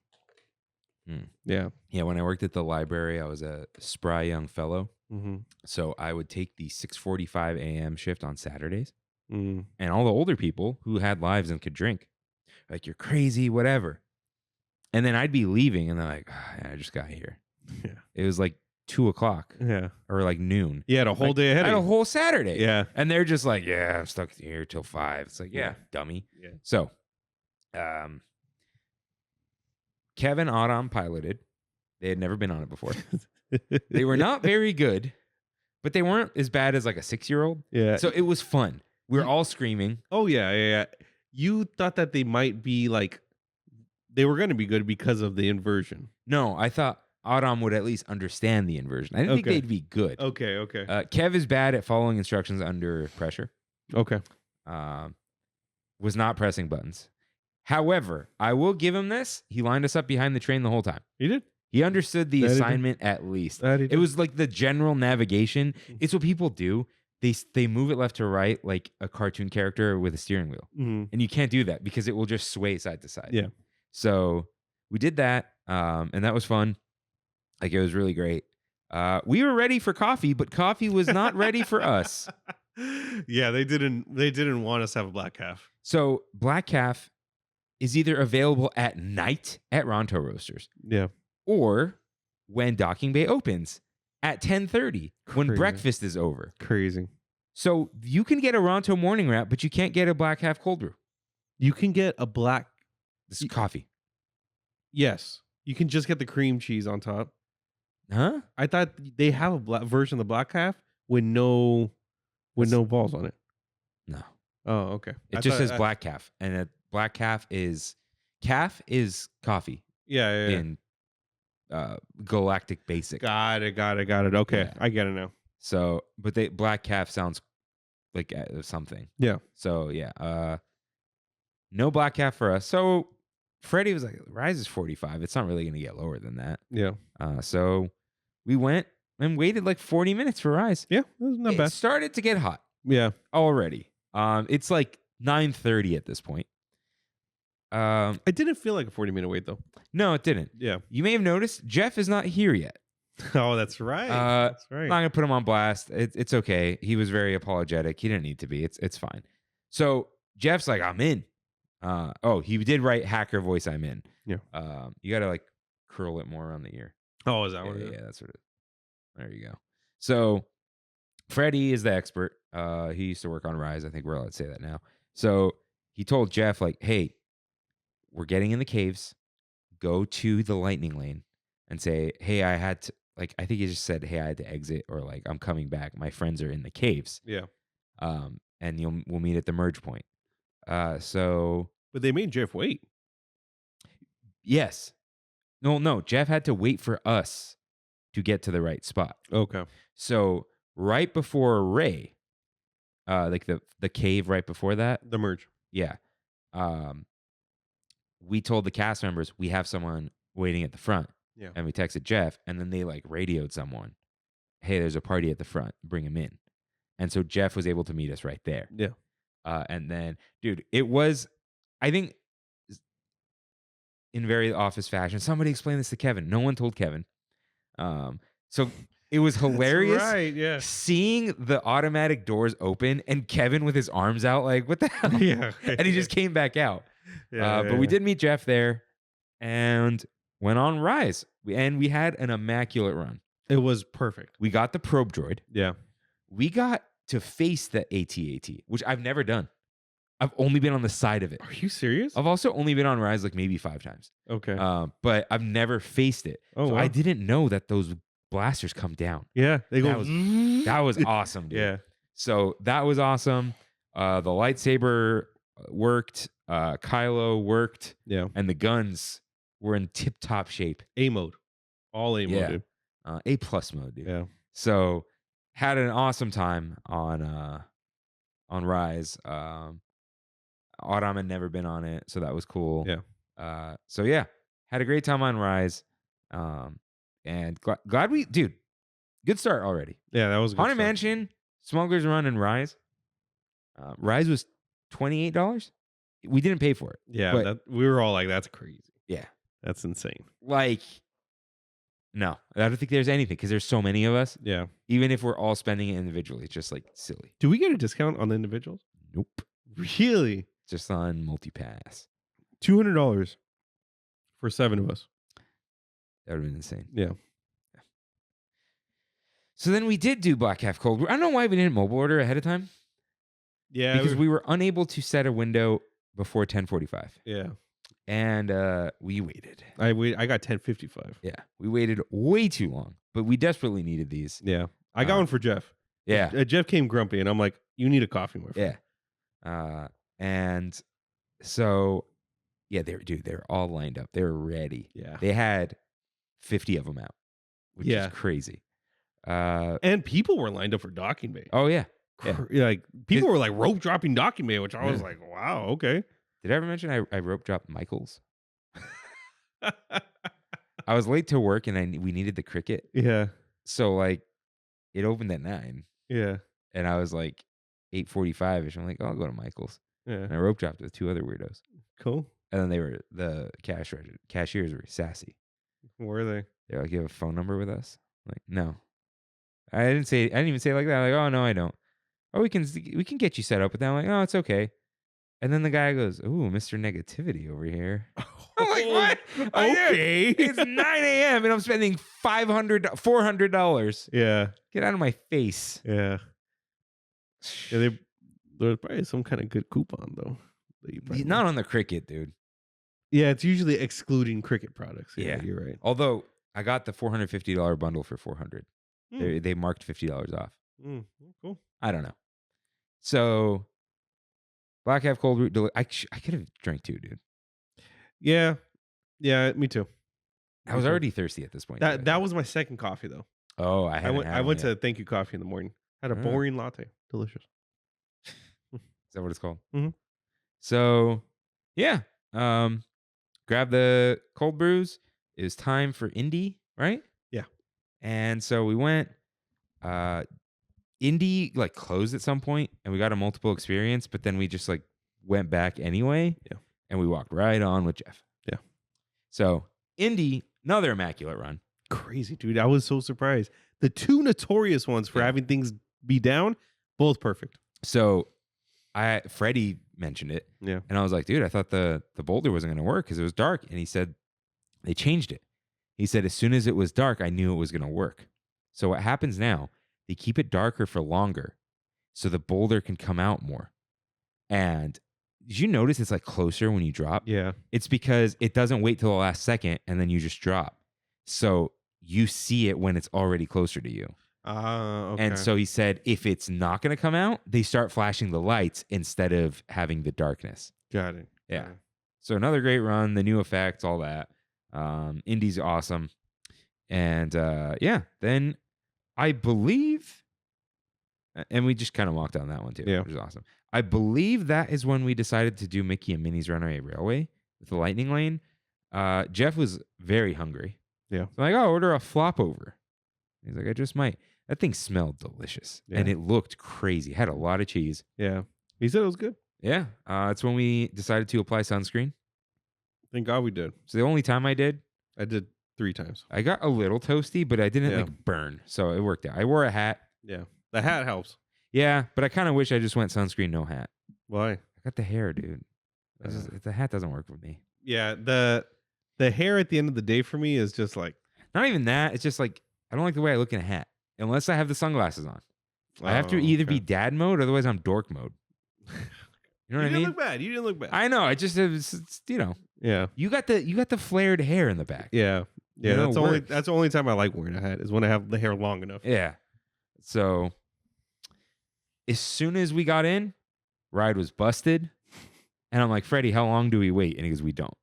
Yeah. Yeah. When I worked at the library, I was a spry young fellow. Mm-hmm. So I would take the 6:45 a.m. shift on Saturdays. Mm. And all the older people who had lives and could drink, like, you're crazy, whatever. And then I'd be leaving and they're like, I just got here. Yeah. It was like 2:00. Yeah. Or like noon. You had a whole day ahead I of had you. a whole Saturday. Yeah. And they're just like, yeah, I'm stuck here till 5. It's like, yeah, dummy. Yeah. So Kevin Autumn piloted. They had never been on it before. They were not very good, but they weren't as bad as like a 6-year-old. Yeah. So it was fun. We were all screaming. Oh, yeah. You thought that they might be like, they were going to be good because of the inversion. No, I thought Autumn would at least understand the inversion. I didn't think they'd be good. Okay. Kev is bad at following instructions under pressure. Okay. Was not pressing buttons. However, I will give him this. He lined us up behind the train the whole time. He did? He understood the assignment at least. It was like the general navigation. It's what people do. They move it left to right like a cartoon character with a steering wheel. Mm-hmm. And you can't do that because it will just sway side to side. Yeah. So we did that, and that was fun. Like, it was really great. We were ready for coffee, but coffee was not ready for us. Yeah, they didn't want us to have a black calf. So black calf is either available at night at Ronto Roasters. Yeah. Or when Docking Bay opens at 10:30 when Crazy. breakfast is over. Crazy. So you can get a Ronto morning wrap, but you can't get a black calf cold brew. You can get a black. This is coffee. Yes. You can just get the cream cheese on top. Huh? I thought they have a black version of the black calf with no balls on it. No. Oh, okay. It just says black calf. And a black calf is coffee. Yeah. In Galactic Basic. Got it. Okay, Yeah. I get it now. So, but black calf sounds like something. Yeah. So yeah, no black calf for us. So Freddie was like, "Rise is 45. It's not really going to get lower than that." Yeah. So we went and waited like 40 minutes for Rise. Yeah, that was not It bad. started to get hot Yeah. already. It's like 9:30 at this point. I didn't feel like a 40-minute wait though. No, it didn't. Yeah. You may have noticed Jeff is not here yet. Oh, that's right. That's right. I'm not gonna put him on blast. It's okay. He was very apologetic. He didn't need to be. It's fine. So Jeff's like, I'm in. He did write hacker voice. I'm in. Yeah. You gotta like curl it more around the ear. Oh, is that what it is? Yeah, that's what it is. There you go. So Freddie is the expert. He used to work on Rise. I think we're allowed to say that now. So he told Jeff, like, hey, we're getting in the caves. Go to the lightning lane and say, hey, I had to, like, I think he just said, hey, I had to exit, or like, I'm coming back. My friends are in the caves. Yeah. And we'll meet at the merge point. But they made Jeff wait. Yes. No, Jeff had to wait for us to get to the right spot. Okay. So right before Ray, like the cave right before that. The merge. Yeah. We told the cast members we have someone waiting at the front. Yeah. And we texted Jeff, and then they like radioed someone, hey, there's a party at the front, bring him in. And so Jeff was able to meet us right there. Yeah. And then, dude, it was, I think, in very office fashion, somebody explained this to Kevin. No one told Kevin. So it was hilarious. That's right, yeah. Seeing the automatic doors open and Kevin with his arms out, like, what the hell? Yeah. And he just came back out. Yeah, we did meet Jeff there and went on Rise. We had an immaculate run. It was perfect. We got the probe droid. Yeah. We got to face the AT-AT, which I've never done. I've only been on the side of it. Are you serious? I've also only been on Rise like maybe 5 times. Okay. But I've never faced it. Oh, so wow. I didn't know that those blasters come down. Yeah. They go. That was awesome, dude. Yeah. So that was awesome. The lightsaber worked. Kylo worked. Yeah. And the guns were in tip-top shape. A mode. All A mode, Yeah. dude. A+ mode, dude. Yeah. So had an awesome time on Rise. Autumn had never been on it, so that was cool. Yeah. So yeah, had a great time on Rise. And glad we, dude, good start already. Yeah, that was a good Haunted start. Mansion, Smuggler's Run, and Rise. Rise was $28. We didn't pay for it. Yeah, but- we were all like, that's crazy. Yeah. That's insane. Like, no, I don't think there's anything because there's so many of us. Yeah. Even if we're all spending it individually, it's just like silly. Do we get a discount on the individuals? Nope. Really? Just on multi-pass. $200 for 7 of us. That would have been insane. Yeah. So then we did do Black Calf Cold Brew. I don't know why we didn't mobile order ahead of time. Yeah. Because we were unable to set a window before 10:45. Yeah. And we waited. I got 10:55. Yeah. We waited way too long, but we desperately needed these. Yeah. I got one for Jeff. Yeah. Jeff came grumpy, and I'm like, you need a coffee, my friend. Yeah. And so, yeah, they're all lined up. They were ready. Yeah. They had 50 of them out, which is crazy. And people were lined up for docking bay. Oh, yeah. Like, people were like rope dropping docking bay, which I was like, wow, okay. Did I ever mention I rope dropped Michael's? I was late to work and we needed the cricket. Yeah. So like it opened at 9. Yeah. And I was like 8:45ish. I'm like, oh, I'll go to Michael's. Yeah. And I rope dropped with 2 other weirdos. Cool. And then the cashiers were sassy. Were they? They're like, you have a phone number with us? I'm like, no. I didn't even say it like that. I'm like, oh no, I don't. Oh, we can get you set up with that. I'm like, oh, it's okay. And then the guy goes, ooh, Mr. Negativity over here. I'm like, what? Okay. It's 9 a.m. and I'm spending $400. Yeah. Get out of my face. Yeah. Yeah, there's probably some kind of good coupon though. Not on the cricket, dude. Yeah, it's usually excluding cricket products. Yeah. You're right. Although I got the $450 bundle for $400. They marked $50 off. Cool. I don't know. So Black Half Cold Brew. I could have drank 2, dude. Yeah. Yeah, me too. I was already thirsty at this point. That was my second coffee though. Oh, I went to Thank You Coffee in the morning. Had a boring latte. Delicious. Is that what it's called? Mm-hmm. So, yeah. Grab the cold brews. It was time for Indy, right? Yeah. And so we went. Indy like closed at some point, and we got a multiple experience, but then we just like went back anyway. Yeah. And we walked right on with Jeff. Yeah. So Indy, another immaculate run. Crazy, dude. I was so surprised. The 2 notorious ones for having things be down, both perfect. So Freddie mentioned it. Yeah. And I was like, dude, I thought the boulder wasn't going to work because it was dark. And he said they changed it. He said as soon as it was dark, I knew it was going to work. So what happens now, they keep it darker for longer so the boulder can come out more. And did you notice it's like closer when you drop? Yeah. It's because it doesn't wait till the last second and then you just drop. So you see it when it's already closer to you. Okay. And so he said, if it's not going to come out, they start flashing the lights instead of having the darkness. Got it. Yeah. So another great run, the new effects, all that. Indy's awesome. And then I believe, and we just kind of walked on that one too, which is awesome. I believe that is when we decided to do Mickey and Minnie's Runaway Railway with the Lightning Lane. Jeff was very hungry. Yeah. So I'm like, oh, order a flop over. He's like, I just might. That thing smelled delicious. Yeah. And it looked crazy. Had a lot of cheese. Yeah. He said it was good. Yeah. It's when we decided to apply sunscreen. Thank God we did. So the only time I did 3 times. I got a little toasty, but I didn't like burn. So it worked out. I wore a hat. Yeah. The hat helps. Yeah. But I kind of wish I just went sunscreen, no hat. Why? I got the hair, dude. The hat doesn't work with me. Yeah. The hair at the end of the day for me is just like. Not even that. It's just like, I don't like the way I look in a hat unless I have the sunglasses on. I have to either be dad mode, otherwise I'm dork mode. You know what I mean? You didn't look bad. I know. It's, Yeah. You got the flared hair in the back. Yeah. Yeah. You know, that's the only time I like wearing a hat is when I have the hair long enough. Yeah. So as soon as we got in, ride was busted. And I'm like, Freddie, how long do we wait? And he goes, we don't.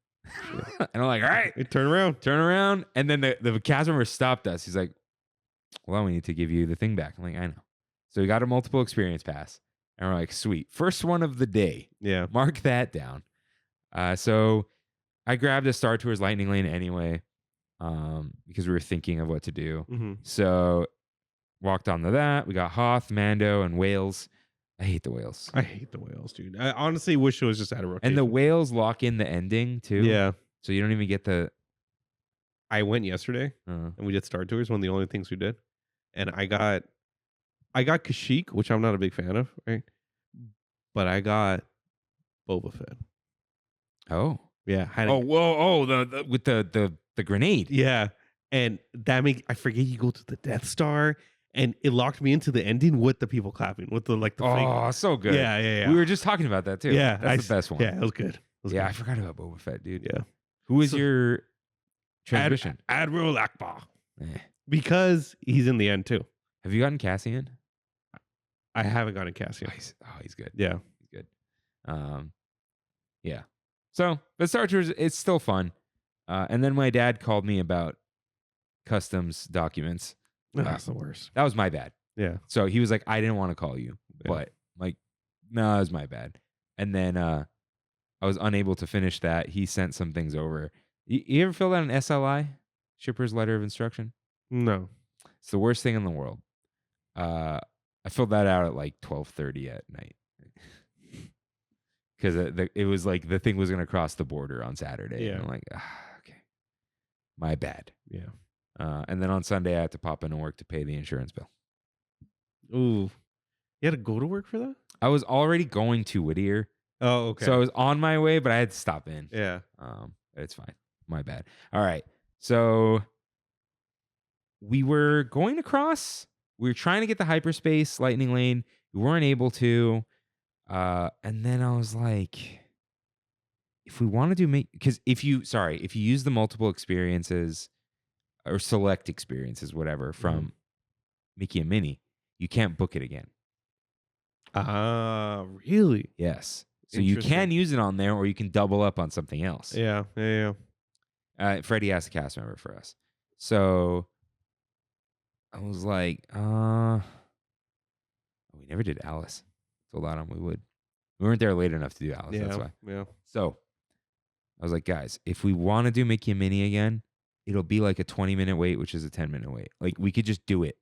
And I'm like, all right. Hey, turn around. And then the cast member stopped us. He's like, well, we need to give you the thing back. I'm like, I know. So we got a multiple experience pass. And we're like, sweet. First one of the day. Yeah. Mark that down. So I grabbed a Star Tours Lightning Lane anyway, because we were thinking of what to do. Mm-hmm. So walked on to that. We got Hoth, Mando, and Whales. I hate the whales. I hate the whales, dude. I honestly wish it was just out of rotation. And the whales lock in the ending too. Yeah. So you don't even get the. I went yesterday and we did Star Tours, one of the only things we did. And I got Kashyyyk, which I'm not a big fan of, right? But I got Boba Fett. Oh. Yeah. The with the grenade. Yeah. And that I forget you go to the Death Star and it locked me into the ending with the people clapping, with the fake. Oh, so good. Yeah. We were just talking about that too. Yeah, that's the best one. Yeah, it was good. I forgot about Boba Fett, dude. Yeah. Who is your transmission? Admiral Akbar. Eh. Because he's in the end too. Have you gotten Cassian? I haven't gotten Cassian. He's good. Yeah. He's good. Yeah. So the Star Tours, it's still fun. And then my dad called me about customs documents. That's the worst. That was my bad. Yeah. So he was like, I didn't want to call you, but like, no, it was my bad. And then I was unable to finish that. He sent some things over. You ever fill out an SLI, Shipper's Letter of Instruction? No. It's the worst thing in the world. I filled that out at like 12:30 at night. Because it was like the thing was going to cross the border on Saturday. Yeah. And I'm like, okay. My bad. Yeah. And then on Sunday, I had to pop into work to pay the insurance bill. Ooh. You had to go to work for that? I was already going to Whittier. Oh, okay. So I was on my way, but I had to stop in. Yeah. It's fine. My bad. All right. So we were going to cross. We were trying to get the hyperspace lightning lane. We weren't able to. And then I was like, if we want to because if you use the multiple experiences or select experiences, whatever, from Mickey and Minnie, you can't book it again. Really? Yes. So you can use it on there, or you can double up on something else. Yeah. Freddie asked a cast member for us. So I was like, we never did Alice. Told Adam we would. We weren't there late enough to do Alice. That's why. Yeah. So I was like, guys, if we want to do Mickey and Minnie again, it'll be like a 20-minute wait, which is a 10-minute wait. Like, we could just do it.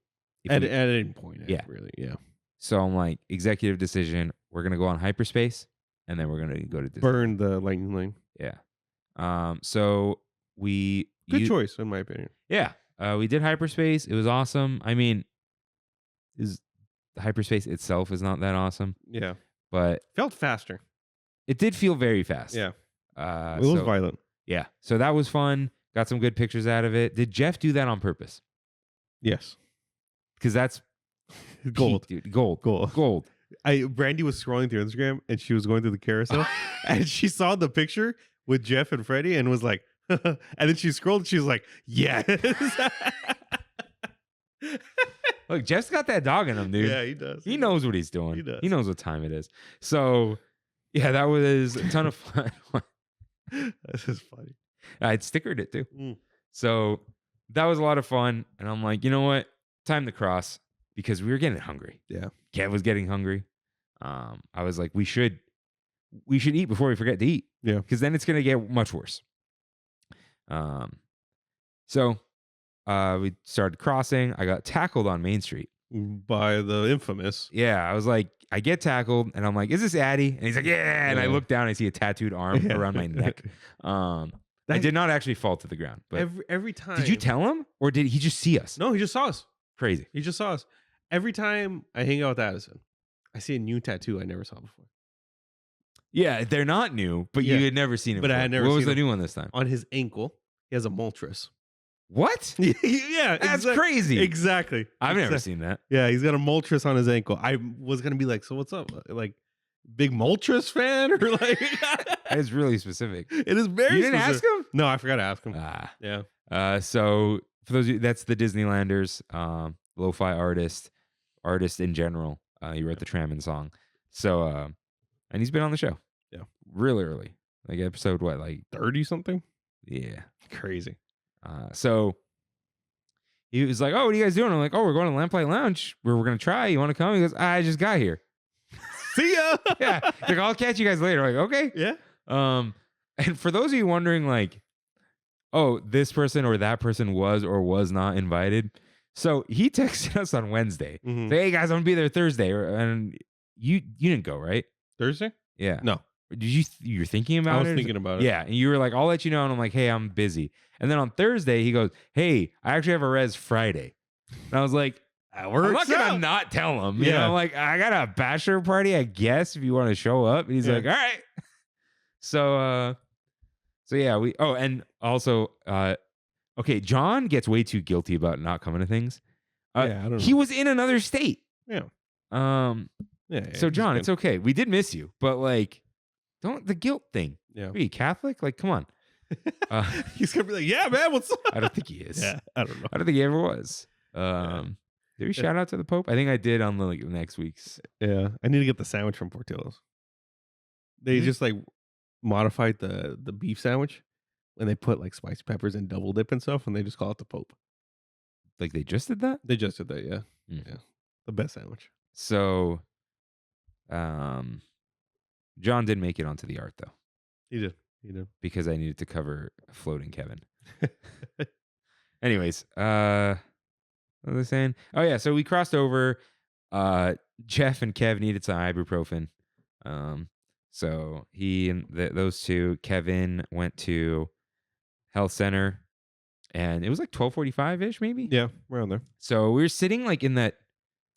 At any point. Yeah. Really. Yeah. So I'm like, executive decision. We're going to go on hyperspace, and then we're going to go to Disney. Burn the lightning lane. Yeah. So we... Good choice, in my opinion. Yeah. We did hyperspace. It was awesome. I mean, the hyperspace itself is not that awesome. Yeah. But... Felt faster. It did feel very fast. Yeah. It was violent. Yeah. So that was fun. Got some good pictures out of it. Did Jeff do that on purpose? Yes. Because that's gold. Peak, dude. Gold. Brandy was scrolling through Instagram and she was going through the carousel and she saw the picture with Jeff and Freddie and was like, and then she scrolled and she was like, yes. Look, Jeff's got that dog in him, dude. Yeah, he does. He knows what he's doing. He does. He knows what time it is. So, yeah, that was a ton of fun. This is funny. I'd stickered it too. So that was a lot of fun. And I'm like, you know what? Time to cross, because we were getting hungry. Yeah. Kev was getting hungry. I was like, we should eat before we forget to eat. Yeah. Because then it's going to get much worse. So we started crossing. I got tackled on Main Street. By the infamous. Yeah. I was like, I get tackled and I'm like, is this Addy? And he's like, yeah. And I look down, I see a tattooed arm around my neck. I did not actually fall to the ground. But every time. Did you tell him, or did he just see us? No, he just saw us. Crazy. He just saw us. Every time I hang out with Addison, I see a new tattoo I never saw before. Yeah, they're not new, but you had never seen it But before. I had never What was seen the it. new one this time? On his ankle, he has a Moltres. What? Yeah. That's crazy. Exactly. I've never seen that. Yeah, he's got a Moltres on his ankle. I was going to be like, so what's up? Like, big Moltres fan? Or like... It's really specific. It is very You didn't specific. ask him? No, I forgot to ask him. Yeah. So for those of you, that's the Disneylanders, lo-fi artist in general. He wrote the Trammin song. So, and he's been on the show. Yeah. Really early. Like episode, what, like 30 something? Yeah. Crazy. So he was like, oh, what are you guys doing? I'm like, oh, we're going to Lamplight Lounge where we're going to try. You want to come? He goes, I just got here. See ya. Yeah. He's like, I'll catch you guys later. I'm like, okay. Yeah. And for those of you wondering, like, oh, this person or that person was or was not invited. So he texted us on Wednesday. Mm-hmm. Say, hey guys, I'm gonna be there Thursday. And you didn't go, right? Thursday? Yeah. No. Did you're thinking about it? I was thinking about it. Yeah. And you were like, I'll let you know. And I'm like, hey, I'm busy. And then on Thursday, he goes, hey, I actually have a res Friday. And I was like, I'm not gonna not tell him. You know, like, I got a bachelor party, I guess, if you want to show up. And he's like, all right. So yeah, and also, okay, John gets way too guilty about not coming to things. I don't know. He was in another state. Yeah. So John, it's okay. We did miss you, but like, don't the guilt thing. Yeah. Are you Catholic? Like, come on. He's gonna be like, yeah, man, what's up? I don't think he is. Yeah, I don't know. I don't think he ever was. Did we shout out to the Pope? I think I did on the next week's. Yeah, I need to get the sandwich from Portillo's. They just like modified the beef sandwich, and they put like spicy peppers and double dip and stuff, and they just call it the Pope. Like they just did that? They just did that, yeah. Yeah, the best sandwich. So, John did make it onto the art though. He did. Because I needed to cover floating Kevin. Anyways, what was I saying? Oh yeah, so we crossed over. Jeff and Kev needed some ibuprofen. So he and those two, Kevin went to health center, and it was like 12:45-ish, maybe. Yeah, around there. So we were sitting like in that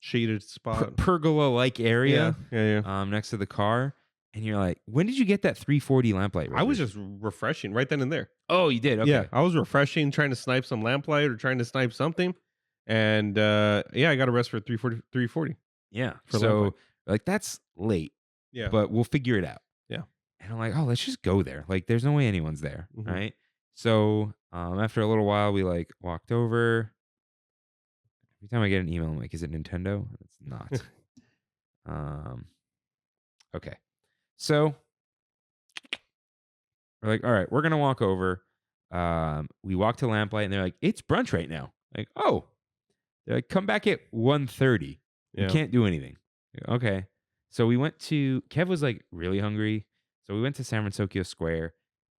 shaded spot, pergola-like area. Yeah. Next to the car. And you're like, when did you get that 340 lamplight? I was just refreshing right then and there. Oh, you did? Okay. Yeah, I was refreshing, trying to snipe some lamplight or trying to snipe something. And I got a rest for 340. Yeah. So lamplight. Like, that's late. Yeah. But we'll figure it out. Yeah. And I'm like, oh, let's just go there. Like, there's no way anyone's there. Mm-hmm. Right. So after a little while, we like walked over. Every time I get an email, I'm like, is it Nintendo? It's not. Okay. So we're like, all right, we're going to walk over. We walk to Lamplight, and they're like, it's brunch right now. Like, oh. They're like, come back at 1:30. Yeah. You can't do anything. Like, okay. So we went to, Kev was like really hungry. So we went to San Francisco Square,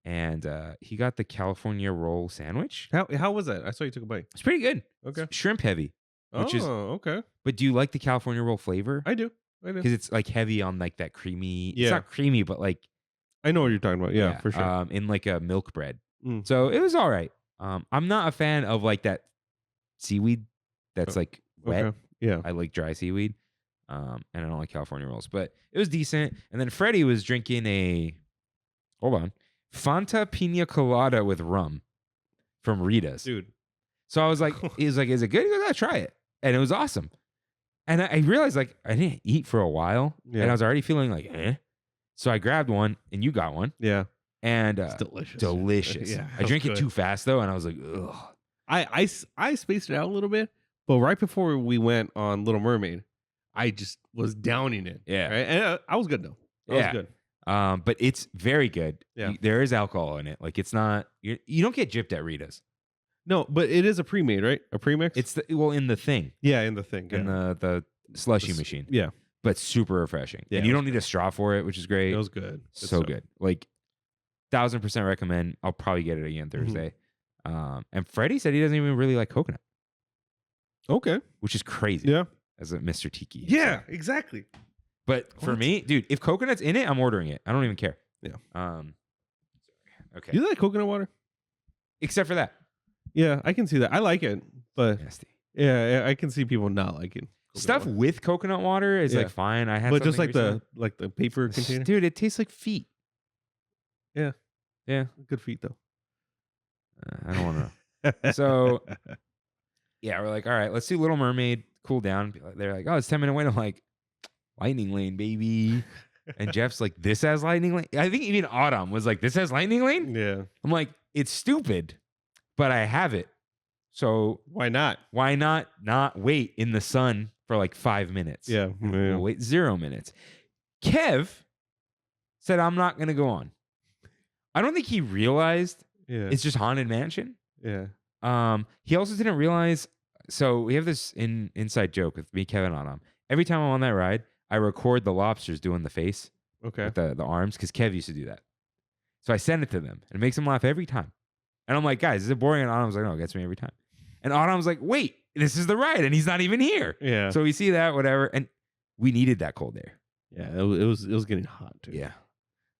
and he got the California roll sandwich. How was that? I saw you took a bite. It's pretty good. Okay. It's shrimp heavy. Okay. But do you like the California roll flavor? I do. Because it's like heavy on like that creamy. Yeah. It's not creamy, but like. I know what you're talking about. Yeah, for sure. In like a milk bread. Mm. So it was all right. I'm not a fan of like that seaweed that's like wet. Okay. Yeah. I like dry seaweed. And I don't like California rolls, but it was decent. And then Freddie was drinking Fanta Pina Colada with rum from Rita's. Dude. So I was like, he was like, is it good? He goes, I'll try it. And it was awesome. And I realized like I didn't eat for a while. Yeah. And I was already feeling like, eh. So I grabbed one and you got one. Yeah. And it's delicious. Delicious. Yeah, I drank it too fast though, and I was like, ugh. I spaced it out a little bit, but right before we went on Little Mermaid, I just was downing it. Yeah. Right? And I was good though. I was good. But it's very good. Yeah. There is alcohol in it. Like it's not, you don't get gypped at Rita's. No, but it is a pre-made, right? A premix? It's in the thing. Yeah, in the thing. In the slushy machine. Yeah. But super refreshing. Yeah, and you don't need a straw for it, which is great. It was good. So good. Like 1000% recommend. I'll probably get it again Thursday. And Freddie said he doesn't even really like coconut. Okay. Which is crazy. Yeah. As a Mr. Tiki. Yeah, exactly. But for me, dude, if coconut's in it, I'm ordering it. I don't even care. Yeah. Okay. You like coconut water? Except for that. Yeah, I can see that. I like it, but nasty. Yeah, I can see people not liking stuff water. with coconut water is like fine. I had, but just like recently. the paper container, dude. It tastes like feet. Yeah. Good feet though. I don't want to know. So yeah, we're like, all right, let's do Little Mermaid. Cool down. They're like, oh, it's 10-minute wait. I'm like, lightning lane, baby. And Jeff's like, this has lightning lane. I think even Autumn was like, this has lightning lane. Yeah. I'm like, it's stupid, but I have it. So why not? Why not wait in the sun for like 5 minutes? Yeah. We'll wait 0 minutes. Kev said, I'm not going to go on. I don't think he realized it's just Haunted Mansion. Yeah. He also didn't realize. So we have this inside joke with me, Kevin, on him. Every time I'm on that ride, I record the lobsters doing the face. Okay. With the arms, because Kev used to do that. So I send it to them, and it makes them laugh every time. And I'm like, guys, is it boring? And Autumn's like, no, it gets me every time. And Autumn's like, wait, this is the ride, and he's not even here. Yeah. So we see that, whatever, and we needed that cold air. Yeah, it was getting hot too. Yeah.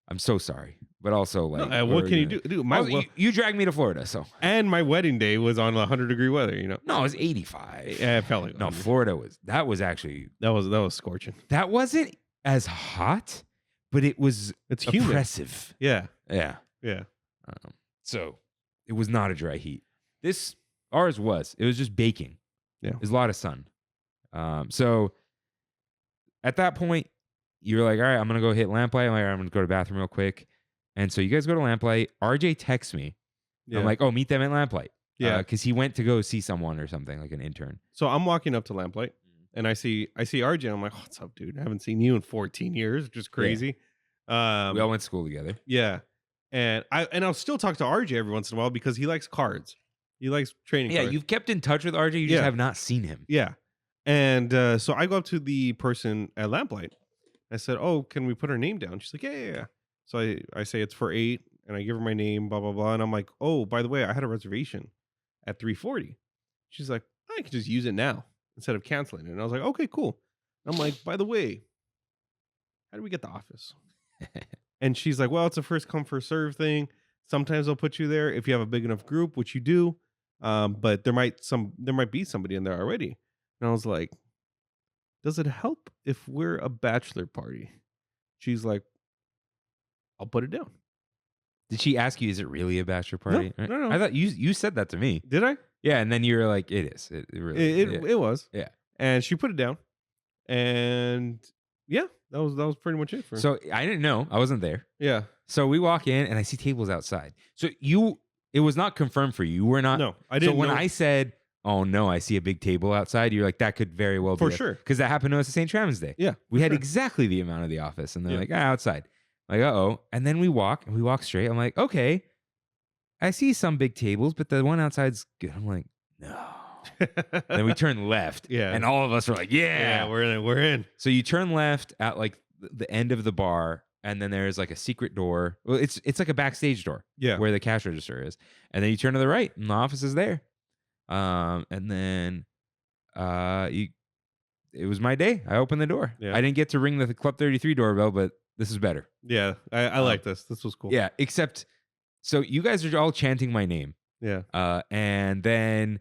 I'm so sorry, but also like, what can you do? Dude, you dragged me to Florida, so. And my wedding day was on 100-degree weather. You know. No, it was 85. Yeah, it felt like no. Florida was actually that was scorching. That wasn't as hot, but it's oppressive. Yeah. Yeah. Yeah. So it was not a dry heat. Ours was. It was just baking. Yeah. There's a lot of sun. So at that point, you're like, all right, I'm going to go hit Lamplight. I'm like, all right, I'm going to go to the bathroom real quick. And so you guys go to Lamplight. RJ texts me. Yeah. I'm like, oh, meet them at Lamplight. Yeah. Because he went to go see someone or something, like an intern. So I'm walking up to Lamplight and I see RJ. And I'm like, what's up, dude? I haven't seen you in 14 years. Just crazy. Yeah. We all went to school together. Yeah. And I'll still talk to RJ every once in a while because he likes cards. He likes training cards. Yeah, you've kept in touch with RJ. You just have not seen him. Yeah. And so I go up to the person at Lamplight. I said, oh, can we put her name down? She's like, yeah. So I say it's for 8 and I give her my name, blah, blah, blah. And I'm like, oh, by the way, I had a reservation at 3:40. She's like, I could just use it now instead of canceling it. And I was like, okay, cool. I'm like, by the way, how do we get the office? And she's like, well, it's a first come, first serve thing. Sometimes they'll put you there if you have a big enough group, which you do. But there might be somebody in there already. And I was like, does it help if we're a bachelor party? She's like, I'll put it down. Did she ask you, is it really a bachelor party? No. I thought you said that to me. Did I? Yeah, and then you were like, it is. It really It was. Yeah. And she put it down. And yeah, that was pretty much it for her. So I didn't know. I wasn't there. Yeah. So we walk in and I see tables outside. So it was not confirmed for you. You were not. No, I didn't So when know. I said, oh no, I see a big table outside, you're like, that could very well be. For sure. Because that happened to us at St. Trammin's Day. Yeah. We had sure. exactly the amount of the office. And they're Yeah. like, outside. Like, uh-oh. And then we walk straight. I'm like, okay, I see some big tables, but the one outside's good. I'm like, no. Then we turn left. Yeah. And all of us are like, yeah. We're in. So you turn left at like the end of the bar, and then there's like a secret door. Well, it's like a backstage door. Yeah. Where the cash register is. And then you turn to the right, and the office is there. And then it was my day. I opened the door. Yeah. I didn't get to ring the Club 33 doorbell, but this is better. Yeah. I like this. This was cool. Yeah, except so you guys are all chanting my name. Yeah. And then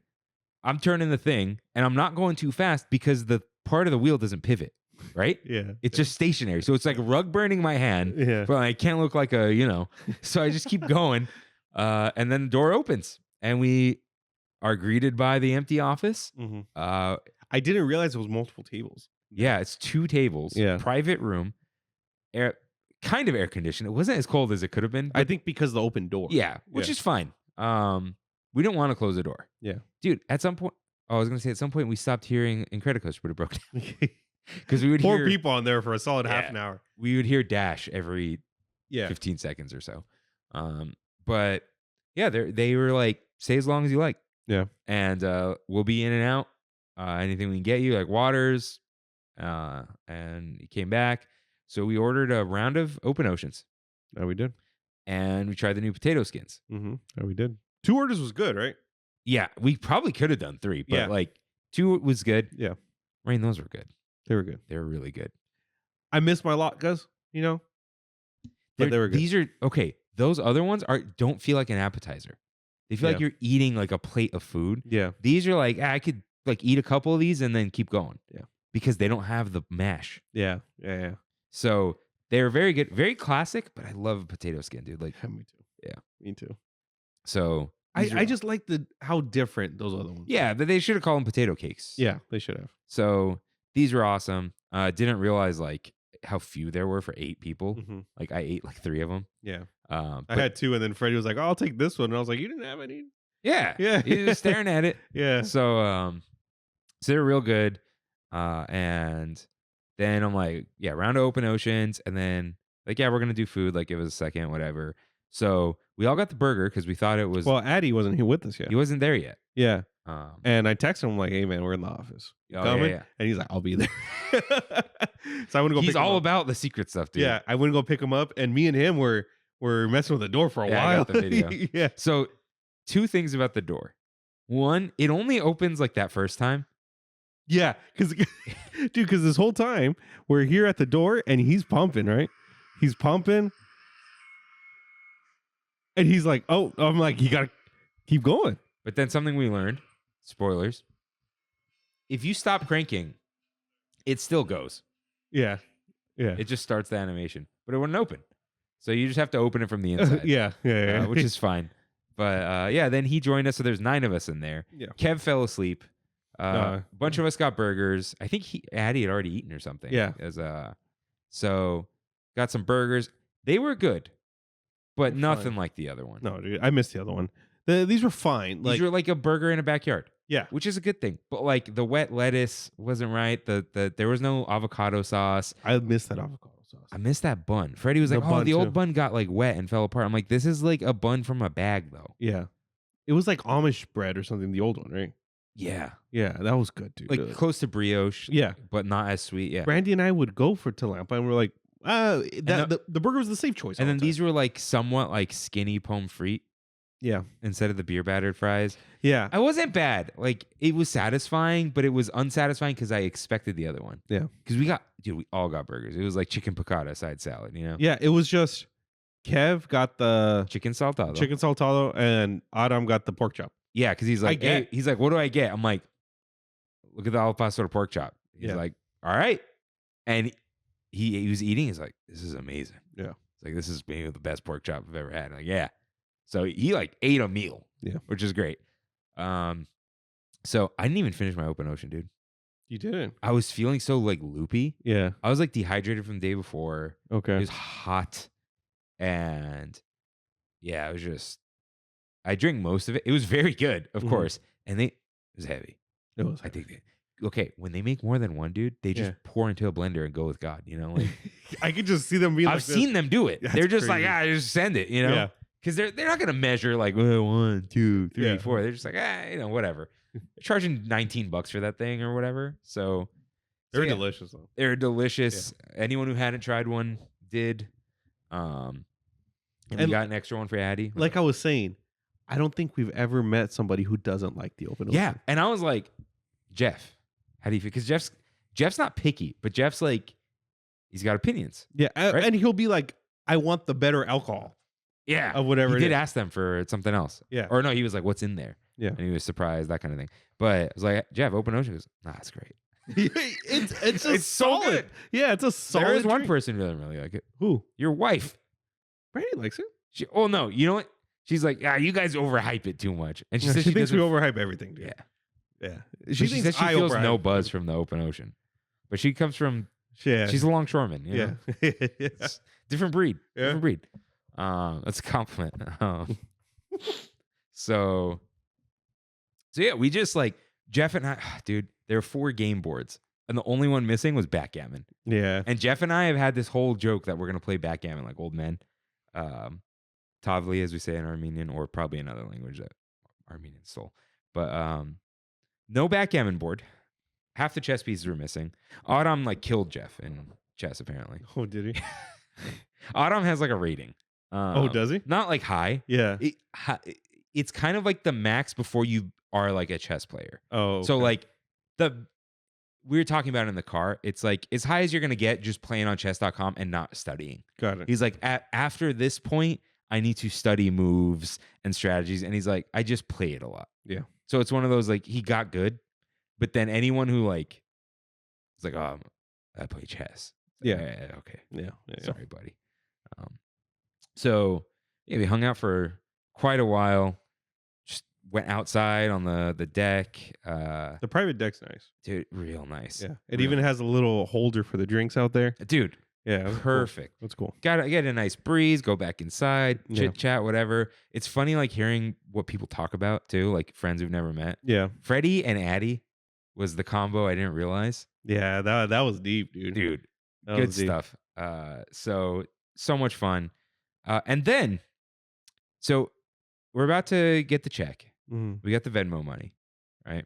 I'm turning the thing, and I'm not going too fast because the part of the wheel doesn't pivot, right? Yeah. It's just stationary. So it's like rug burning my hand, Yeah. but I can't look like a. So I just keep going. And then the door opens, and we are greeted by the empty office. Mm-hmm. I didn't realize it was multiple tables. Yeah, it's 2 tables. Yeah. Private room. Kind of air conditioned. It wasn't as cold as it could have been. I think because of the open door. Yeah, which is fine. We didn't want to close the door. Yeah. Dude, at some point, I was going to say at some point we stopped hearing Incredicoaster, but it broke down. Because we would Four hear people on there for a solid half an hour. We would hear Dash every 15 seconds or so. But yeah, they were like, stay as long as you like. Yeah. And we'll be in and out. Anything we can get you, like waters. And he came back. So we ordered a round of open oceans. Oh, we did. And we tried the new potato skins. Mm-hmm. Oh, we did. 2 orders was good, right? Yeah, we probably could have done 3, but like 2 was good. Yeah. Rain, those were good. They were good. They were really good. I missed my latkes, but they were good. These are okay. Those other ones don't feel like an appetizer. They feel like you're eating like a plate of food. Yeah. These are like, I could like eat a couple of these and then keep going. Yeah. Because they don't have the mash. Yeah. Yeah. So they're very good, very classic, but I love potato skin, dude. Like, Me too. Yeah. Me too. So I just like how different those other ones. Yeah, but they should have called them potato cakes. Yeah, they should have. So these were awesome. Didn't realize like how few there were for 8 people. Mm-hmm. Like I ate like 3 of them. Yeah. I had 2, and then Freddie was like, "Oh, I'll take this one," and I was like, "You didn't have any." Yeah. Yeah. He was staring at it. Yeah. So they're real good. And then I'm like, yeah, round of open oceans, and then like, yeah, we're gonna do food. Like, give us a second, whatever. So we all got the burger because we thought it was. Well, Addy wasn't here with us yet. He wasn't there yet. Yeah. And I texted him like, "Hey man, we're in the office. oh, Coming?" yeah. And he's like, "I'll be there." So I went to go. He's pick him all up. about the secret stuff, dude. Yeah, I went to go pick him up, and me and him were messing with the door for a Yeah, I while. got the video. Yeah. So 2 things about the door. One, it only opens like that first time. Yeah, because this whole time we're here at the door and he's pumping, right? He's pumping, and he's like, "Oh," I'm like, "You gotta keep going." But then something we learned, spoilers. If you stop cranking, it still goes. Yeah, yeah, It just starts the animation, but it wouldn't open. So you just have to open it from the inside. yeah. Which is fine. But yeah, then he joined us. So there's 9 of us in there. Yeah. Kev fell asleep. A bunch of us got burgers. I think Addy had already eaten or something. Yeah. So got some burgers. They were good, but nothing like the other one. No, dude, I missed the other one. These were fine. These were like a burger in a backyard. Yeah, which is a good thing. But like the wet lettuce wasn't right. There was no avocado sauce. I missed that avocado sauce. I missed that bun. Freddie was like, "Oh, the old bun got like wet and fell apart." I'm like, "This is like a bun from a bag, though." Yeah, it was like Amish bread or something. The old one, right? Yeah, that was good, dude. Like close to brioche. Yeah, but not as sweet. Yeah, Brandy and I would go for Talampa, and we're like, the burger was the safe choice. And then these were like somewhat like skinny pomme frite. Yeah, instead of the beer battered fries. Yeah, I wasn't bad. Like it was satisfying, but it was unsatisfying because I expected the other one. Yeah, because we all got burgers. It was like chicken piccata side salad. You know. Yeah, it was just Kev got the chicken saltado, and Adam got the pork chop. Yeah, because he's like, he's like, what do I get? I'm like, look at the al pastor pork chop. He's like, all right, and he was eating. He's like, this is amazing. Yeah, it's like this is maybe the best pork chop I've ever had. I'm like, yeah. So he like ate a meal. Yeah, which is great. So I didn't even finish my open ocean, dude. You didn't? I was feeling so like loopy. Yeah, I was like dehydrated from the day before. Okay, it was hot, and yeah, it was just. I drank most of it. It was very good, of course, and it was heavy. It was. I think. Okay, when they make more than one, dude, they just pour into a blender and go with God. You know, like I could just see them being. I've seen them do it. They're just crazy. Like, just send it. You know. Yeah. Because they're not gonna measure like 1, 2, 3, 4. They're just like whatever. They're charging $19 for that thing or whatever. So they're delicious though. They're delicious. Yeah. Anyone who hadn't tried one did. And we got an extra one for Addy. Like I was saying, I don't think we've ever met somebody who doesn't like the open ocean. Yeah, and I was like, Jeff, how do you feel? Because Jeff's not picky, but Jeff's like, he's got opinions. Yeah, right? And he'll be like, I want the better alcohol. Yeah. Of whatever. He did ask them for something else. Yeah. Or no, he was like, what's in there? Yeah. And he was surprised, that kind of thing. But I was like, Jeff, open ocean? He goes, nah, it's great. it's so good. Yeah, it's a solid. There is one person who doesn't really like it. Who? Your wife. Brandy likes it. No, you know what? She's like, you guys overhype it too much. And she says she thinks we overhype everything, dude. Yeah. She says she feels no buzz from the open ocean. But she comes from, she's a longshoreman. You know? It's different breed. Yeah. Different breed. That's a compliment. So yeah, we just like, Jeff and I, dude, there are 4 game boards. And the only one missing was backgammon. Yeah. And Jeff and I have had this whole joke that we're going to play backgammon like old men. Tavli, as we say in Armenian, or probably another language that Armenians stole. But no backgammon board. Half the chess pieces were missing. Adam like killed Jeff in chess, apparently. Oh, did he? Adam has like a rating. Does he? Not like high. Yeah. It's kind of like the max before you are like a chess player. Oh. Okay. So like we were talking about it in the car. It's like as high as you're gonna get just playing on chess.com and not studying. Got it. He's like, after this point, I need to study moves and strategies. And he's like, I just play it a lot. Yeah. So it's one of those like he got good, but then anyone who like is like, oh, I play chess. Yeah. Okay. Yeah. Sorry, buddy. So yeah, we hung out for quite a while. Just went outside on the deck. The private deck's nice. Dude, real nice. Yeah. It even has a little holder for the drinks out there. Dude. Yeah. Perfect. Cool. That's cool. Got to get a nice breeze, go back inside, chit chat, whatever. It's funny like hearing what people talk about too, like friends we've never met. Yeah. Freddie and Addy was the combo I didn't realize. Yeah, that was deep, dude. Dude, good stuff. So much fun. And then, so we're about to get the check. Mm-hmm. We got the Venmo money, right?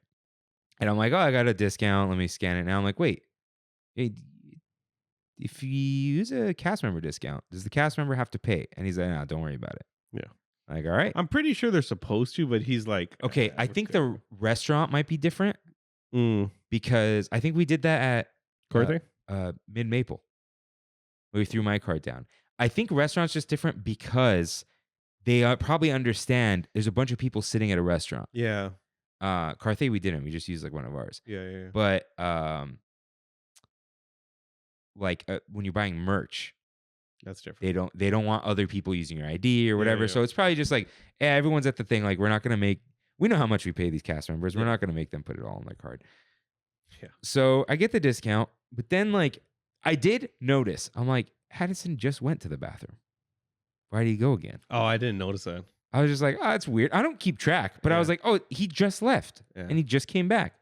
And I'm like, oh, I got a discount. Let me scan it now. I'm like, wait, hey, if you use a cast member discount, does the cast member have to pay? And he's like, no, don't worry about it. Yeah. Like, all right. I'm pretty sure they're supposed to, but he's like, okay, I think the restaurant might be different because I think we did that at Mid Maple. We threw my card down. I think restaurants just different because they probably understand there's a bunch of people sitting at a restaurant. Yeah. Carthay, we didn't. We just used like one of ours. Yeah. But when you're buying merch, that's different. They don't want other people using your ID or whatever. So it's probably just like, everyone's at the thing. Like we're not gonna make we know how much we pay these cast members. Yeah. We're not going to make them put it all on their card. Yeah. So I get the discount, but then like I did notice, I'm like, Addison just went to the bathroom. Why did he go again? Oh, I didn't notice that. I was just like, oh, that's weird. I don't keep track, but I was like, oh, he just left and he just came back.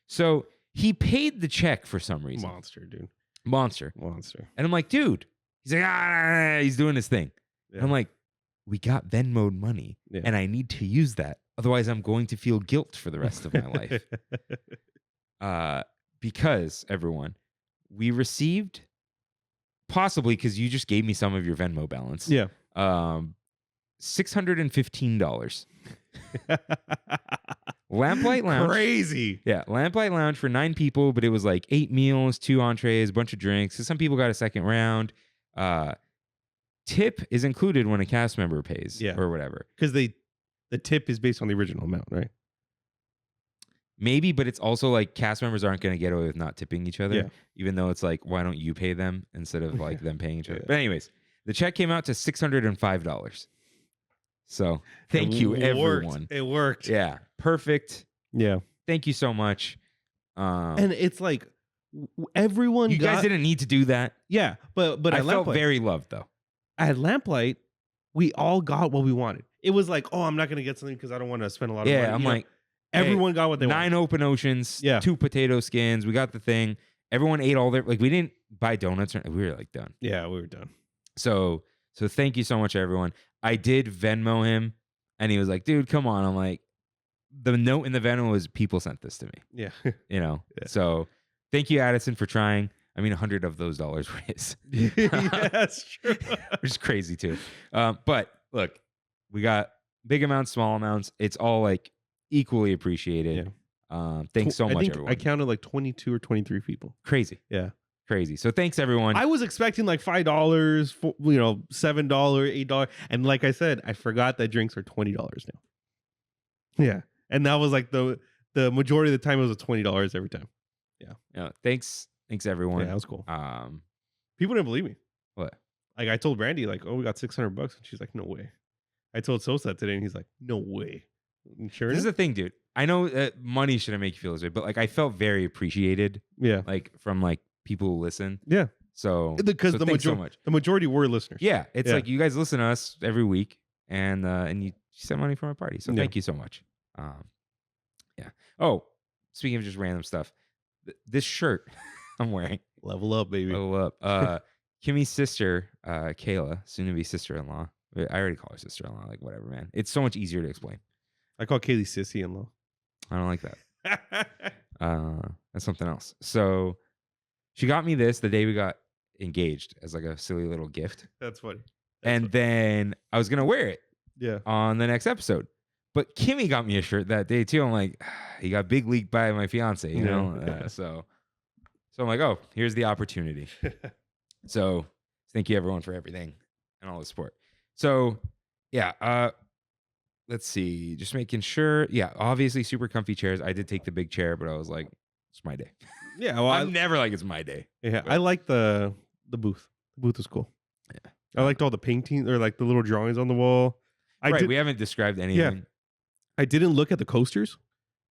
So he paid the check for some reason. Monster, dude. Monster. And I'm like, dude. He's like, he's doing his thing. Yeah. And I'm like, we got Venmo'd money and I need to use that. Otherwise, I'm going to feel guilt for the rest of my life. Because, everyone, we received, possibly because you just gave me some of your Venmo balance. Yeah. $615. Lamplight Lounge. Crazy. Yeah, Lamplight Lounge for 9 people, but it was like 8 meals, 2 entrees, a bunch of drinks. So some people got a second round. Tip is included when a cast member pays or whatever. Because the tip is based on the original amount, right? Maybe, but it's also like cast members aren't going to get away with not tipping each other, even though it's like, why don't you pay them instead of like them paying each other? But anyways, the check came out to $605. So thank you, everyone. It worked. Yeah, perfect. Yeah. Thank you so much. And it's like everyone. You guys didn't need to do that. Yeah, but I felt very loved though. At Lamplight, we all got what we wanted. It was like, oh, I'm not gonna get something because I don't want to spend a lot of money. Yeah, I'm like, everyone got what they wanted. 9 open oceans, 2 potato skins. We got the thing. Everyone ate all their, like, we didn't buy donuts. We were like done. Yeah, we were done. So thank you so much, everyone. I did Venmo him, and he was like, dude, come on. I'm like, the note in the Venmo was people sent this to me. Yeah. You know? Yeah. So thank you, Addison, for trying. I mean, 100 of those dollars were his. Yeah, that's true. Which is crazy, too. But look, we got big amounts, small amounts. It's all like equally appreciated. Yeah. Thanks so much, everyone. I counted like 22 or 23 people. Crazy. Yeah. Crazy. So thanks, everyone. I was expecting like $5, $7, $8. And like I said, I forgot that drinks are $20 now. Yeah. And that was like the majority of the time it was $20 every time. Yeah. Thanks, everyone. Yeah, that was cool. People didn't believe me. What? Like I told Randy, like, oh, we got $600, and she's like, no way. I told Sosa today, and he's like, no way. Sure. This is the thing, dude. I know that money shouldn't make you feel this way, but like I felt very appreciated. Yeah. Like from like people who listen. Yeah. So because the majority were listeners. Yeah. It's like you guys listen to us every week, and you send money from our party. So thank you so much. Yeah. Oh, speaking of just random stuff, this shirt I'm wearing. Level up, baby. Level up. Kimmy's sister, Kayla, soon to be sister-in-law. I already call her sister-in-law. Like whatever, man. It's so much easier to explain. I call Kaylee sissy-in-law. I don't like that. That's something else. So she got me this the day we got engaged as like a silly little gift. That's funny. Then I was gonna wear it. Yeah. On the next episode. But Kimmy got me a shirt that day too. I'm like, he got big leagued by my fiance, you know? So I'm like, oh, here's the opportunity. So thank you everyone for everything and all the support. So yeah, let's see. Just making sure. Yeah, obviously super comfy chairs. I did take the big chair, but I was like, it's my day. Yeah, well, I'm never like it's my day. Yeah, I like the booth. The booth is cool. Yeah. I liked all the painting or like the little drawings on the wall. We haven't described anything. Yeah. I didn't look at the coasters,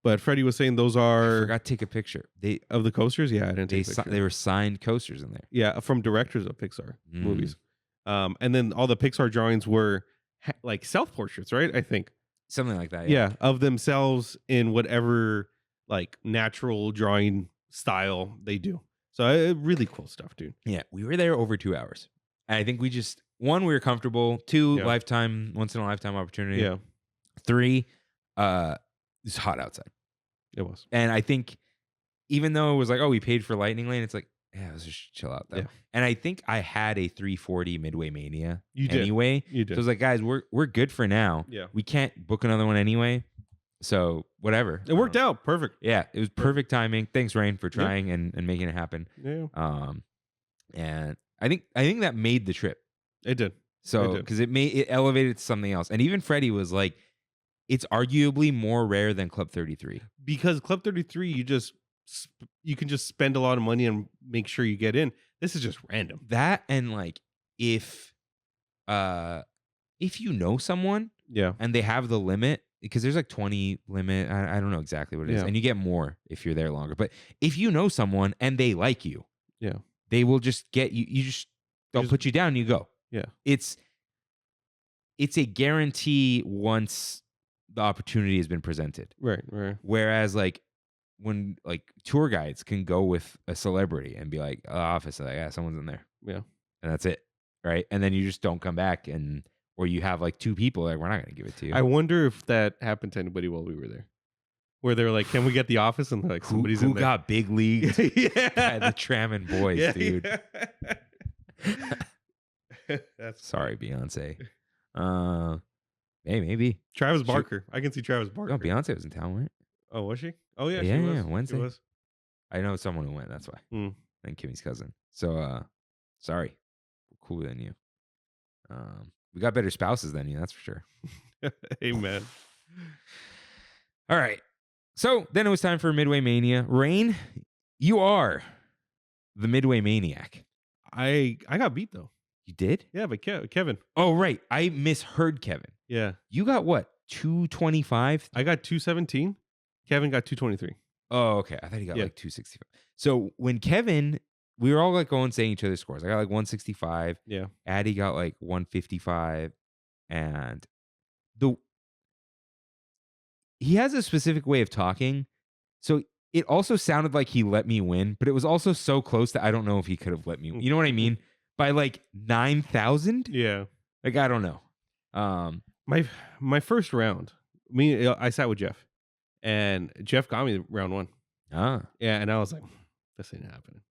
but Freddie was saying those are. I forgot to take a picture. Of the coasters? Yeah, I didn't take a picture. They were signed coasters in there. Yeah, from directors of Pixar movies. And then all the Pixar drawings were like self-portraits, right? I think. Something like that. Yeah, of themselves in whatever like natural drawing style they do. So really cool stuff, dude. Yeah, we were there over 2 hours. And I think we just, 1, we were comfortable. 2, once in a lifetime opportunity. Yeah. 3, it's hot outside. It was. And I think even though it was like, oh, we paid for Lightning Lane, it's like, yeah, let's just chill out though. Yeah. And I think I had a 340 Midway Mania anyway. You did. So I was like, guys, we're good for now. Yeah. We can't book another one anyway. So whatever. It worked out. Perfect. Yeah. It was perfect timing. Thanks, Rain, for trying and making it happen. Yeah. And I think that made the trip. It did. So because it elevated to something else. And even Freddie was like, it's arguably more rare than Club 33. Because Club 33, you can just spend a lot of money and make sure you get in. This is just random. That and like if you know someone, yeah, and they have the limit, because there's like 20 limit. I don't know exactly what it is. Yeah. And you get more if you're there longer. But if you know someone and they like you, Yeah. they will just get you. They'll put you down and you go. Yeah. It's a guarantee once the opportunity has been presented. Right. Whereas like when like tour guides can go with a celebrity and be like, office, like, yeah, someone's in there. Yeah. And that's it. Right. And then you just don't come back or you have like two people like, we're not going to give it to you. I wonder if that happened to anybody while we were there. Where they were like, can we get the office? And they're like, somebody's in there. Who got big leagued? Yeah. The Trammin boys, Yeah, dude. Yeah. That's Sorry, Beyonce. Hey, maybe. Travis Barker. I can see Travis Barker. No, Beyonce was in town, right? Oh, was she? Oh, yeah, Yeah, she was. yeah, Wednesday. She was. I know someone who went, that's why. Mm. And Kimmy's cousin. So, sorry. We're cooler than you. We got better spouses than you, that's for sure. Amen. All right. So then it was time for Midway Mania. Rain, you are the Midway Maniac. I got beat, though. You did? Yeah, but Kevin. Oh, right. I misheard Kevin. Yeah. You got what? 225? I got 217. Kevin got 223. Oh, okay. I thought he got like 265. So when Kevin, we were all like going saying each other's scores. I got like 165. Yeah. Addy got like 155. And he has a specific way of talking. So it also sounded like he let me win, but it was also so close that I don't know if he could have let me win. You know what I mean? By like 9,000? Yeah. Like, I don't know. My first round, I sat with Jeff, and Jeff got me round one. Ah. Yeah, and I was like, this ain't happening.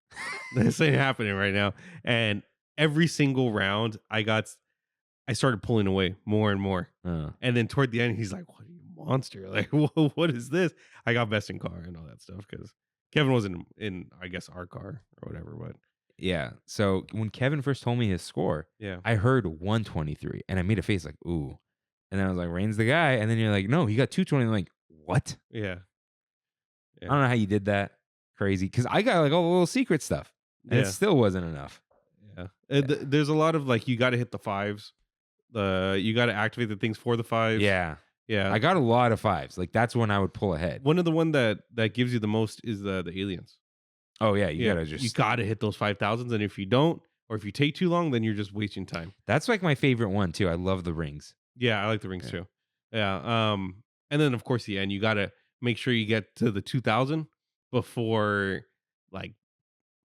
This ain't happening right now. And every single round, I started pulling away more and more. And then toward the end, he's like, what are you, monster? Like, what is this? I got best in car and all that stuff because Kevin wasn't in, I guess, our car or whatever. But yeah. So when Kevin first told me his score, I heard 123 and I made a face like, ooh. And then I was like, Rain's the guy. And then you're like, no, he got 220. I'm like, what? Yeah. I don't know how you did that. Crazy. Because I got like all the little secret stuff. And it still wasn't enough. Yeah. There's a lot of like, you got to hit the fives. You got to activate the things for the fives. Yeah. Yeah. I got a lot of fives. Like that's when I would pull ahead. One of the one that gives you the most is the aliens. Oh yeah. You gotta hit those 5,000s. And if you don't, or if you take too long, then you're just wasting time. That's like my favorite one too. I love the rings. Yeah. I like the rings too. Yeah. And then of course the end, you got to make sure you get to the 2,000 before like,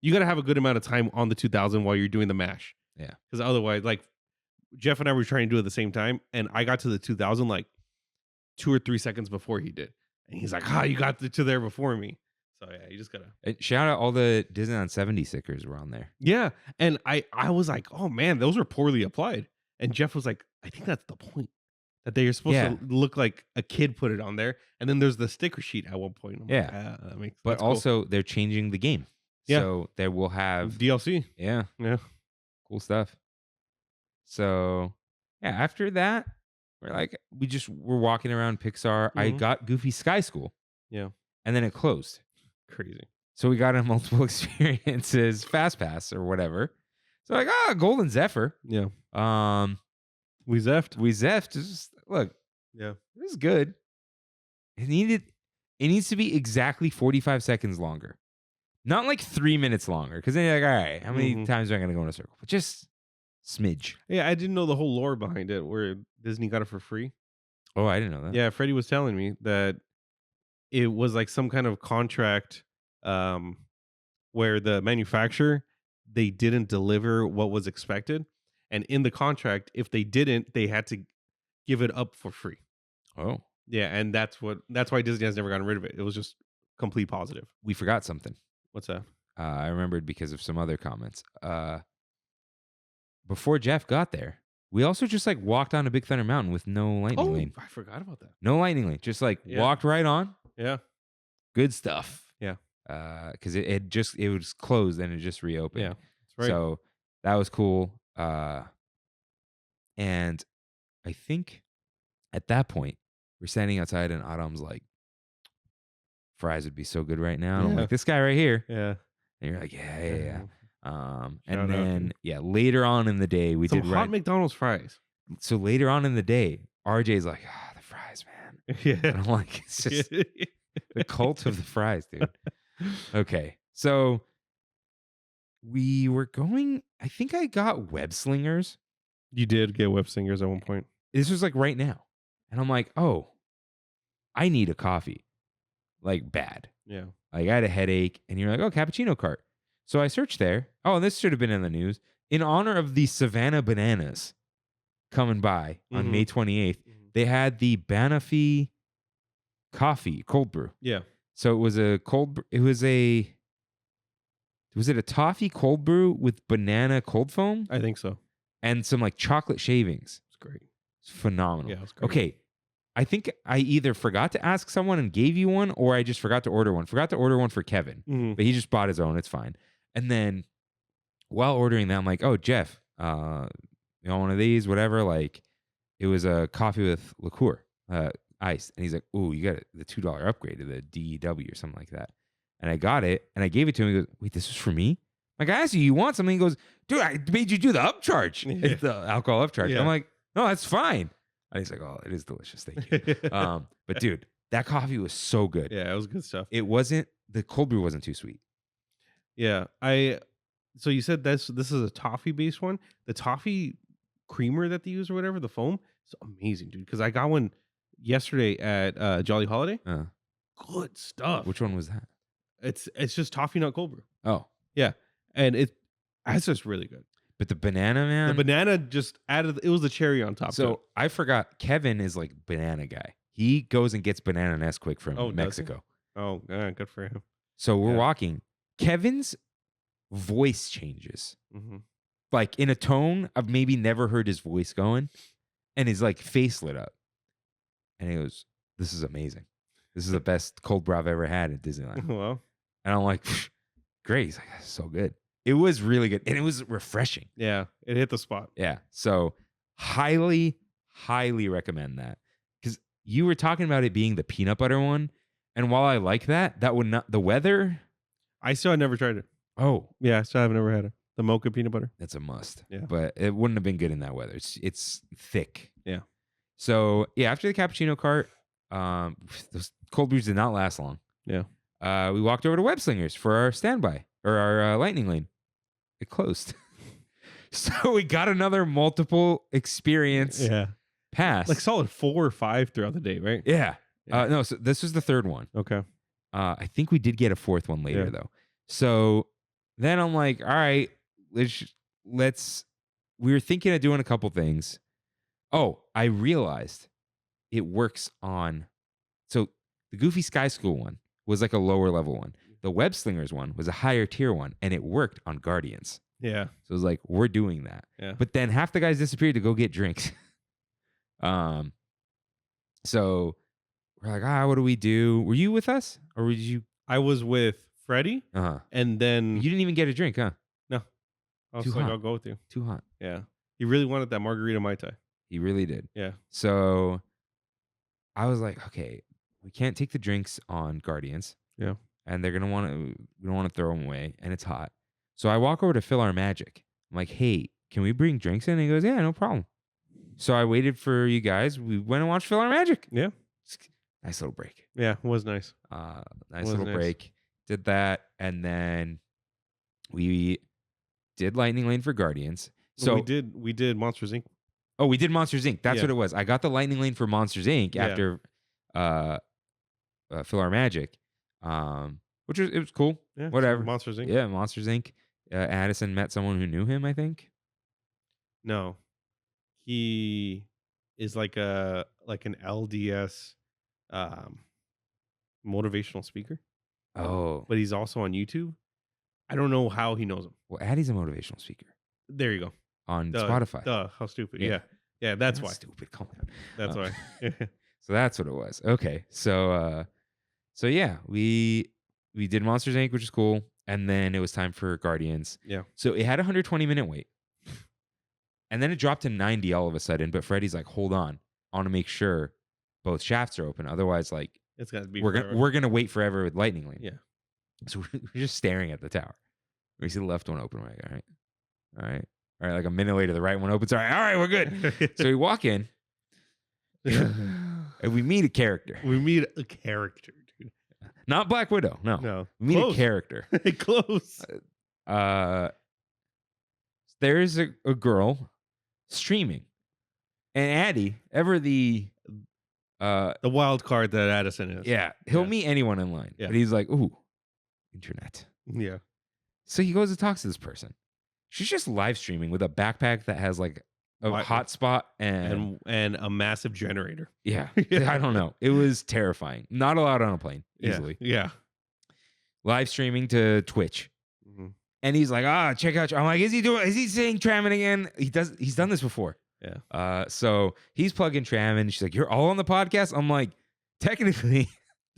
you got to have a good amount of time on the 2,000 while you're doing the mash. Yeah. Because otherwise, like Jeff and I were trying to do it at the same time. And I got to the 2,000 like 2 or 3 seconds before he did. And he's like, you got to there before me. So yeah, you just got to. Shout out all the Disneyland 70 stickers were on there. Yeah. And I was like, oh man, those were poorly applied. And Jeff was like, I think that's the point. That they are supposed to look like a kid put it on there. And then there's the sticker sheet at one point. I'm like, but also they're changing the game. Yeah. So they will have DLC. Yeah. Yeah. Cool stuff. So yeah, after that, we're walking around Pixar. I got Goofy Sky School. Yeah. And then it closed. Crazy. So we got in multiple experiences, Fast Pass or whatever. So like, Golden Zephyr. Yeah. We zeffed. Just, look. Yeah. This is good. It needs to be exactly 45 seconds longer. Not like 3 minutes longer. Because then you're like, all right, how many times am I going to go in a circle? But just smidge. Yeah, I didn't know the whole lore behind it where Disney got it for free. Oh, I didn't know that. Yeah, Freddie was telling me that it was like some kind of contract where the manufacturer, they didn't deliver what was expected. And in the contract, if they didn't, they had to give it up for free. Oh. Yeah, and that's why Disney has never gotten rid of it. It was just complete positive. We forgot something. What's that? I remembered because of some other comments. Before Jeff got there, we also just like walked on a Big Thunder Mountain with no lightning lane. I forgot about that. No lightning lane. Just like walked right on. Yeah. Good stuff. Yeah. Because it was closed and it just reopened. Yeah. That's right. So that was cool. And I think at that point, we're standing outside and Autumn's like, fries would be so good right now. I'm like, this guy right here. Yeah. And you're like, yeah. And then, later on in the day, we some did hot McDonald's fries. So later on in the day, RJ's like, the fries, man. Yeah. And I'm like, it's just the cult of the fries, dude. Okay. So we were going, I think I got web slingers. You did get web singers at one point. This was like right now. And I'm like, oh, I need a coffee. Like bad. Yeah. Like I had a headache and you're like, oh, cappuccino cart. So I searched there. Oh, and this should have been in the news. In honor of the Savannah Bananas coming by on May 28th, they had the Banafee coffee cold brew. Yeah. So it was a was it a toffee cold brew with banana cold foam? I think so. And some like chocolate shavings. It's great. It's phenomenal. Yeah, it was great. Okay. I think I either forgot to ask someone and gave you one, or I just forgot to order one. Forgot to order one for Kevin, but he just bought his own. It's fine. And then while ordering that, I'm like, oh, Jeff, you know, one of these, whatever. Like it was a coffee with liqueur, ice. And he's like, oh, you got the $2 upgrade to the DEW or something like that. And I got it and I gave it to him. He goes, wait, this is for me? Like I asked you want something? He goes, dude, I made you do the upcharge. Yeah. The alcohol upcharge. Yeah. I'm like, no, that's fine. And he's like, oh, it is delicious. Thank you. But dude, that coffee was so good. Yeah, it was good stuff. The cold brew wasn't too sweet. Yeah. So you said this is a toffee based one. The toffee creamer that they use or whatever, the foam, it's amazing, dude. Because I got one yesterday at Jolly Holiday. Good stuff. Which one was that? It's just toffee nut cold brew. Oh. Yeah. And it's just really good. But the banana, man. The banana just added, it was the cherry on top. So I forgot, Kevin is like banana guy. He goes and gets banana Nesquik from Mexico. Oh, yeah, good for him. So we're walking. Kevin's voice changes. Like in a tone I've maybe never heard his voice going. And his like face lit up. And he goes, this is amazing. This is the best cold brew I've ever had at Disneyland. Well. And I'm like, great. He's like, that's so good. It was really good. And it was refreshing. Yeah. It hit the spot. Yeah. So highly, highly recommend that. Because you were talking about it being the peanut butter one. And while I like that would not, the weather. I still had never tried it. Oh. Yeah, I still have never had it. The mocha peanut butter. That's a must. Yeah. But it wouldn't have been good in that weather. It's thick. Yeah. So yeah, after the cappuccino cart, those cold brews did not last long. Yeah. We walked over to Web Slingers for our standby or our lightning lane. It closed. So we got another multiple experience pass. Like solid 4 or 5 throughout the day, right? Yeah. No, so this was the third one. Okay. I think we did get a fourth one later though. So then I'm like, all right, let's we were thinking of doing a couple things. Oh, I realized it works on, so the Goofy Sky School one was like a lower level one. The Web Slingers one was a higher tier one, and it worked on Guardians. Yeah. So it was like, we're doing that. Yeah. But then half the guys disappeared to go get drinks. So we're like, what do we do? Were you with us? Or were you? I was with Freddie. And then You didn't even get a drink, huh? No. I was Too like, hot. I'll go with you. Too hot. Yeah. He really wanted that margarita Mai Tai. He really did. Yeah. So I was like, okay, we can't take the drinks on Guardians. Yeah. And they're gonna we don't want to throw them away, and it's hot. So I walk over to Fill Our Magic. I'm like, hey, can we bring drinks in? And he goes, yeah, no problem. So I waited for you guys. We went and watched Fill Our Magic. Yeah. Nice little break. Yeah, it was nice. Nice little break. Did that, and then we did Lightning Lane for Guardians. So we did Monsters Inc. Oh, we did Monsters Inc. That's what it was. I got the Lightning Lane for Monsters Inc. after Fill Our Magic, which was, it was cool. Yeah, whatever. Monsters Inc. Yeah, Monsters Inc. Addison met someone who knew him, I think. No, he is like an LDS motivational speaker. Oh, but he's also on YouTube. I don't know how he knows him. Well, Addy's a motivational speaker. There you go. On Spotify. How stupid. Yeah, that's why. Stupid. Calm down. That's why. So that's what it was. Okay. So yeah, we did Monsters Inc., which is cool. And then it was time for Guardians. Yeah. So it had a 120-minute wait. And then it dropped to 90 all of a sudden. But Freddie's like, hold on. I want to make sure both shafts are open. Otherwise, like, it's got to be we're gonna wait forever with Lightning Lane. Yeah. So we're just staring at the tower. We see the left one open. We're like, all right. Like a minute later, the right one opens. All right, we're good. So we walk in. And we meet a character. We meet a character, dude. Not Black Widow. No. No. We meet Close. a character. Close. There's a girl streaming. And Addy, ever the wild card that Addison is. Yeah. He'll meet anyone in line. Yeah. But he's like, ooh, internet. Yeah. So he goes and talks to this person. She's just live streaming with a backpack that has like a hotspot and a massive generator. Yeah. I don't know. It was terrifying. Not allowed on a plane easily. Yeah. Live streaming to Twitch. Mm-hmm. And he's like, check out. I'm like, is he saying Trammin again? He's done this before. Yeah. So he's plugging Trammin. She's like, you're all on the podcast? I'm like, technically.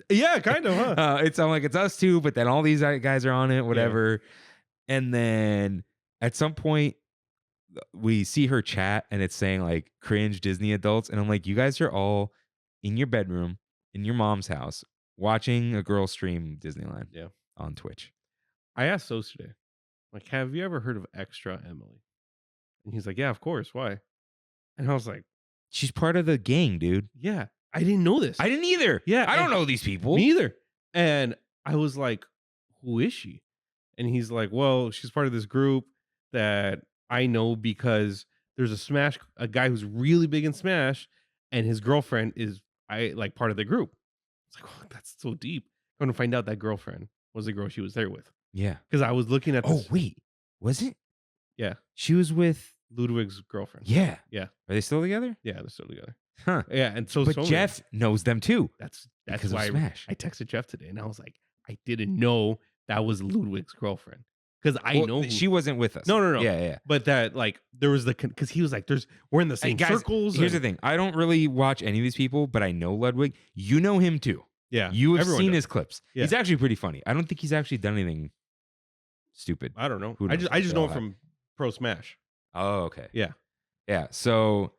Yeah, kind of, huh? I'm like, it's us too, but then all these guys are on it, whatever. Yeah. And then at some point we see her chat and it's saying like cringe Disney adults. And I'm like, you guys are all in your bedroom, in your mom's house, watching a girl stream Disneyland on Twitch. I asked Sos today, like, have you ever heard of Extra Emily? And he's like, yeah, of course. Why? And I was like, she's part of the gang, dude. Yeah. I didn't know this. I didn't either. Yeah. I don't know these people. Me either. And I was like, who is she? And he's like, well, she's part of this group that I know because there's a guy who's really big in Smash, and his girlfriend is part of the group. It's like, oh, that's so deep. I'm going to find out that girlfriend was the girl she was there with. Yeah. Because I was looking at this. Oh, wait. Was it? Yeah. She was with Ludwig's girlfriend. Yeah. Yeah. Are they still together? Yeah, they're still together. Huh. Yeah. And so Jeff knows them too. That's because why of Smash. I texted Jeff today and I was like, I didn't know that was Ludwig's girlfriend. Because I know she wasn't with us. No. Yeah. But that there was because he was like, we're in the same circles. Here's the thing. I don't really watch any of these people, but I know Ludwig. You know him too. Yeah. You have seen his clips. Yeah. He's actually pretty funny. I don't think he's actually done anything stupid. I don't know. I just know him from Pro Smash. Oh, okay. Yeah. Yeah. So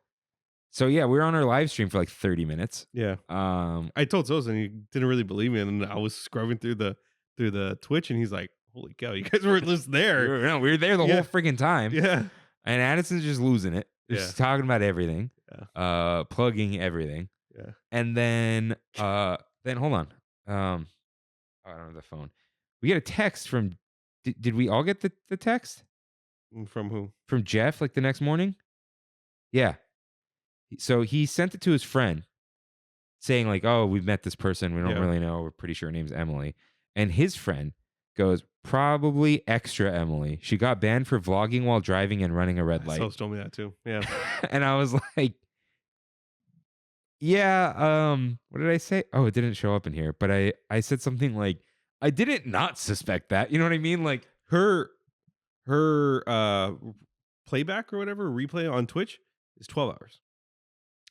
yeah, we were on our live stream for like 30 minutes. Yeah. I told Sos and he didn't really believe me, and I was scrubbing through the Twitch, and he's like, "Holy cow, you guys weren't just there." We were there the whole freaking time. Yeah. And Addison's just losing it. Just talking about everything. Yeah. Plugging everything. Yeah. And then hold on. I don't have the phone. We get a text from. Did we all get the text? From who? From Jeff, like the next morning. Yeah. So he sent it to his friend saying like, oh, we've met this person. We don't really know. We're pretty sure her name's Emily. And his friend goes, probably Extra Emily. She got banned for vlogging while driving and running a red light. Sos told me that too. Yeah. And I was like, yeah, what did I say? Oh, it didn't show up in here. But I said something like, I didn't not suspect that. You know what I mean? Like her playback or whatever, replay on Twitch is 12 hours.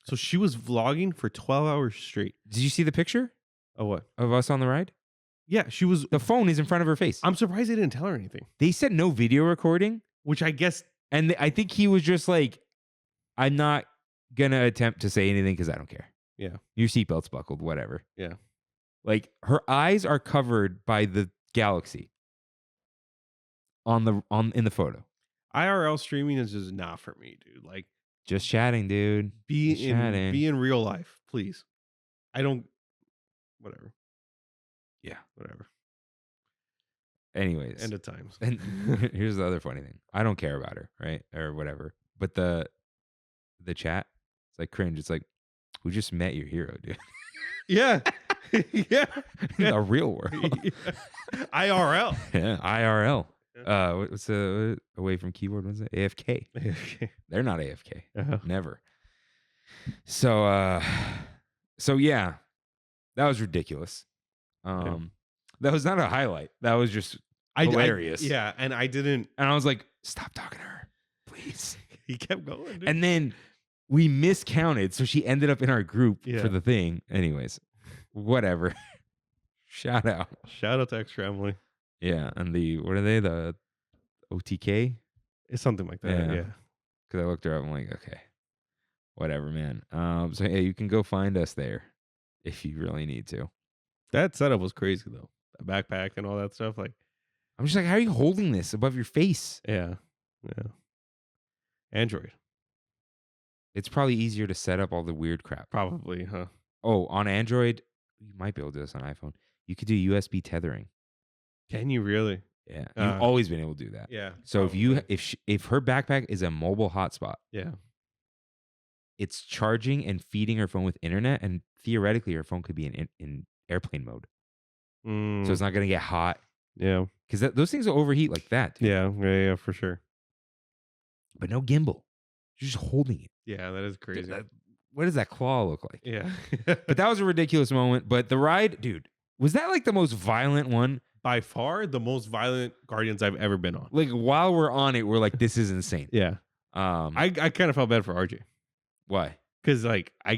So she was vlogging for 12 hours straight. Did you see the picture? Of what? Of us on the ride? Yeah, she was. The phone is in front of her face. I'm surprised they didn't tell her anything. They said no video recording, which I guess. And I think he was just like, I'm not going to attempt to say anything because I don't care. Yeah. Your seatbelt's buckled, whatever. Yeah. Like her eyes are covered by the galaxy in the photo. IRL streaming is just not for me, dude. Like, just chatting, dude. Be in real life, please. Whatever. Yeah. Whatever. Anyways. End of times. And here's the other funny thing. I don't care about her, right? Or whatever. But the chat, it's like cringe. It's like, we just met your hero, dude. Yeah. Yeah. In the real world. Yeah. IRL. Yeah. IRL. What's away from keyboard? What's it? AFK. AFK. They're not AFK. Uh-huh. Never. So yeah, that was ridiculous. That was not a highlight. That was just hilarious. And I didn't. And I was like, stop talking to her, please. He kept going, dude. And then we miscounted, so she ended up in our group for the thing. Anyways, whatever. Shout out to Extra Emily. Yeah, and what are they? The OTK? It's something like that. Yeah. Because I looked her up. I'm like, okay, whatever, man. So yeah, you can go find us there if you really need to. That setup was crazy though. The backpack and all that stuff. Like, I'm just like, how are you holding this above your face? Yeah. Android. It's probably easier to set up all the weird crap. Probably, huh? on Android, you might be able to do this on iPhone. You could do USB tethering. Can you really? Yeah, you've always been able to do that. Yeah. So probably. if her backpack is a mobile hotspot, yeah. it's charging and feeding her phone with internet, and theoretically her phone could be in airplane mode. So it's not gonna get hot. Yeah. Because those things will overheat like that. Dude. Yeah, for sure. But no gimbal. You're just holding it. Yeah, that is crazy. What does that claw look like? Yeah. But that was a ridiculous moment. But the ride, dude, was that like the most violent one? By far the most violent Guardians I've ever been on. Like while we're on it, we're like, this is insane. Yeah. I kind of felt bad for RJ. Why? Because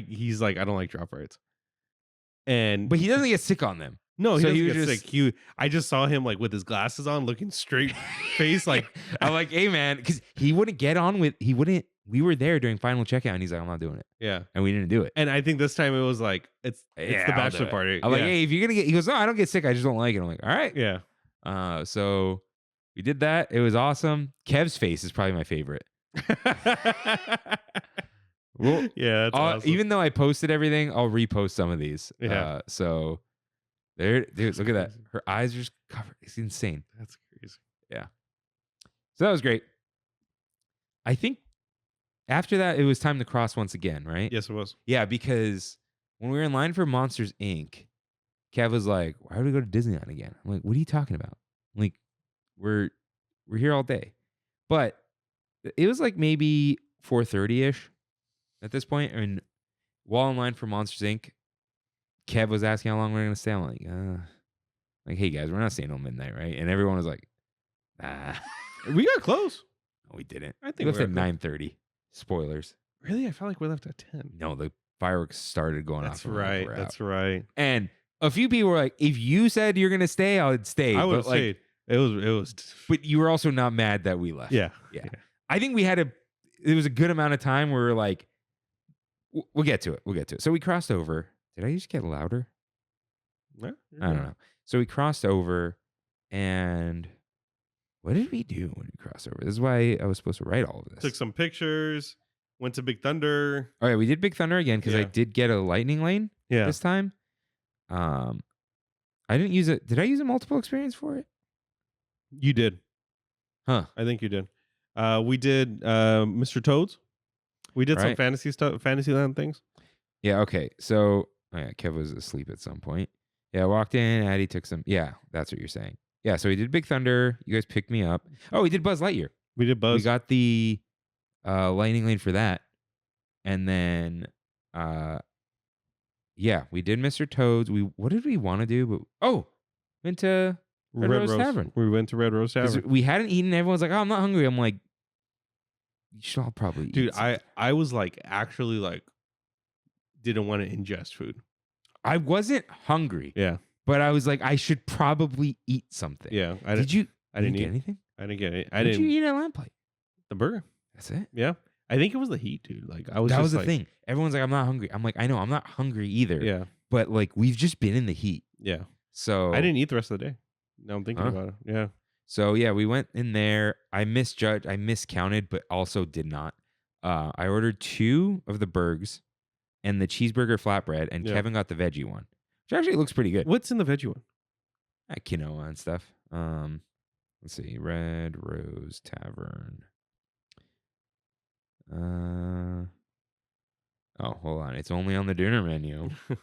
he's like, I don't like drop rides. But he doesn't get sick on them. No, he So doesn't he get was sick. I just saw him like with his glasses on, looking straight face. Like I'm like, hey man, because we were there during final checkout and he's like, I'm not doing it. Yeah. And we didn't do it. And I think this time it was like, it's the I'll do bachelor it. party. I'm like, hey, if you're gonna get, he goes, no, I don't get sick. I just don't like it. I'm like, all right. Yeah. So we did that. It was awesome. Kev's face is probably my favorite. Well, yeah. That's awesome. Even though I posted everything, I'll repost some of these. Yeah. So there, dude, That's look at that. crazy. Her eyes are just covered. It's insane. That's crazy. Yeah. So that was great. I think after that, it was time to cross once again, right? Yes, it was. Yeah, because when we were in line for Monsters, Inc., Kev was like, why would we go to Disneyland again? I'm like, what are you talking about? I'm like, we're here all day. But it was like maybe 4:30-ish at this point. And while in line for Monsters, Inc., Kev was asking how long we were going to stay. I'm like, hey, guys, we're not staying till midnight, right? And everyone was like, nah. We got close. No, we didn't. I think We left we at were 9:30. Spoilers. Really? I felt like we left at 10. No, the fireworks started going off. That's when right. we were out. That's right. And a few people were like, if you said you're going to stay, I would stay. I would have But, like, stayed. It was. But you were also not mad that we left. Yeah. I think it was a good amount of time where we were like, we'll get to it. So we crossed over. Did I just get louder? Yeah, I don't know. So we crossed over, and what did we do when we crossed over? This is why I was supposed to write all of this. Took some pictures. Went to Big Thunder. All right, we did Big Thunder again because I did get a lightning lane this time. I didn't use it. Did I use a multiple experience for it? You did. Huh. I think you did. We did Mr. Toads. We did some fantasy stuff, Fantasyland things. Yeah, okay. So, Kev was asleep at some point. Yeah, I walked in, Addy took some. Yeah, that's what you're saying. Yeah, so we did Big Thunder. You guys picked me up. Oh, we did Buzz Lightyear. We did Buzz. We got the lightning lane for that. And then, we did Mr. Toads. What did we want to do? Went to Red Rose Tavern. We went to Red Rose Tavern. We hadn't eaten. Everyone's like, oh, I'm not hungry. I'm like, you should all probably eat. Dude, something. I was like, actually like, didn't want to ingest food. I wasn't hungry. Yeah. But I was like, I should probably eat something. Yeah. I didn't eat get anything? I didn't get it. What did you eat at Lamplight? The burger. That's it? Yeah. I think it was the heat, dude. Like I was That just was the like, thing. Everyone's like, I'm not hungry. I'm like, I know, I'm not hungry either. Yeah. But like, we've just been in the heat. Yeah. So I didn't eat the rest of the day. Now I'm thinking about it. Yeah. So yeah, we went in there. I miscounted, but also did not. I ordered 2 of the burgers and the cheeseburger flatbread, and Kevin got the veggie one, which actually looks pretty good. What's in the veggie one? Quinoa and stuff. Let's see. Red Rose Tavern. Hold on. It's only on the dinner menu. Oh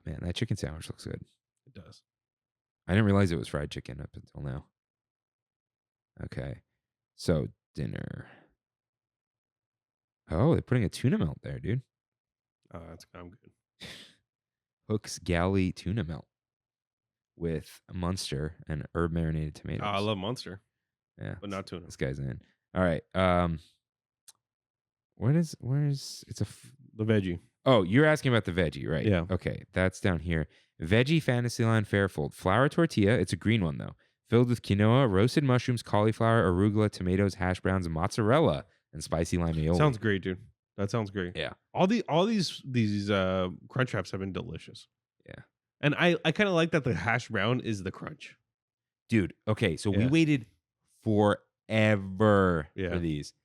man, that chicken sandwich looks good. It does. I didn't realize it was fried chicken up until now. Okay. So dinner. Oh, they're putting a tuna melt there, dude. Oh, I'm good. Hook's Galley tuna melt with Munster and herb marinated tomatoes. Oh, I love Monster. Yeah. But not tuna. This guy's in. All right. Where's the veggie. Oh, you're asking about the veggie, right? Yeah. Okay. That's down here. Veggie Fantasyland Fairfold. Flour tortilla. It's a green one though. Filled with quinoa, roasted mushrooms, cauliflower, arugula, tomatoes, hash browns, mozzarella, and spicy lime aioli. Sounds great, dude. That sounds great. Yeah. All these crunch wraps have been delicious. Yeah. And I kind of like that the hash brown is the crunch. Dude, okay, so we waited forever Yeah. for these.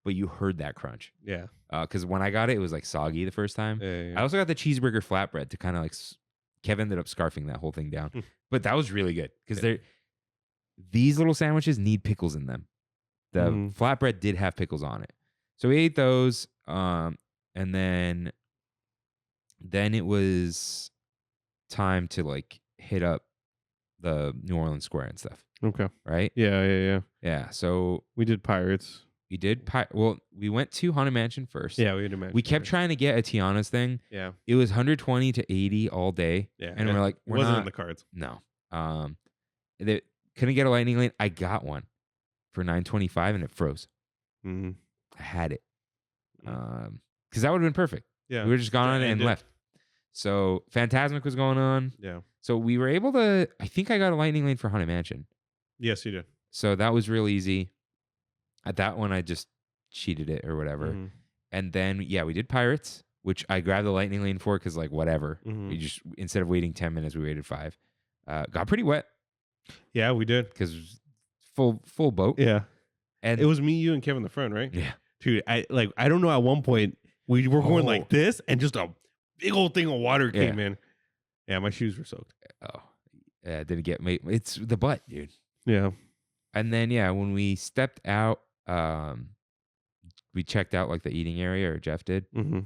but you heard that crunch. Yeah. Because when I got it, it was like soggy the first time. Yeah. I also got the cheeseburger flatbread to kind of like. Kev ended up scarfing that whole thing down, but that was really good because these little sandwiches need pickles in them. The flatbread did have pickles on it, so we ate those. And then it was time to like hit up the New Orleans Square and stuff. Okay. Right? Yeah. So we did Pirates. We did. Well, we went to Haunted Mansion first. Yeah, we did Mansion. We kept trying to get a Tiana's thing. Yeah. It was 120 to 80 all day. Yeah. And we're like, it wasn't in the cards. No. They couldn't get a lightning lane. I got one for 925 and it froze. Mm-hmm. I had it. Because that would have been perfect. Yeah. We were just gone on it and left. So Phantasmic was going on. Yeah. So we were able to, I think I got a lightning lane for Haunted Mansion. Yes, you did. So that was real easy. At that one, I just cheated it or whatever. Mm-hmm. And then, yeah, we did Pirates, which I grabbed the lightning lane for because, like, whatever. Mm-hmm. We just, instead of waiting 10 minutes, we waited 5. Got pretty wet. Yeah, we did. Because full boat. Yeah. And it was me, you, and Kevin the front, right? Yeah. Dude, I don't know, at one point, we were going like this, and just a big old thing of water came in. Yeah, my shoes were soaked. Oh. Yeah, didn't get me. It's the butt, dude. Yeah. And then, yeah, when we stepped out, we checked out like the eating area, or Jeff did. Mm-hmm.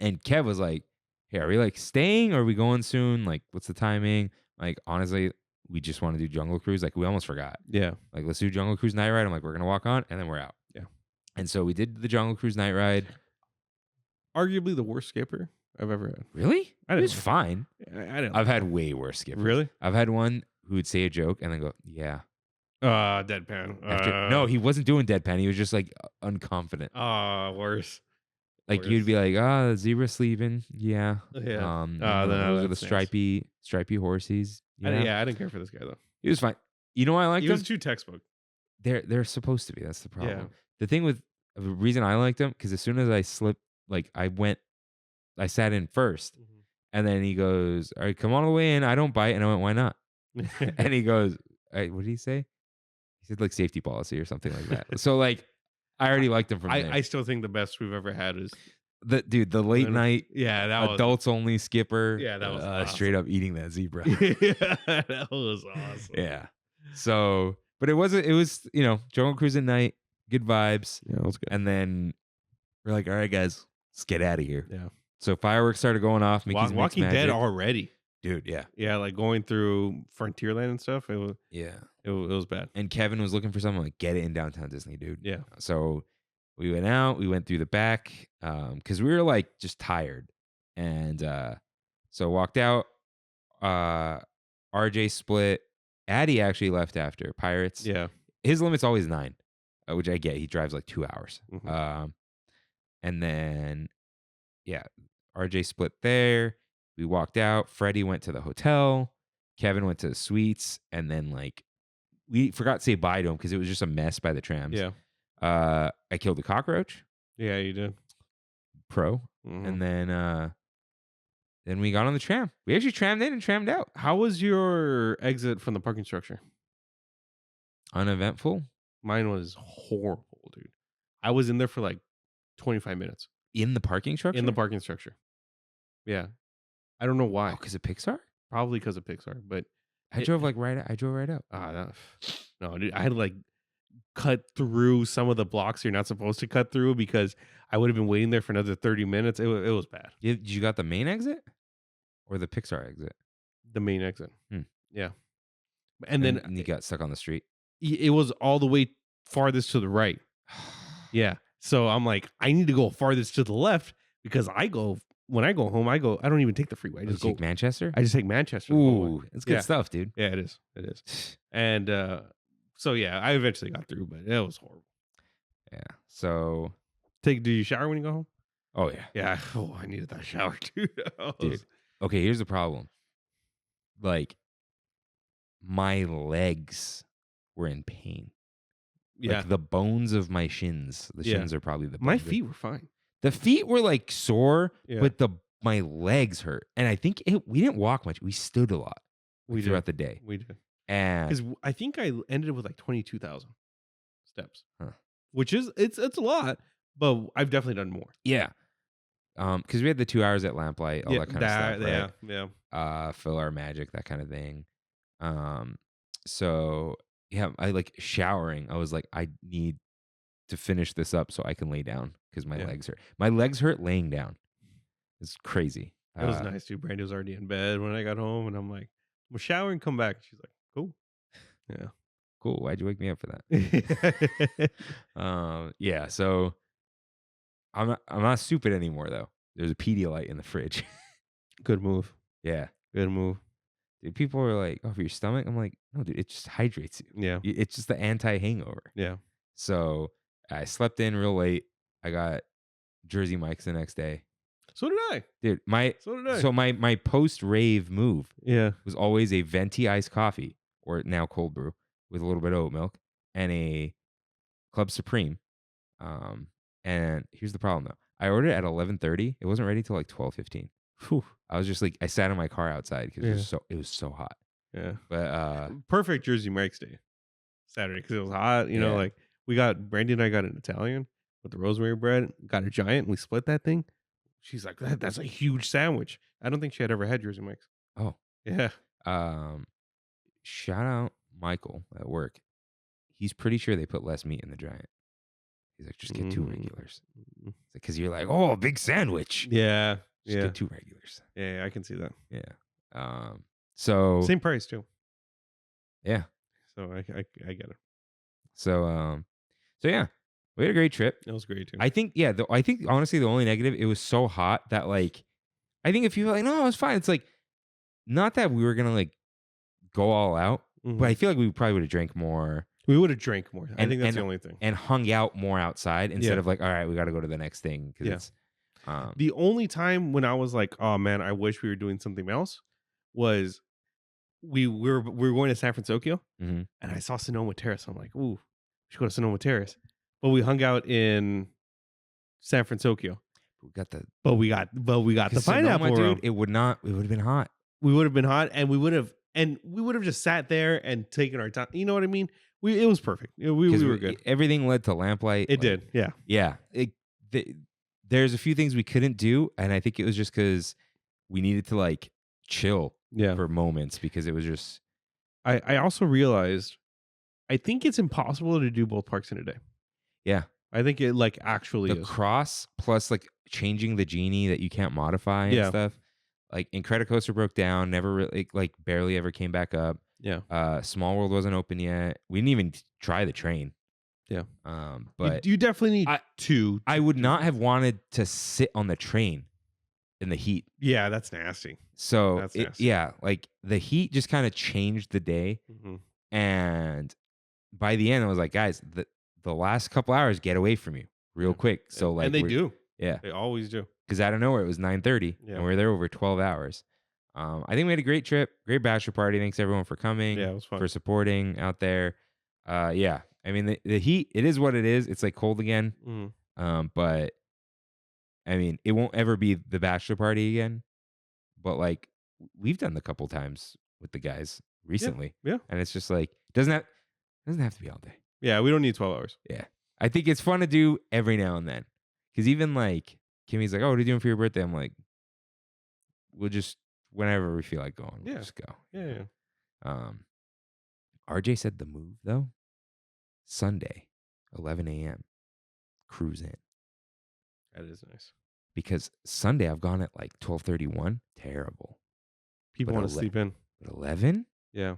And Kev was like, hey, are we like staying or are we going soon? Like, what's the timing? Like, honestly, we just want to do Jungle Cruise. Like, we almost forgot. Yeah. Like, let's do Jungle Cruise night ride. I'm like, we're going to walk on and then we're out. Yeah. And so we did the Jungle Cruise night ride. Arguably the worst skipper I've ever had. Really? It was fine. I've had way worse skippers. Really? I've had one who would say a joke and then go, yeah. Deadpan. No, he wasn't doing deadpan. He was just like unconfident. Worse. Like you'd be like, the zebra sleeving. Yeah. Yeah. Those are the stripy horsies. I didn't care for this guy though. He was fine. You know why I liked him? He was too textbook. They're supposed to be. That's the problem. Yeah. The thing with the reason I liked him, because as soon as I slipped, like I sat in first, and then he goes, all right, come on the way in. I don't bite. And I went, why not? And he goes, what did he say? He said like safety policy or something like that. So like, I already liked him from there. I still think the best we've ever had is the late night. Yeah, that adults only skipper. Yeah, that was awesome. Straight up eating that zebra. Yeah, that was awesome. Yeah. So, but it was Jungle Cruise at night, good vibes. Yeah, it was good. And then we're like, all right, guys, let's get out of here. Yeah. So fireworks started going off. Mickey's Walking Dead already. Dude, yeah. Yeah, like going through Frontierland and stuff. It was it was bad. And Kevin was looking for something like, get it in downtown Disney, dude. Yeah. So we went out, we went through the back, because we were like just tired. And so walked out, RJ split. Addy actually left after Pirates. Yeah. His limit's always 9, which I get. He drives like 2 hours. Mm-hmm. And then, yeah, RJ split there. We walked out. Freddie went to the hotel. Kevin went to the suites. And then, like, we forgot to say bye to him because it was just a mess by the trams. Yeah. I killed a cockroach. Yeah, you did. Pro. Mm-hmm. And then we got on the tram. We actually trammed in and trammed out. How was your exit from the parking structure? Uneventful. Mine was horrible, dude. I was in there for like 25 minutes. In the parking structure? In the parking structure. Yeah. I don't know why. Because of Pixar? Probably because of Pixar, but I drove right out. No, dude, I had to like cut through some of the blocks you're not supposed to cut through because I would have been waiting there for another 30 minutes. It was bad. You got the main exit or the Pixar exit? The main exit. Yeah. And then you got stuck on the street. It was all the way farthest to the right. Yeah. So I'm like, I need to go farthest to the left because when I go home, I don't even take the freeway. I just take Manchester? I just take Manchester. Ooh, it's good stuff, dude. Yeah, it is. And so yeah, I eventually got through, but it was horrible. Yeah. So do you shower when you go home? Oh yeah. Yeah. Oh, I needed that shower, dude. Dude. Okay, here's the problem. Like, my legs were in pain. Yeah. Like the bones of my shins. The shins are probably the My feet were fine. The feet were like sore, but my legs hurt. And I think we didn't walk much. We stood a lot throughout the day. We did. And because I think I ended up with like 22,000 steps. Huh. Which is it's a lot, but I've definitely done more. Yeah. Because we had the 2 hours at Lamplight, all that kind of stuff, right? Yeah. Fill our magic, that kind of thing. So yeah, I like showering. I was like, I need to finish this up so I can lay down because my legs hurt. My legs hurt laying down. It's crazy. It was nice too. Brandy was already in bed when I got home, and I'm like, "We'll shower and come back." She's like, "Cool." Yeah. Cool. Why'd you wake me up for that? Yeah. So I'm not stupid anymore though. There's a Pedialyte in the fridge. Good move. Yeah. Good move. Dude, people are like, "Oh, for your stomach?" I'm like, "No, dude, it just hydrates you. Yeah. It's just the anti-hangover." Yeah. So I slept in real late. I got Jersey Mike's the next day. So did I. Dude, So did I. so my post-rave move Yeah. was always a venti iced coffee, or now cold brew, with a little bit of oat milk, and a Club Supreme. And here's the problem though. I ordered it at 11:30. It wasn't ready till like 12:15. I was just like, I sat in my car outside because it was so hot. Yeah. But perfect Jersey Mike's day. Saturday because it was hot. You know, like Brandy and I got an Italian with the rosemary bread, got a giant, and we split that thing. She's like, that's a huge sandwich. I don't think she had ever had Jersey Mike's. Oh. Yeah. Shout out Michael at work. He's pretty sure they put less meat in the giant. He's like, just get 2 regulars. Because you're like, oh, a big sandwich. Yeah. Just get 2 regulars. Yeah, I can see that. Yeah. So same price too. Yeah. So I get it. So yeah, we had a great trip. It was great too. I think honestly the only negative, it was so hot that like, I think if you were like, no, it was fine. It's like, not that we were gonna like go all out, but I feel like we probably would have drank more. We would have drank more. I think that's the only thing. And hung out more outside instead of like, all right, we got to go to the next thing. It's, the only time when I was like, oh man, I wish we were doing something else was we were going to San Francisco and I saw Sonoma Terrace. I'm like, ooh, we should go to Sonoma Terrace. But we hung out in San Francisco. We got the the pineapple, dude. It would have been hot. We would have been hot, and we would have just sat there and taken our time. You know what I mean? It was perfect. We were good. Everything led to Lamplight. It did. Yeah. Yeah. There's a few things we couldn't do, and I think it was just because we needed to like chill for moments because it was just. I also realized, I think it's impossible to do both parks in a day. Yeah. I think it like actually the is. Cross plus like changing the genie that you can't modify and stuff. Like Incredicoaster broke down, never really like barely ever came back up. Yeah. Small World wasn't open yet. We didn't even try the train. Yeah. But you definitely need to. I would not have wanted to sit on the train in the heat. Yeah, that's nasty. So like the heat just kind of changed the day. And by the end, I was like, guys, the last couple hours get away from you real quick. So like, and they do. Yeah. They always do. Because out of nowhere, it was 9:30 and we were there over 12 hours. I think we had a great trip, great bachelor party. Thanks everyone for coming. Yeah, it was fun. For supporting out there. Yeah. I mean, the heat, it is what it is. It's like cold again. But I mean, it won't ever be the bachelor party again. But like, we've done the couple times with the guys recently. Yeah. And it's just like, doesn't have to be all day. Yeah, we don't need 12 hours. Yeah. I think it's fun to do every now and then. Because even like, Kimmy's like, oh, what are you doing for your birthday? I'm like, we'll just, whenever we feel like going, we'll just go. Yeah. RJ said the move, though, Sunday, 11 a.m., cruise in. That is nice. Because Sunday, I've gone at like 12:31. Terrible. People want to sleep in. But 11? Yeah.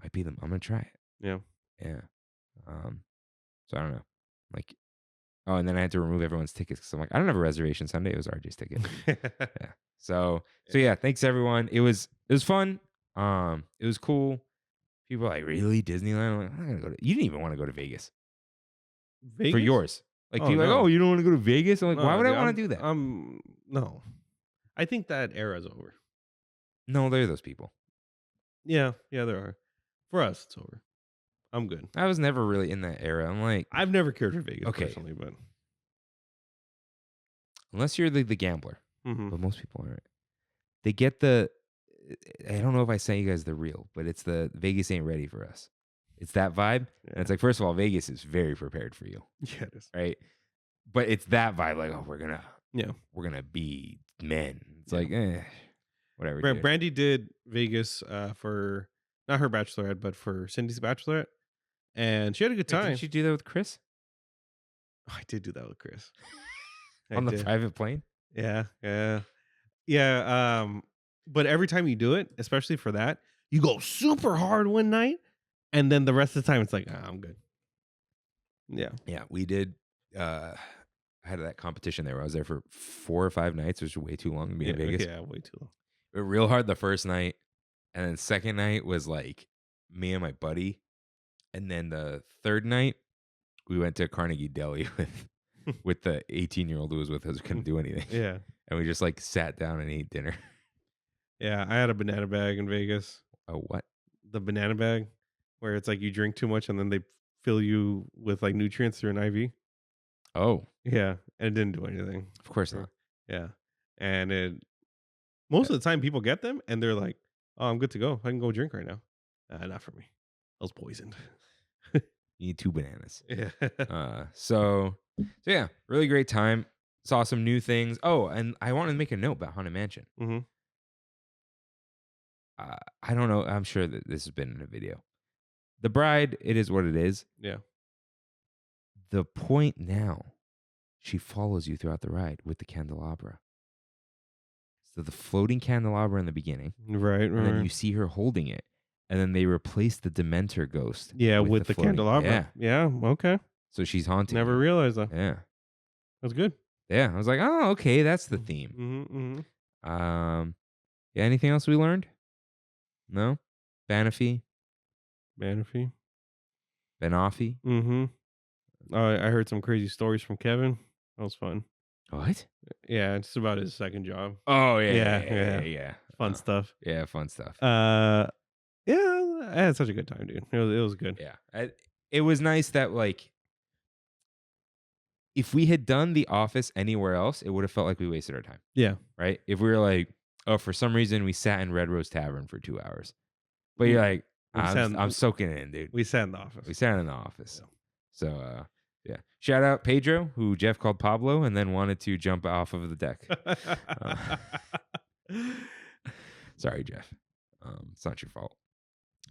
Might be them. I'm going to try it. Yeah. Yeah. So I don't know. Like, oh, and then I had to remove everyone's tickets because I'm like, I don't have a reservation Sunday. It was RJ's ticket. Yeah. So yeah, thanks everyone. It was fun. It was cool. People are like, really? Disneyland? I'm like, I'm not gonna go to. You didn't even want to go to Vegas. For yours. Like people are like, oh, you don't want to go to Vegas? I'm like, why would I want to do that? No. I think that era's over. No, there are those people. Yeah, there are. For us, it's over. I'm good. I was never really in that era. I'm like, I've never cared for Vegas personally, but unless you're the gambler, but most people aren't. They get the. I don't know if I sent you guys the reel, but it's the Vegas ain't ready for us. It's that vibe, and it's like, first of all, Vegas is very prepared for you. Yeah, it is. Right? but it's that vibe. Like, oh, we're gonna be men. It's like, whatever. Brandy did Vegas for not her bachelorette, but for Cindy's bachelorette, and she had a good time. Did she do that with Chris? Oh, I did do that with Chris On the private plane. Yeah. But every time you do it, especially for that, you go super hard one night, and then the rest of the time it's like, I'm good. Yeah, we did. I had that competition there where I was there for 4 or 5 nights, which was way too long to be in Vegas. Yeah, way too long. But real hard the first night, and then second night was like me and my buddy, and then the third night we went to Carnegie Deli with the 18-year-old who was with us who couldn't do anything. Yeah, and we just like sat down and ate dinner. Yeah, I had a banana bag in Vegas. Oh, what? The banana bag, where it's like you drink too much and then they fill you with like nutrients through an IV. Oh, yeah, and it didn't do anything. Of course not. Yeah, and most of the time people get them and they're like, "Oh, I'm good to go. I can go drink right now." Not for me. I was poisoned. You need 2 bananas. Yeah. So yeah, really great time. Saw some new things. Oh, and I wanted to make a note about Haunted Mansion. Mm-hmm. I don't know. I'm sure that this has been in a video. The bride, it is what it is. Yeah. The point now, she follows you throughout the ride with the candelabra. So the floating candelabra in the beginning. Right. And then you see her holding it. And then they replace the Dementor ghost. Yeah, with the candelabra. Yeah. Okay. So she's haunting. Never realized that. Yeah. That's good. Yeah. I was like, oh, okay. That's the theme. Mm-hmm. Yeah. Anything else we learned? No? Banoffee? Banoffee. Mm-hmm. I heard some crazy stories from Kevin. That was fun. What? Yeah, it's about his second job. Oh, yeah. Fun stuff. Yeah, fun stuff. Yeah, I had such a good time, dude. It was good. Yeah. It was nice that, like, if we had done The Office anywhere else, it would have felt like we wasted our time. Yeah. Right? If we were like, oh, for some reason we sat in Red Rose Tavern for 2 hours. But you're like, I'm soaking it in, dude. We sat in the office. Yeah. So, yeah. Shout out Pedro, who Jeff called Pablo and then wanted to jump off of the deck. Sorry, Jeff. It's not your fault.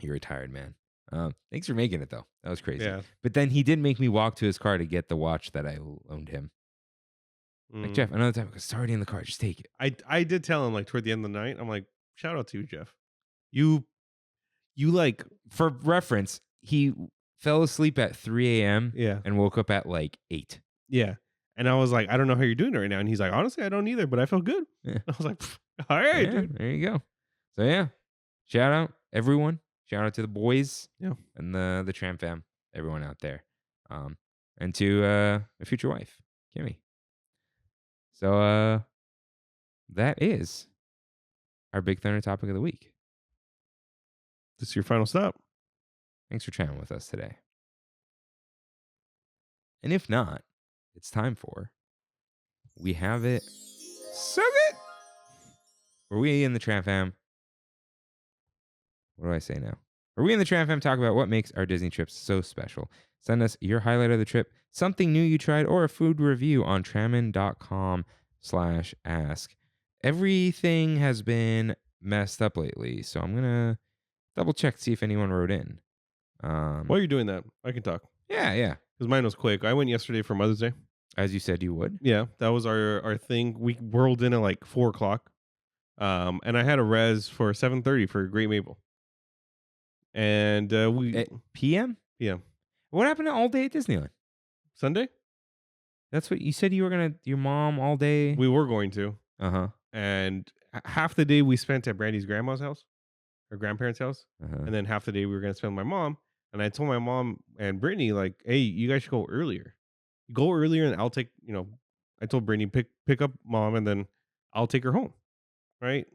You're a tired man. Thanks for making it, though. That was crazy. Yeah. But then he did make me walk to his car to get the watch that I loaned him. Like, Jeff, another time, it's already in the car. Just take it. I did tell him, like, toward the end of the night, I'm like, shout out to you, Jeff. You like, for reference, he fell asleep at 3 a.m. Yeah. And woke up at like 8. Yeah. And I was like, I don't know how you're doing it right now. And he's like, honestly, I don't either, but I felt good. Yeah. I was like, all right, dude. There you go. So yeah, shout out everyone. Shout out to the boys. Yeah. And the Tram fam, everyone out there. And to my future wife, Kimmy. So that is our Big Thunder topic of the week. This is your final stop. Thanks for chatting with us today. And if not, it's time for We Have It So Good. Where we in the Tram fam. What do I say now? Where we in the Tram fam talk about what makes our Disney trips so special. Send us your highlight of the trip, something new you tried, or a food review on trammin.com/ask. Everything has been messed up lately, so I'm going to double check to see if anyone wrote in. While you're doing that, I can talk. Yeah. Because mine was quick. I went yesterday for Mother's Day. As you said you would. Yeah, that was our thing. We whirled in at like 4 o'clock. And I had a res for 7:30 for Great Maple. And we... At PM? Yeah. What happened to all day at Disneyland? Sunday? That's what you said you were going to... Your mom all day? We were going to. Uh-huh. And half the day we spent at Brandy's grandma's house. Her grandparents' house. Uh-huh. And then half the day we were going to spend with my mom. And I told my mom and Brittany, like, hey, you guys should go earlier. Go earlier and I'll take, I told Brittany, pick up mom and then I'll take her home. Right?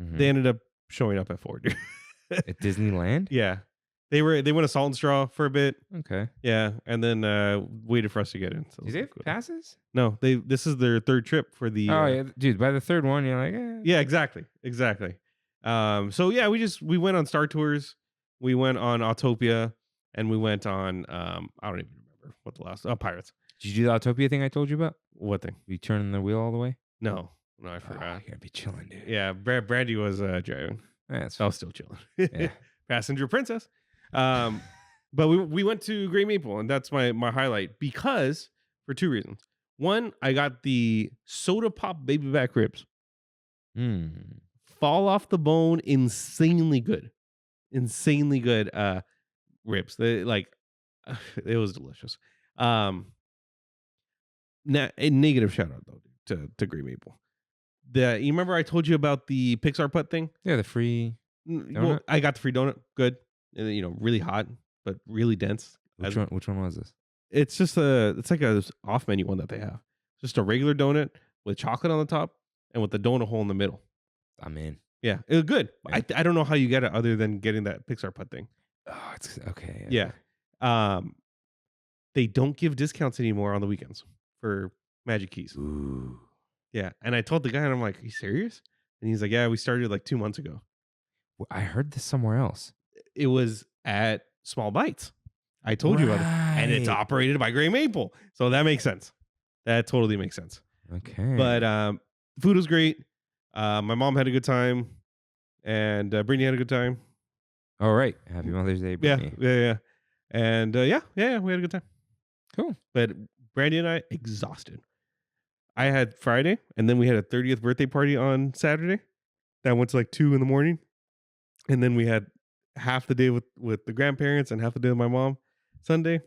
Mm-hmm. They ended up showing up at 4, dude. At Disneyland? Yeah. They went to Salt and Straw for a bit. Okay. Yeah. And then waited for us to get in. So did they have passes? No, this is their third trip for the... Oh, yeah. Dude, by the third one, you're like, eh. Yeah, exactly. So yeah, we went on Star Tours. We went on Autopia, and we went on I don't even remember what the last Pirates. Did you do the Autopia thing I told you about? What thing? You turning the wheel all the way? No, I forgot. Oh, you're gonna be chilling, dude. Yeah, Brandy was driving. Yeah, I was still chilling. Yeah. Passenger princess. But we went to Great Maple, and that's my highlight because for 2 reasons. One, I got the soda pop baby back ribs. Fall off the bone, insanely good ribs. They it was delicious. A negative shout out though to Great Maple. You remember I told you about the Pixar putt thing? Yeah, the free Well, donut. I got the free donut. Good, and, really hot but really dense. Which one was this? It's just it's like a off menu one that they have. Just a regular donut with chocolate on the top and with the donut hole in the middle. I'm in. Yeah, it was good. Yeah. I don't know how you get it other than getting that Pixar putt thing. Oh, it's okay. Yeah. They don't give discounts anymore on the weekends for Magic Keys. Ooh. Yeah, and I told the guy, and I'm like, "Are you serious?" And he's like, "Yeah, we started like 2 months ago." Well, I heard this somewhere else. It was at Small Bites. I told you about it, and it's Right. operated by Gray Maple, so that makes sense. That totally makes sense. Okay. But food was great. My mom had a good time, and Brittany had a good time. All right. Happy Mother's Day, Brittany. Yeah. And we had a good time. Cool. But Brandy and I exhausted. I had Friday, and then we had a 30th birthday party on Saturday. That went to like 2 a.m, and then we had half the day with the grandparents and half the day with my mom. Sunday.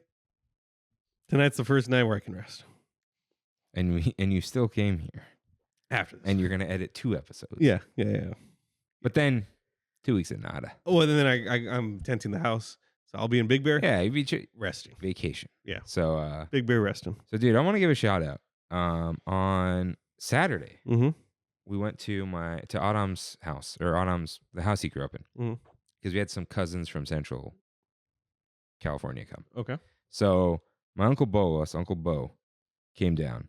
Tonight's the first night where I can rest. And you still came here. After this. And you're gonna edit 2 episodes. Yeah. But then 2 weeks in nada. Oh, and then I'm tenting the house. So I'll be in Big Bear. Yeah, you'd be Resting. vacation. Yeah. So Big Bear resting. so dude, I want to give a shout out. On Saturday, Mm-hmm. we went to Autumn's house, or the house he grew up in. Mhm. Because we had some cousins from Central California come. Okay. So my Uncle Bo came down.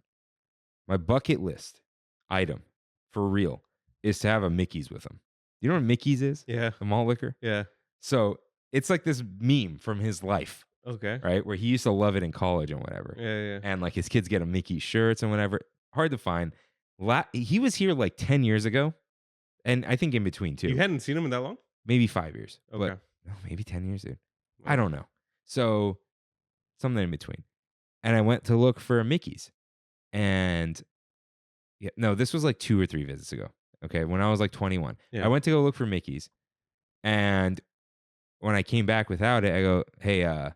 My bucket list item, for real, is to have a Mickey's with him. You know what Mickey's is? Yeah. The malt liquor? Yeah. So it's like this meme from his life, Okay. right? Where he used to love it in college and whatever. Yeah. And like his kids get him Mickey shirts and whatever. Hard to find. He was here like 10 years ago. And I think in between too. You hadn't seen him in that long? Maybe 5 years. Okay. But no, maybe 10 years, dude. I don't know. So something in between. And I went to look for a Mickey's. And this was like 2 or 3 visits ago. Okay. When I was like 21. Yeah. I went to go look for Mickey's. And when I came back without it, I go, hey, I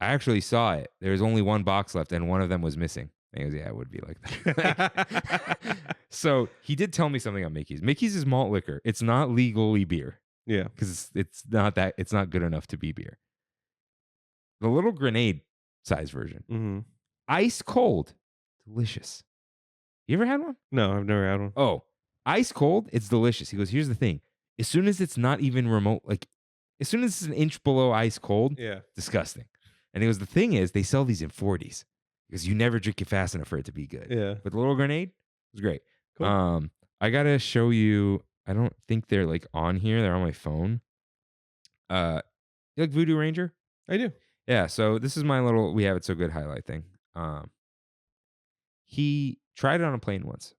actually saw it. There was only 1 box left and one of them was missing. And he goes, yeah, it would be like that. So he did tell me something on Mickey's. Mickey's is malt liquor. It's not legally beer. Yeah. Because it's not good enough to be beer. The little grenade size version. Mm-hmm. Ice cold. Delicious. You ever had one? No, I've never had one. Oh, ice cold. It's delicious. He goes, here's the thing. As soon as it's not even remote, like as soon as it's an inch below ice cold, Yeah. disgusting. And he goes, the thing is, they sell these in 40s because you never drink it fast enough for it to be good. Yeah. But the little grenade was great. Cool. I gotta show you. I don't think they're like on here. They're on my phone. You like Voodoo Ranger? I do. Yeah. So this is my little "We Have It So Good" highlight thing. He tried it on a plane once,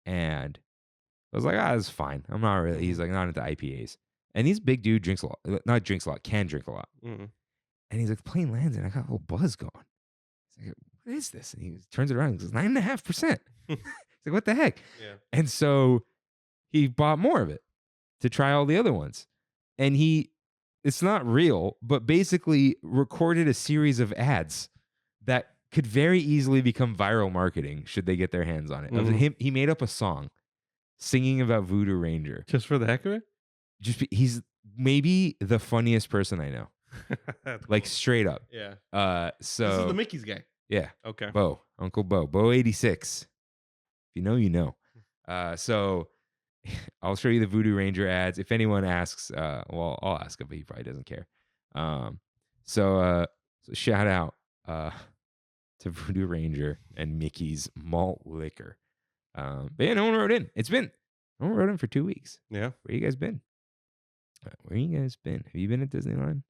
and I was like, "It's fine. I'm not really." He's like, "Not into IPAs." And he's a big dude, drinks a lot. Not drinks a lot, can drink a lot. Mm-hmm. And he's like, the plane lands, and I got a little buzz going. He's like, what is this? And he turns it around and goes, 9.5%. He's like, what the heck? Yeah. And so he bought more of it to try all the other ones. And it's not real, but basically recorded a series of ads that could very easily become viral marketing should they get their hands on it. Of Mhm. he made up a song singing about Voodoo Ranger. Just for the heck of it? He's maybe the funniest person I know. That's Like cool. straight up. Yeah. So This is the Mickey's guy. yeah, Okay. Uncle Bo 86. If you know, you know. So I'll show you the Voodoo Ranger ads. If anyone asks, well, I'll ask him, but he probably doesn't care. So shout out to Voodoo Ranger and Mickey's malt liquor. But yeah, no one wrote in. No one wrote in for 2 weeks. Yeah. Where you guys been? Have you been at Disneyland?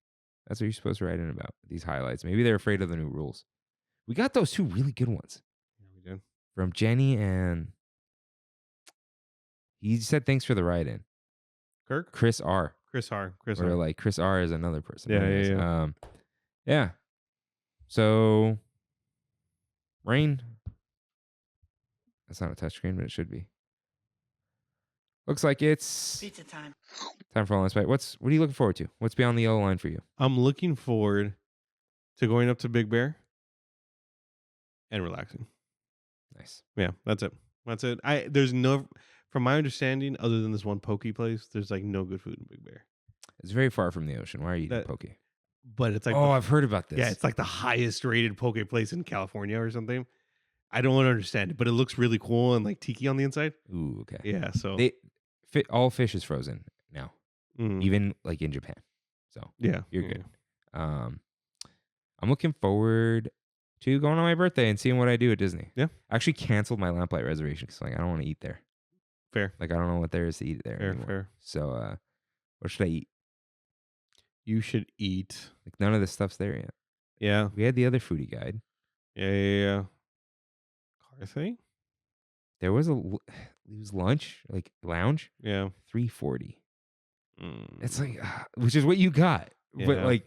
That's what you're supposed to write in about, these highlights. Maybe they're afraid of the new rules. We got those 2 really good ones. Yeah, we did. From Jenny, and he said thanks for the ride in. Kirk? Chris R. Chris R. Or like Chris R is another person. Yeah, Anyways, yeah. Yeah. So, Rain. That's not a touchscreen, but it should be. Looks like it's pizza time. Time for All Night. What are you looking forward to? What's beyond the yellow line for you? I'm looking forward to going up to Big Bear and relaxing. Nice. Yeah, that's it. That's it. There's no, from my understanding, other than this one poke place, there's like no good food in Big Bear. It's very far from the ocean. Why are you eating poke? But it's like, I've heard about this. Yeah, it's like the highest rated poke place in California or something. I don't understand it, but it looks really cool and like tiki on the inside. Ooh, okay. Yeah, so all fish is frozen now, even like in Japan. So yeah, you're good. I'm looking forward to going on my birthday and seeing what I do at Disney. Yeah, I actually canceled my lamplight reservation because like I don't want to eat there. Fair. Like I don't know what there is to eat there anymore. Fair. So what should I eat? You should eat. Like none of this stuff's there yet. Yeah. We had the other foodie guide. Yeah. Car thing? There was it was lunch, like lounge. Yeah. $340. It's like, which is what you got. Yeah. But like,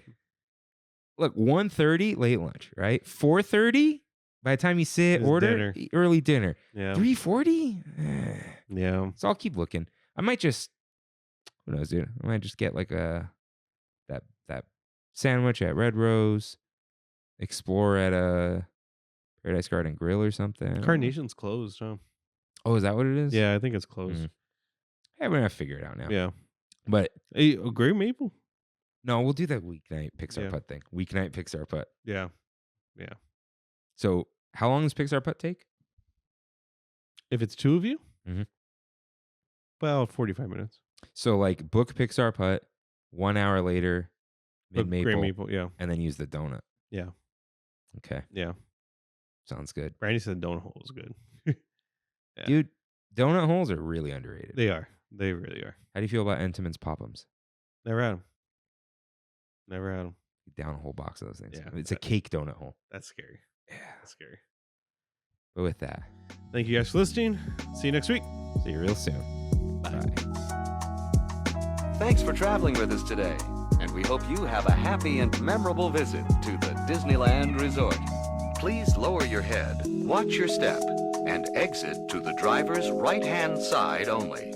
look, 1:30 late lunch, right? 4:30 by the time you sit, order dinner. Early dinner. Yeah. $340. Yeah. So I'll keep looking. I might just, who knows, dude? I might just get like that sandwich at Red Rose, explore at a Paradise Garden Grill or something. Carnation's closed, huh? Oh, is that what it is? Yeah, I think it's closed. Yeah, we're gonna figure it out now. Yeah. But hey, Great Maple? No, we'll do that weeknight Pixar Putt thing. Weeknight Pixar Putt. Yeah. So how long does Pixar Putt take? If it's 2 of you? Well, 45 minutes. So like book Pixar Putt, 1 hour later, Great Maple, Maple, yeah. and then use the donut. Yeah. Okay. Yeah. Sounds good. Brandy said donut hole is good. Yeah. Dude, donut holes are really underrated. They are. They really are. How do you feel about Entenmann's Pop-Ums? Never had them. Never had them. Down a whole box of those things. Yeah, It's a cake donut hole. That's scary. Yeah. That's scary. But with that, thank you guys for listening. See you next week. See you real soon. Bye. Thanks for traveling with us today, and we hope you have a happy and memorable visit to the Disneyland Resort. Please lower your head, watch your step, and exit to the driver's right-hand side only.